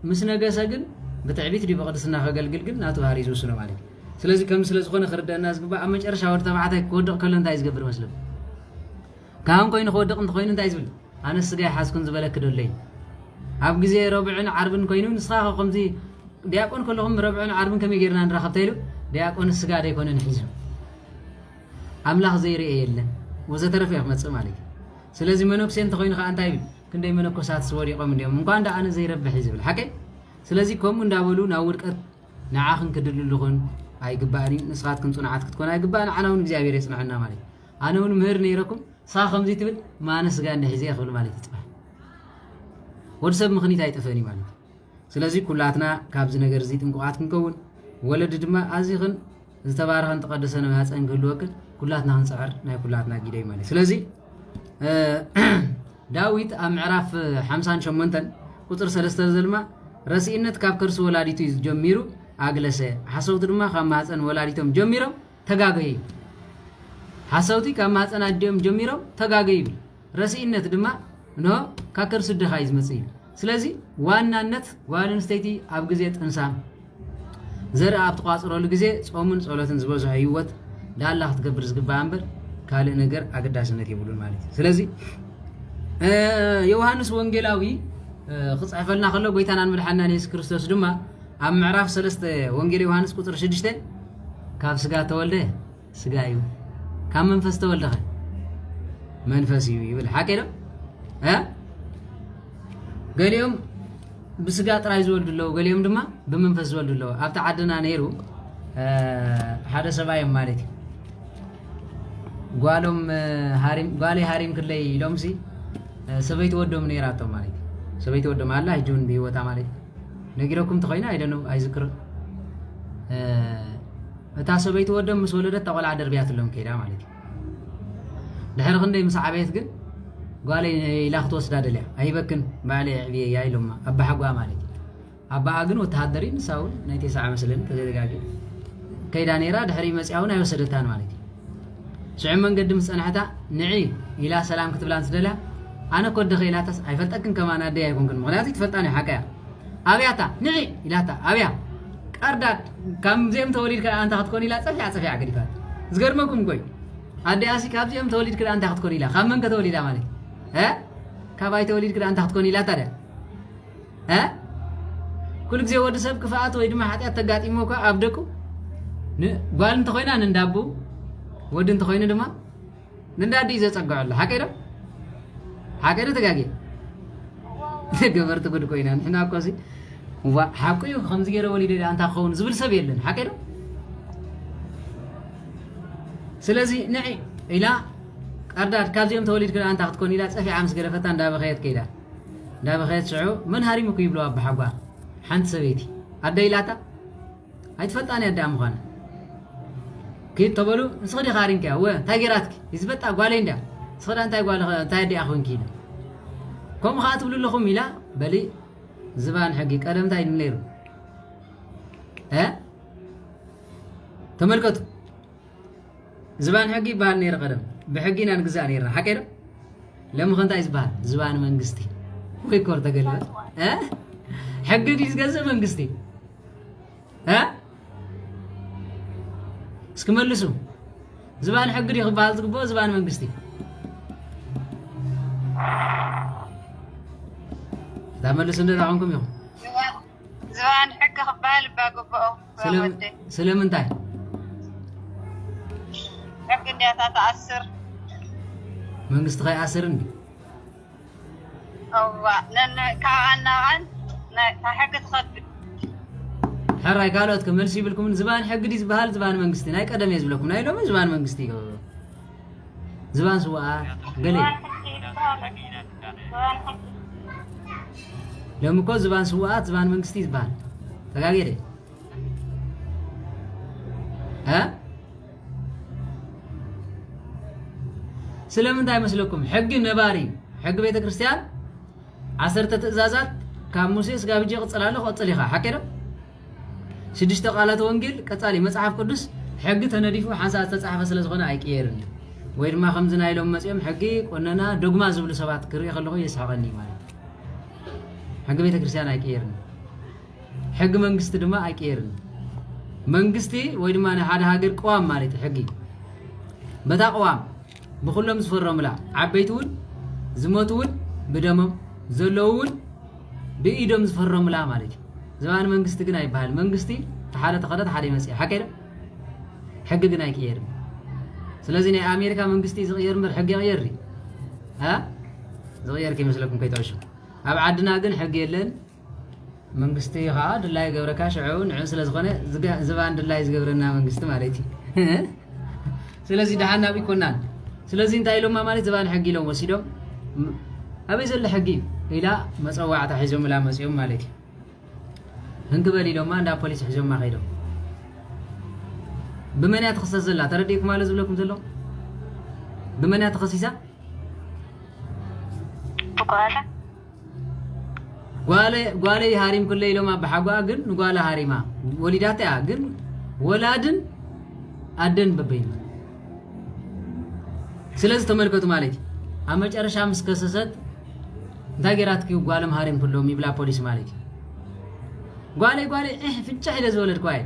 ምስ ነገሰ ግን በትዕቢት ዲ በቅድስና ከገልግል ግን ናቱ ሃሪዙ ስነ ማለት ስለዚህ ከም ስለ ዝኾነ ክርዳና ዝግባ ኣብ መጨረሻ ወር ተባዕታይ ክወድቕ ከሎ እንታይ ዝገብር መስለም ካሁን ኮይኑ ክወድቕ እንተኮይኑ እንታይ ዝብል ኣነ ስጋ ሓስኩን ዝበለክ ደለይ ኣብ ግዜ ረብዕን ዓርብን ኮይኑ ንስኻ ከምዚ ዲያቆን ከለኹም ረብዕን ዓርብን ከመይ ጌርና ንራኸብ ተይሉ ዲያቆን ስጋ ደይኮነን ሒዙ አምላክ ዘይርኤ የለን ወዘተረፈ ይመጽ ማለት ስለዚህ መነኩሴ እንተኮይኑ ከ አንታይ ብል ክንደይ መነኮሳት ስወዲቆም እንዲም እንኳን እንዳ ኣነ ዘይረብሕ ይዝብል ሓቀ ስለዚህ ከም እንዳበሉ ናብ ውድቀት ንዓኽን ክድልልኹን ኣይግባእኒ ንስኻትኩም ጽንዓት ክትኮን ኣይግባእኒ ኣነውን እግዚአብሔር ይጽንዓና ማለት ኣነውን ምህር ነይረኩም ሳ ከምዚ ትብል ማነ ስጋ እንደሕዘ ይኽብል ማለት ይጽባሕ ወድ ሰብ ምኽኒት ኣይጠፈኒ ማለት ስለዚህ ኩላትና ካብዚ ነገር እዚ ጥንቁቃት ክንከውን ወለድ ድማ ኣዚኽን ዝተባረኸን ተቀደሰነ ማፀን ክህልወክን ኩላትና ክንፅዕር ናይ ኩላትና ጊደይ ማለት ስለዚህ ዳዊት ኣብ ምዕራፍ 58 ቁጥር 3 ዘልማ رسئنت كاب كرس ولاديتو جميرو أجلسه حسوت دما خماسن ولاديتهم جميرو تجاجي حسوتي كماسن أديم جميرو تجاجي رسئنت دما نو ككرس الدخايز مسيل سلازي ዋናነት ዋንንስቴቲ ኣብ ግዜ ጥንሳም ዘር ኣብ ተቋጽሮሉ ግዜ ጾምን ጸሎትን ዝበዝሖ ህይወት ዳላ ክትገብር ዝግባእ እምበር ካልእ ነገር ኣገዳስነት ይብሉን ማለት እዩ ስለዚ ዮሐንስ ወንጌላዊ ክጽሕፈልና ከሎ ጎይታናን መድሓኒትና ኢየሱስ ክርስቶስ ድማ ኣብ ምዕራፍ 3 ወንጌል ዮሐንስ ቁጥር 6 ካብ ስጋ ተወልደ ስጋ እዩ ካብ መንፈስ ተወልደ መንፈስ እዩ ይብል ሓቀዶ ገሊኦም ብስጋ ጥራይ ዝወልድለው ገሊኦም ድማ ብመንፈስ ዝወልድለው ኣብታ ዓድና ነይሩ ሓደ ሰብኣይ ማለት እዩ ጓሎም ጓለይ ሃሪም ክለይ ኢሎምሲ ሰበይቲ ወዶም ነይራቶ ማለት እዩ ሰበይቲ ወዶም ኣላ ሂጁን ብሂወታ ማለት እዩ ነጊረኩም ተኾይና አይደኑ ኣይዝክር እታ ሰበይቲ ወዶም ምስ ወለደት ተቆልዓ ደርቢያትሎም ከይዳ ማለት እዩ ድሕሪ ክንደይ ምስ ዓበየት ግን قالي لا خطوة سدادليا أيبكن بعلي عبيه يا إلما أبا حقوا مالك أبا أجن وتهدرين ساول نيتي ساعة مثلاً كذا دقاقي كيداني راد حري مسعونا يوسدتان مالك شعب من قدم سنة حتى نعي إلى سلام كتبلان سدلا أنا كود دخيلاتس عيفتكن كمان أدي يكون كن مغلاتي تفتاني حكاية أبياتا نعي إلى تا أبيا أردات كم زيم توليد كلا أنت هتكوني لا صفي عقديفات زغر ماكم كوي أدي أسي كاب زيم توليد كلا أنت هتكوني لا خمن كتوليد مالك كاباي توليد كده أنت هتكوني لا ترى كل جزء ورد سب كفاءات ويدما حتى تجات إموكا أبدكو قال أنت خوينا نندابو ورد أنت خوينا دما نندادي إذا تقول الله هكذا تجاجي تجبر تقول كوينا هنا كوسي وحكوا خمس جرا وليد أنت خون زبل سبيلن هكذا سلازي نعي إلى أردات كابزيم توليد كده أنت هتكوني لا تسافي عامس جرفتان دا بخيت كده دا بخيت شعو من هاري مكيبلو أب حقوا حنت سويتي أدي لاتا هيتفتاني أدام خان كيف تقولوا نسخدي خارين كه هو تاجراتك يثبت أقوالين ده سخد أنت أقوال تايدي أخوين كده كم خاطب لهم ميلا بلي زبان حقي قدم تايد نيرو تملكتوا زبان حقي بان نير قدم بحقينا نجزا نيرنا حكينا لما خنتا يزبان زبان منجستي ويكور تقلبت حقي يزجزا منجستي اسكملسو زبان حقي يخبال تقبو زبان منجستي تعملوا سندة عنكم يوم زبان حق خبال باقبو سلام انتاي حق إني أتأثر منقصت خي أسرني أوه لأن كأنا عن حق تخبي حراي قالوا تكمل شيء بالكم زبان حق دي زبال زبان منقصتي ناي قدم يزبلكم ناي لو زبان منقصتي زبان سواء قليل لو مكو زبان سواء زبان منقصتي زبان تقاقيري سلام داي مسلكم حق نباري حق بيت كريستيان عصرت تأزازات كان موسيس قابجي قصلاله قصليخا حكينا شدشت قالات وانجيل قصالي مصحف قدس حق تنديفو حساس تصحف سلازغنا ايقيرن ويد ما خمزنا يلوم مسيم حقي قلنا دغما زبل سبات كري خلو يسحقني مالك حق بيت كريستيان ايقيرن حق منغست دما ايقيرن منغستي ويد ما هذا هاجر قوام مالك حقي بتا قوام بخلهم زفرهم لا عبيتون زمتون بدمم زلوون بإيدهم زفرهم لا مالك زمان منقستي قناي بحال منقستي تحالة تقدت حالي مسيح حكير حق قناي كيير سلازيني أمريكا منقستي زغير مر حق يغيري زغير كي مثلكم كي تعيشوا أبعدنا قن حق يلن منقستي غاد الله يقبرك شعون عسل زغنة زبان الله يقبرنا منقستي مالتي سلازي دحنا بيكونان سلازي انت ايلوم ما مالي زبان حقي لو وسيدو ابي زل حقي الى مصواعه حزم لا مسيوم مالتي هنكبلي لو ما اندا بوليس حزم ما خيدو بمن يتخصص زلا ترديكم مال زبلكم زلو بمن يتخصصا بقاله ጓለ ሃሪም ኩለ ኢሎም አባሓጓ ግን ጓለ ሃሪማ ወሊዳታ ግን ወላድን አደን በበይና ስለዚህ ተመልከቱ ማለት አመጨረሻ ምስከሰሰት ታገራት ኪው ጓለም ሃሪም ኩሎም ይብላ ፖሊስ ማለት ጓለ ፍንጫ ሄደ ዘወለድ ኳይ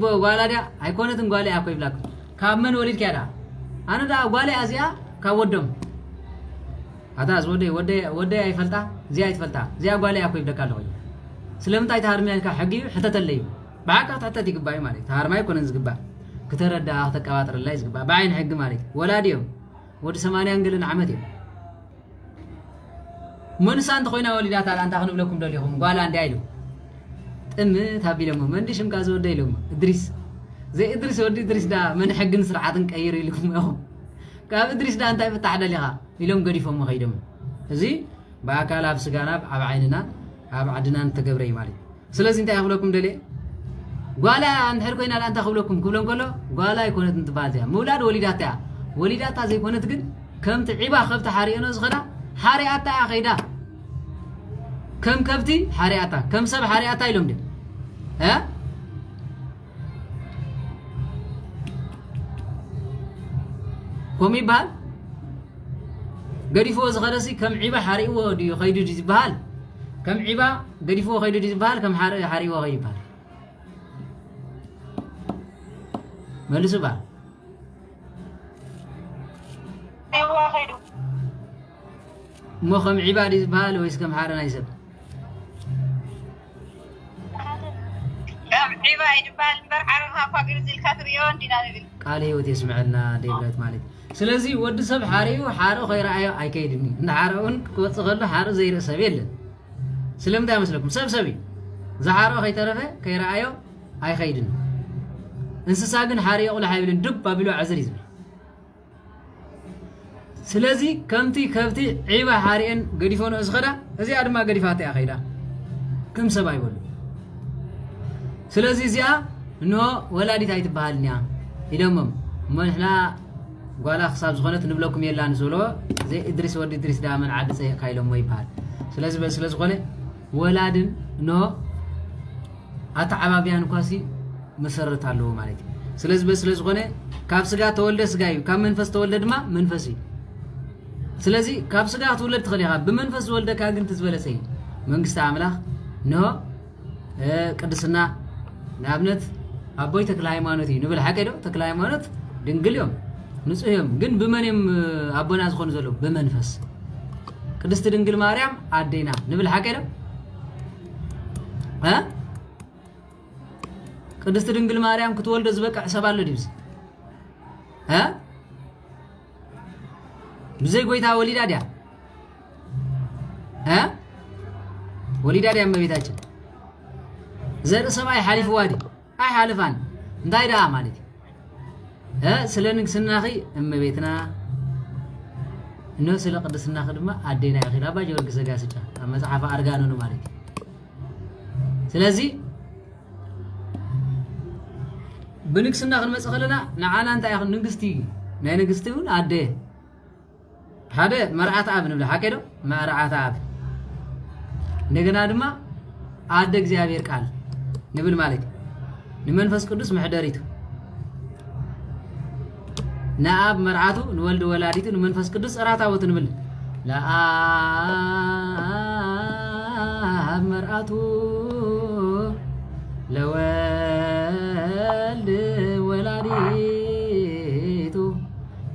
በጓላዳ አይኮነትን ጓለ አኮ ይብላክ ካመን ወሊድ ከዳ አነዳ ጓለ አዚያ ካወደም አታዝ ወደ አይፈልጣ ዚያ አይፈልጣ ዚያ ጓለ አኮ ይብደካለሁ ስለምታይ ታርሚያንካ ሕጊ ሕተተለዩ ባዓቃ ታተት ይግባይ ማለት ታርማይ ኮነን ዝግባ ከተረዳ ተቀባጥር ላይ ዝግባ ባይን ሕግ ማለት ወላዲዮም ወደ 80 አንገልን ዓመት እዩ መንሳንት ኮይና ወሊዳታ አንታ ክንብለኩም ደሊኹም ጓላ እንዲያይሉ ጥም ታቢለሞ መንዲሽም ጋዝ ወደ ኢሎም ኢድሪስ ወዲ ኢድሪስ ዳ መን ሕግን ስርዓትን ቀይር ኢልኩም ነው ካብ ኢድሪስ ዳ እንታይ ፍታሕ ደሊኻ ኢሎም ገዲፎም ኸይደም እዚ በአካል አብ ስጋና አብ ዓይንና አብ ዓድናን ተገብረይ ማለት ስለዚህ እንታይ ያኽብለኩም ደሊ ጓላ እንድሕር ኮይና አንታ ክብለኩም ክብሎም ከሎ ጓላ ይኮነት እንትባል ያ መውላድ ወሊዳታ ዘይኮነት ግን ከምቲ ዒባ ከብቲ ሓሪአኖ ዝኸዳ ሓሪአታ ኸይዳ ከም ከብቲ ሓሪአታ ከም ሰብ ሓሪአታ ኢሎም ደ ኮም ይበሃል ገዲፎ ዝኸደሲ ከም ዒባ ሓሪእዎ ድዩ ኸይዱ ዝብሃል ከም ዒባ ገዲፎ ኸይዱ ዝብሃል ከም ሓሪእዎ ኸይብሃል መልሱ ባ ሞ ከም ዒባ ዝብሃል ወይስ ከም ሓረ ናይ ሰብ ቃል ህይወት የስምዐልና ደብረት ማለት ስለዚህ ወዲ ሰብ ሓሪኡ ሓሮ ኸይረአዮ አይከይድኒ እንዳሓረውን ክወፅእ ከሎ ሓሮ ዘይርኢ ሰብ የለን ስለምንታይ መስለኩም ሰብ ዝሓሮ ኸይተረፈ ከይረአዮ አይኸይድኒ እንስሳ ግን ሓሪኡ ቁልሕ አይብልን ድብ አቢሉ ዓዝር ይዝብል ስለዚህ ከምቲ ከብቲ ዒባ ሓሪአን ገዲፎኖ ዝኸዳ እዚኣ ድማ ገዲፋታ እያ ኸይዳ ከም ሰብ አይበሉ ስለዚህ እዚኣ እንሆ ወላዲት ኣይትበሃልን እያ ኢሎሞም መንሕና ጓላ ክሳብ ዝኾነት ንብለኩም የላ ንዝብሎ ዘይ ኢድሪስ ወዲ ኢድሪስ ዳ መን ዓዲ ፀይቕካ ኢሎሞ ይበሃል ስለዚ ስለዝኾነ ወላድን እንሆ ኣተዓባብያን ኳሲ መሰረት ኣለዎ ማለት እዩ ስለዚ ስለዝኾነ ካብ ስጋ ተወልደ ስጋ እዩ ካብ መንፈስ ተወልደ ድማ መንፈስ እዩ ስለዚ ካብ ስጋ ትውለድ ትኽእል ኢኻ ብመንፈስ ዝወልደካ ግን ትዝበለፀ እዩ መንግስቲ ኣምላኽ እንሆ ቅድስና ንኣብነት ኣቦይ ተክለ ሃይማኖት እዩ ንብል ሓቀ ዶ ተክለ ሃይማኖት ድንግል እዮም ንጹህ እዮም ግን ብመን እዮም ኣቦና ዝኾኑ ዘሎ ብመንፈስ ቅድስቲ ድንግል ማርያም ኣዴና ንብል ሓቀ ዶ ቅድስቲ ድንግል ማርያም ክትወልዶ ዝበቅዕ ሰብ ኣሎ ድዩስ ብዘይ ጎይታ ወሊዳ ድያ ወሊዳ ድያ እመቤታችን ዘርኢ ሰብ ኣይሓሊፍዋ ዲ ኣይሓልፋን እንታይ ደኣ ማለት እዩ ስለ ንግስናኺ እመቤትና እነሆ ስለ ቅድስናኺ ድማ ኣዴና ኢኺ ኣባ ጀወርግስ ዘጋስጫ ኣብ መፅሓፈ ኣርጋኖኑ ማለት እዩ ስለዚ ብንግስና ክንመፅእ ከለና ንዓና እንታይ ኢኹን ንግስቲ ናይ ንግስቲ እውን ኣደ ሓደ መርዓት አብ ንብል ሓቀ ዶ መርዓት አብ እንደገና ድማ ኣደ እግዚአብሔር ቃል ንብል ማለት ንመንፈስ ቅዱስ መሕደሪቱ ንአብ መርዓቱ ንወልድ ወላዲቱ ንመንፈስ ቅዱስ እራታወት ንብል ለአብ መርዓቱ ለወልድ ወላዲቱ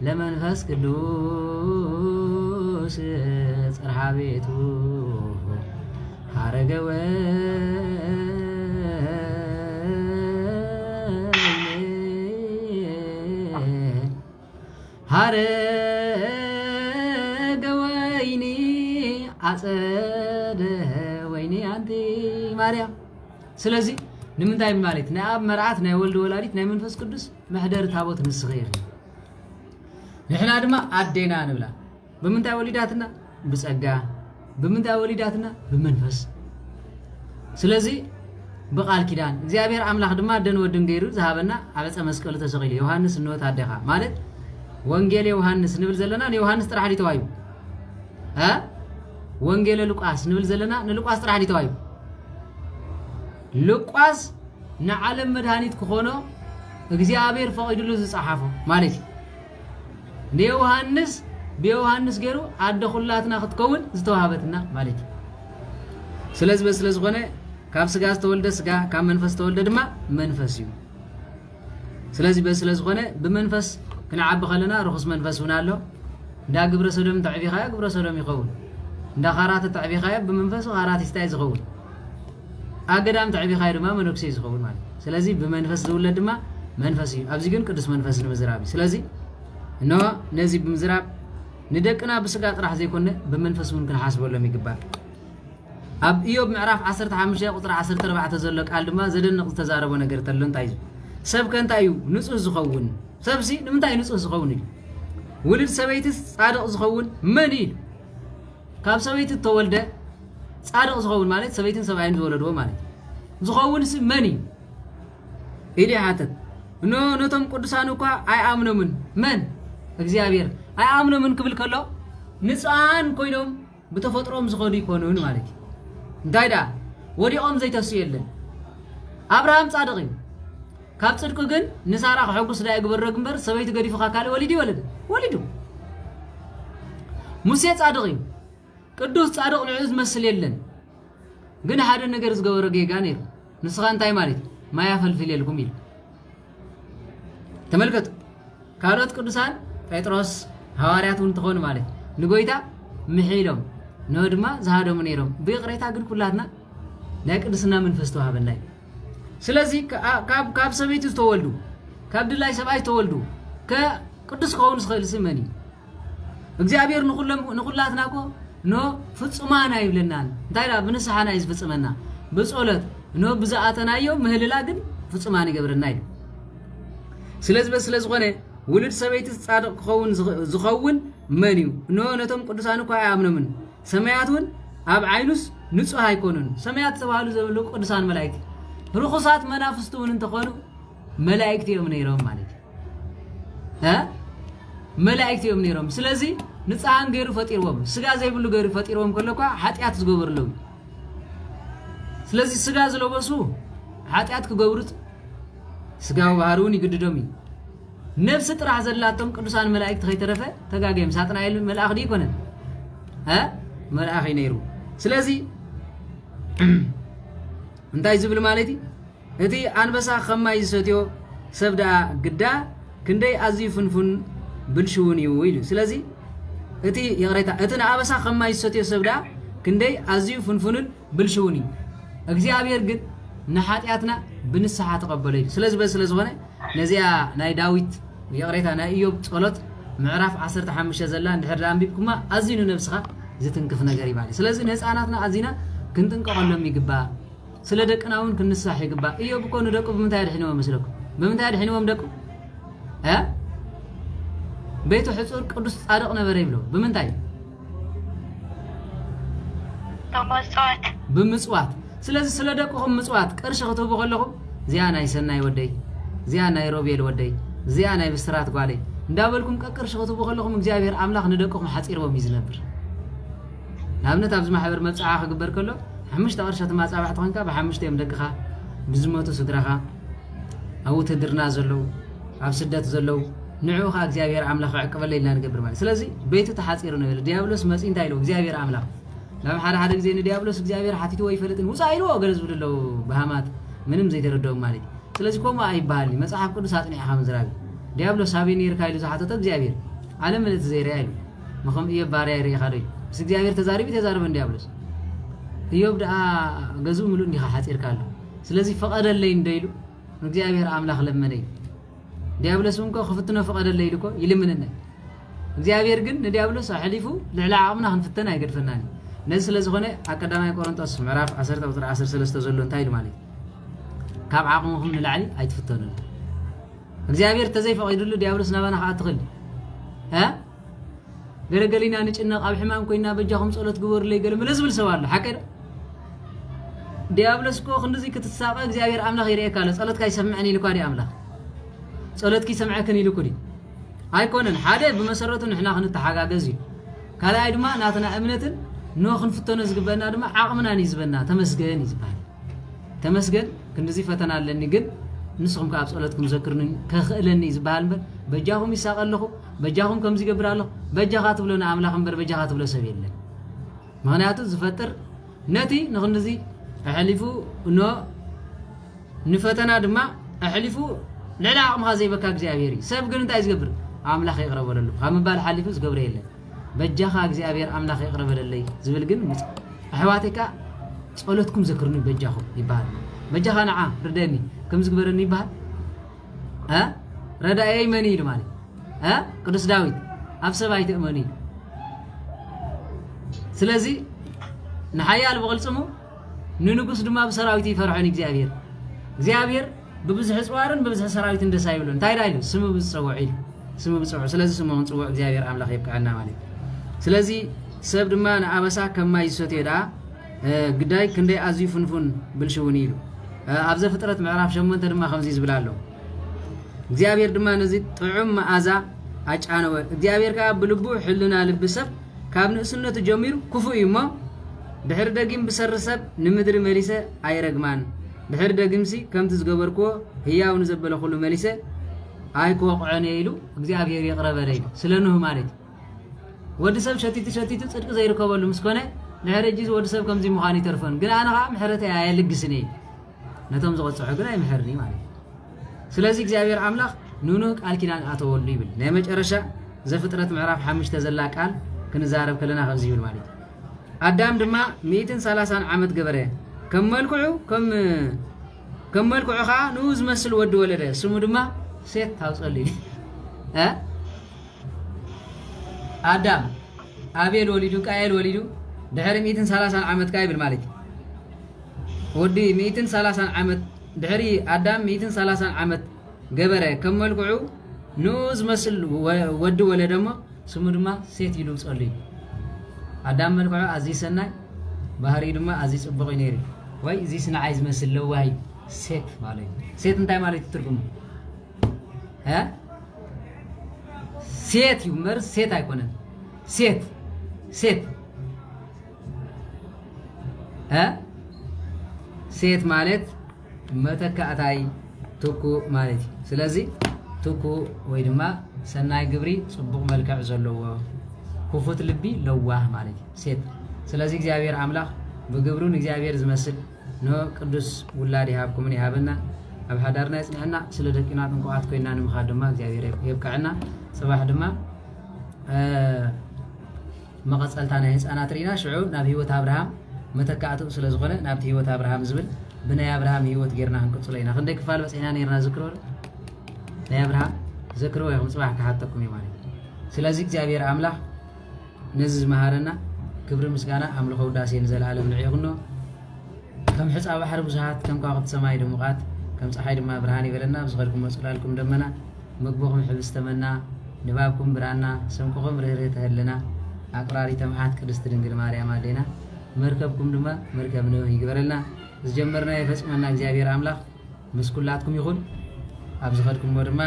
ለመንፈስ ቅዱስ ጽርሐ ቤቱ ሀረገወ ሀረገወይኒ አጸደ ወይኒ አንቲ ማርያም ስለዚህ ንምንታይ ማለት ናይ አብ መርዓት ናይ ወልድ ወላዲት ናይ መንፈስ ቅዱስ መሕደር ታቦት ንስኸይር ንሕና ድማ ኣዴና ንብላ ብምንታይ ወሊዳትና ብጸጋ ብምንታይ ወሊዳትና ብመንፈስ ስለዚህ በቃል ኪዳን እግዚአብሔር አምላክ ድማ ደን ወድን ገይሩ ዝሃበና አበፀ መስቀሉ ተሰቂሉ ዮሐንስ እንወት አደኻ ማለት ወንጌል ዮሐንስ ንብል ዘለና ዮሐንስ ጥራሕ ሊተዋዩ ها ወንጌል ሉቃስ ንብል ዘለና ንሉቃስ ጥራሕ ዲተዋዩ ሉቃስ ንዓለም መድኃኒት ክኾኖ እግዚአብሔር ፈቂዱሉ ዝጻሓፎ ማለት ለዮሐንስ በዮሐንስ ገሩ አደኹላትና ክትከውን ዝተዋሃበትና ማለት ስለዚህ በስለዝኾነ ካብ ስጋ ዝተወልደ ስጋ ካብ መንፈስ ተወልደ ድማ መንፈስ እዩ ስለዚህ በስለዝኾነ በመንፈስ ክንዓቢ ኸለና ርኹስ መንፈስ ሆነ ኣሎ እንዳ ግብረ ሰዶም ተዕቢኻያ ግብረ ሰዶም ይኸውን እንዳ ኻራት ተዕቢኻያ በመንፈስ ኻራት ይስታይ ዝኸውን አገዳም ተዕቢኻያ ድማ መነኩሴ ዝኸውን ማለት ስለዚህ በመንፈስ ዝውለድ ድማ መንፈስ እዩ ኣብዚ ግን ቅዱስ መንፈስ ንምዝራብ ስለዚህ እነሆ ነዚ ብምዝራብ ንደቅና ብስጋ ጥራሕ ዘይኮነ በመንፈስ ምን ክንሓስበሎም ይግባል ኣብ ኢዮብ ምዕራፍ 15 ቁጥር 14 ዘሎ ቃል ድማ ዘደንቕ ዝተዛረበ ነገር ተሎ እንታይ እዩ ሰብ ከንታይ እዩ ንጹህ ዝኸውን ሰብሲ ንምንታይ ንጹህ ዝኸውን እዩ ውልድ ሰበይትስ ጻድቕ ዝኸውን መን እዩ ካብ ሰበይቲ ተወልደ ጻድቕ ዝኸውን ማለት ሰበይትን ሰብኣይን ዝወለድዎ ማለት ዝኸውንስ መን እዩ ኢሊ ሓተት ነቶም ቅዱሳን እኳ ኣይኣምኖምን መን እግዚአብሔር ኣይኣምኖምን ክብል ከሎ ንጹሃን ኮይኖም ብተፈጥሮም ዝኸዱ ይኮኑን ማለት እዩ እንታይ ዳ ወዲቖም ዘይተስዩ የለን አብርሃም ጻድቕ እዩ ካብ ጽድቁ ግን ንሳራ ክሕጉስ ዳ ይግበረግ እምበር ሰበይቲ ገዲፉኻ ካልእ ወሊድ ይወለድ ወሊዱ ሙሴ ጻድቕ እዩ ቅዱስ ጻድቕ ንዑ ዝመስል የለን ግን ሓደ ነገር ዝገበረ ጌጋ ነይሩ ንስኻ እንታይ ማለት ማያ ፈልፍል የልኩም ኢሉ ተመልከቱ ካልኦት ቅዱሳን ጴጥሮስ ሐዋርያት ውን ተኾኑ ማለት ንጎይታ ምሒሎም ነው ድማ ዝሃደሙ ነይሮም ብቕሬታ ግን ኩላትና ናይ ቅድስና መንፈስ ተዋሃበና ስለዚህ ካብ ሰበይቲ ዝተወልዱ ካብ ድላይ ሰብኣይ ተወልዱ ከቅዱስ ክኸውን ዝኽእል ስመኒ እግዚአብሔር ንኹላትና እኮ ኖ ፍጹማና ይብለናን እንታይ ዳ ብንስሓና ይዝፍጽመና ብጸሎት ኖ ብዛኣተናዮ ምህልላ ግን ፍጹማን ይገብረና እዩ ስለዚህ በስለዝኾነ ውልድ ሰበይቲ ጻድቕ ክኸውን ዝኸውን መን እዩ ኖ ነቶም ቅዱሳን እኮ ኣይኣምኖምን ሰማያት ውን ኣብ ዓይኑስ ንጹህ ኣይኮኑን ሰማያት ተባሃሉ ዘብሉ ቅዱሳን መላእክት ርኹሳት መናፍስት ውን እንተኾኑ መላእክት እዮም ነይሮም ማለት መላእክት እዮም ነይሮም ስለዚህ ንጹሃን ገይሩ ፈጢርዎም ስጋ ዘይብሉ ገይሩ ፈጢርዎም ከለኳ ኃጢአት ዝገበርለው ስለዚህ ስጋ ዝለበሱ ኃጢአት ክገብሩት ስጋው ባህሩን ይግድዶም ነፍስ ጥራሕ ዘላቶም ቅዱሳን መላእክት ከይተረፈ ተጋገም ሳጥናኤል መልአክ ዲ ይኮነ መልአክ ነይሩ ስለዚህ እንታይ ዝብል ማለት እቲ አንበሳ ከማይ ዝሰትዮ ሰብዳ ግዳ ክንደይ ኣዝዩ ፍንፉን ብልሽውን እዩ ኢሉ ስለዚህ እቲ የቅሬታ እቲ አንበሳ ከማይ ዝሰትዮ ሰብዳ ክንደይ ኣዝዩ ፍንፉንን ብልሽውን እዩ እግዚአብሔር ግን ንኃጢአትና ብንስሓ ተቀበለ እዩ ስለዚህ በስለዝኾነ ነዚያ ናይ ዳዊት የቅሬታ ናይ ኢዮብ ጸሎት ምዕራፍ 15 ዘላ እንድሕር አንቢብኩማ ኣዝዩ ነፍስኻ ዝትንክፍ ነገር ይባል ስለዚህ ነፃናትና ኣዚና ክንጥንቀቀሎም ይግባ ስለ ደቅናውን ክንሳሕ ይግባ ኢዮብ እኮ ንደቁ ብምንታይ ድሕንዎም መስለኩም ብምንታይ ድሕንዎም ደቁ ቤቱ ሕጹር ቅዱስ ጻድቕ ነበረ ይብሎ ብምንታይ ብምጽዋት ስለዚህ ስለ ደቁኹም ምጽዋት ቅርሺ ክትህቡ ከለኹም እዚኣ ናይ ሰናይ ወደይ እዚኣ ናይ ሮቤል ወደይ እዚኣ ናይ ብስራት ጓለይ እንዳበልኩም ቅርሺ ክትህቡ ከለኹም እግዚአብሔር አምላኽ ንደቁኹም ሓጺርዎም ይዝነብር ንኣብነት ኣብዚ ማሕበር መብጽዓ ክግበር ከሎ 5 ቅርሺ ማጻባዕት ኮይንካ ብ5 እዮም ደቅኻ ብዝሞቱ ስድራኻ ኣብ ውትድርና ዘለው ኣብ ስደት ዘለው ንዑኻ እግዚአብሔር አምላኽ ዕቅበለ ኢልና ንገብር ማለት ስለዚህ ቤቱ ተሓጺሩ ነው ዲያብሎስ መጽ እንታይ ኢሉ እግዚአብሔር አምላኽ ናብ ሓደ ግዜ ንዲያብሎስ እግዚአብሔር ሓቲቱ ወይ ፈለጥን ውፃ ኢሉ ገለ ዝብልለው በሃማት ምንም ዘይተረዳው ማለት ስለዚህ ኮማ አይባል መጽሐፍ ቅዱስ አጥኒዕኻ ምዝራብ ዲያብሎስ ሳቢን ይርካይሉ ዝሓተተ እግዚአብሔር ዓለም ምልት ዘይራ ይሉ መኸም ኢዮብ ባሪያ ይርካ ደይ ምስ እግዚአብሔር ተዛረበን ዲያብሎስ ኢዮብ ዳ ገዙ ሙሉ እንዲኻ ሓጺርካሉ ስለዚህ ፈቀደለይ እንደይሉ እግዚአብሔር አምላኽ ለመነይ ዲያብሎስ እንኮ ክፍትኖ ፈቀደለይ ይልኮ ይልምንና እግዚአብሔር ግን ንዲያብሎስ አሕሊፉ ልዕላ ዓቕምና ክንፍተና አይገድፈናኒ ነዚ ስለዝኾነ አቀዳማይ ቆሮንቶስ ምዕራፍ 10 ቁጥር 13 ዘሎ እንታይ ኢሉ ማለት ካብ ዓቕምኹም ንላዕሊ ኣይትፍተኑን እግዚአብሔር ተዘይፈቂዱሉ ዲያብሎስ ናባና ከኣትኽእል ገለገሊና ንጭነቕ ኣብ ሕማም ኮይና በጃኹም ጸሎት ግበሩለይ ገለ መለ ዝብል ሰብ ኣሎ ሓቀ ዲያብሎስ እኮ ክንዚ ክትሳቀ እግዚአብሔር አምላኽ ይርኤካ ኣሎ ጸሎትካ ይሰምዐኒ ኢልኳ ዲ አምላኽ ጸሎትኪ ሰምዐከን ኢልኩ ዲ ኣይኮነን ሓደ ብመሰረቱ ንሕና ክንተሓጋገዝ እዩ ካልኣይ ድማ ናትና እምነትን ንኽን ፍተኖ ዝግበና ድማ ዓቕምና ንይዝበና ተመስገን ይዝባል ተመስገን ክንዚ ፈተና ኣለኒ ግን ንስኹም ካብ ጸሎትኩም ዘክርኒ ከኽእለኒ ይዝባል እምበር በጃኹም ይሳቀለኹ በጃኹም ከምዚ ይገብር ኣለኹ በጃኻ ትብሎና ኣምላኽ እምበር በጃኻ ትብሎ ሰብ የለን ምክንያቱ ዝፈጥር ነቲ ንኽንዚ ኣሕሊፉ ንፈተና ድማ ኣሕሊፉ ልዕሊ ዓቕምኻ ዘይበካ እግዚኣብሔር እዩ ሰብ ግን እንታይ ዝገብር ኣምላኽ ይቕረበለሉ ካብ ምባል ሓሊፉ ዝገብረ የለን በጃኻ እግዚኣብሔር ኣምላኽ ይቕረበለለይ ዝብል ግን ኣሕዋተይካ ጸሎትኩም ዘክርኒ በጃኹም ይባሃል በጃኻ ንዓ ርደኒ ከም ዝግበረኒ ይባሃል ረዳኤይ መን ኢሉ ማለት ቅዱስ ዳዊት ኣብ ሰብ ኣይትእመኑ ስለዚ ንሓያል ብቕልጽሙ ንንጉስ ድማ ብሰራዊት ይፈርዖን እግዚኣብሔር ብብዙሕ ጽዋርን ብብዙሕ ሰራዊት እንደሳ ይብሉ እንታይ ዳ ኢሉ ስሙ ብዝጸውዕ ኢሉ ስሙ ብጽውዕ ስለዚ ስሙ ንጽውዕ እግዚኣብሔር ኣምላኽ ይብቃዕና ማለት ስለዚ ሰብ ድማ ንኣበሳ ከማይ ዝሰትዮ ዳ ግዳይ ክንደይ ኣዝዩ ፍንፉን ብልሽውን ኢሉ ኣብ ዘፍጥረት ምዕራፍ 8 ድማ ከምዚ ዝብል ኣሎ እግዚኣብሔር ድማ ነዚ ጥዑም መዓዛ ኣጫነወ እግዚኣብሔር ከዓ ብልቡ ሕልና ልቢ ሰብ ካብ ንእስነቱ ጀሚሩ ክፉእ እዩ እሞ ድሕሪ ደጊም ብሰሪ ሰብ ንምድሪ መሊሰ ኣይረግማን ድሕሪ ደጊምሲ ከምቲ ዝገበርክዎ ህያው ንዘበለ ኩሉ መሊሰ ኣይክወቕዖን ኢሉ እግዚኣብሔር ይቕረበለ ኢሉ ስለ ንሁ ማለት ወዲ ሰብ ሸቲቱ ጽድቂ ዘይርከበሉ ምስ ኮነ ድሕሪ እጂ ወዲ ሰብ ከምዚ ምዃኑ ይተርፈን ግን ኣነ ከዓ ምሕረተይ ኣየልግስን እየ ነቶም ዝቆጽዑ ግን ኣይምሕርኒ ማለት ስለዚ እግዚኣብሔር ኣምላኽ ንኑህ ቃል ኪዳን ኣተወሉ ይብል ናይ መጨረሻ ዘፍጥረት ምዕራፍ 5 ዘላ ቃል ክንዛረብ ከለና ከምዚ ይብል ማለት ኣዳም ድማ 130 ዓመት ገበረ ከም መልክዑ ከዓ ንኡ ዝመስል ወዲ ወለደ ስሙ ድማ ሴት ታውጸሉ ኣዳም ኣቤል ወሊዱ ቃየል ወሊዱ ድሕሪ 130 ዓመት ካ ይብል ማለት ወዲ 130 ዓመት ድሕሪ ኣዳም 130 ዓመት ገበረ ከም መልክዑ ንኡ ዝመስል ወዲ ወለደ እሞ ስሙ ድማ ሴት ኢሉ ጸሉ ኣዳም መልክዑ ኣዝዩ ሰናይ ባህሪ ድማ ኣዝዩ ጽቡቕ ነይሩ ወይ እዚ ስንዓይ ዝመስል ለዋይ ሴት ማለት ሴት እንታይ ማለት ትርጉሙ ሴት ይመር ሴት አይኮነን ሴት ሴት ማለት መተካእታይ ትኩ ማለት ስለዚ ትኩ ወይ ድማ ሰናይ ግብሪ ጽቡቕ መልክዕ ዘለዎ ክፉት ልቢ ለዋህ ማለት ሴት ስለዚ እግዚአብሔር አምላክ በግብሩን እግዚአብሔር ዝመስል ነው ቅዱስ ውላድ ይሃብኩምን ይሃበና ኣብ ሓዳርና ይጽንዕና ስለ ደቂና ጥንቋት ኮይና ንምኻድ ድማ እግዚአብሔር ይብቃዕና ጽባሕ ድማ መቀጸልታ ናይ ህፃናት ሪና ሽዑ ናብ ህይወት አብርሃም መተካእቱ ስለ ዝኾነ ናብ ህይወት አብርሃም ዝብል ብናይ አብርሃም ህይወት ጌርና ክንቅጽለይና ክንደይ ክፋል በጽና ነርና ዝክሮ ናይ አብርሃም ዝክሮ ይኹም ጽባሕ ከሓተኩም ማለት ስለዚህ እግዚአብሔር አምላክ ነዚ ዝመሃረና ክብሪ ምስጋና አምልኾ ውዳሴ ንዘላለም ንዕይኹኖ ከም ሕፃ ባሕር ብዙሓት ከም ከዋኽብቲ ሰማይ ድሙቓት ከም ፀሓይ ድማ ብርሃን ይበለና ብዝኸድኩም መጽላልኩም ደመና ምግቦኹም ሕብዝ ተመና ንባብኩም ብራና ሰምኩኹም ርህርህ ተህልና ኣቅራሪ ተምሓት ቅድስት ድንግል ማርያም ኣዴና መርከብኩም ድማ መርከብ ንህ ይግበረልና ዝጀመርና የፈጽመና እግዚአብሔር አምላክ ምስ ኩላትኩም ይኹን ኣብ ዝኸድኩሞ ድማ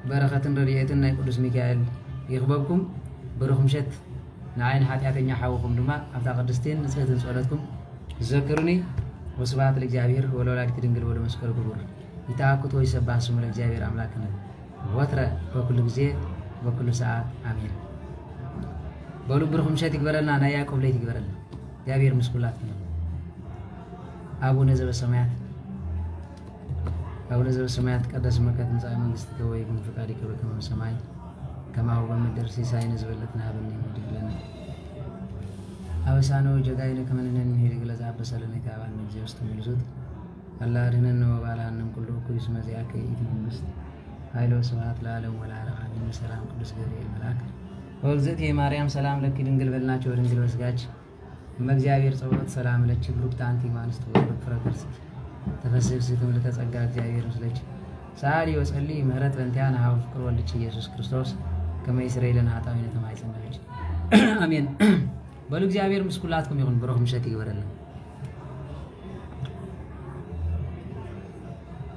በረኸትን ረድኤትን ናይ ቅዱስ ሚካኤል ይኽበብኩም ብሩኽ ምሸት ንዓይን ኃጢአተኛ ሓውኹም ድማ ኣብታ ቅድስትን ንጽህትን ጸሎትኩም ዘክሩኒ ወስብሐት ለእግዚአብሔር ወለወላዲቱ ድንግል ወለመስቀሉ ክቡር ይትአክቶ ይሰባህ ስሙ ለእግዚአብሔር አምላክነ ወትረ በኩሉ ጊዜ በኩሉ ሰዓት አሜን። በሉ ብሩኽ ምሸት ይግበረልና ናይ ያዕቆብ ለይቲ ይግበረልና እግዚአብሔር ምስ ኩላትኩም አቡነ ዘበሰማያት ቀደስ ስምከ ትምጻእ መንግሥትከ ወይኩን ፈቃድከ በከመ በሰማይ ከማሁ በምድር ሲሳይነ ዝበለትነ ሀበነ ወኅድግ ለነ አበሳነ ወጌጋየነ ከመ ንሕነኒ ንሄድ ግለጽ አበሰለነ ከአባነ እግዚኦ ውስተ ምልሱት አላ አድኅነነ ወባልሐነ እምኩሉ እኩይ እስመ ዚአከ ይእቲ መንግሥት ኃይለ ወስብሐት ለዓለሙ ወለዓለመ አሜን። ሰላም ቅዱስ ገብርኤል መልአክ ወእግዝእትየ ማርያም ሰላም ለኪ ድንግል በልናቸው ድንግል በስጋች እመእግዚአብሔር ጸሎት ሰላም ለኪ ብሩክት አንቲ እምአንስት ወብሩክ ፍሬ ከርሥኪ ተፈሥሒ ምልዕተ ጸጋ እግዚአብሔር ምስለኪ ሰአሊ ወጸልዪ ምህረት በእንቲአነ ሀበ ፍቅር ወልድኪ ኢየሱስ ክርስቶስ ከመ ይስረይ ለነ ኃጣውኢነ ተማይጸን አሜን። በሉ እግዚአብሔር ምስ ኩላትኩም ይሁን ብሩኽ ምሸት ይግበረልና።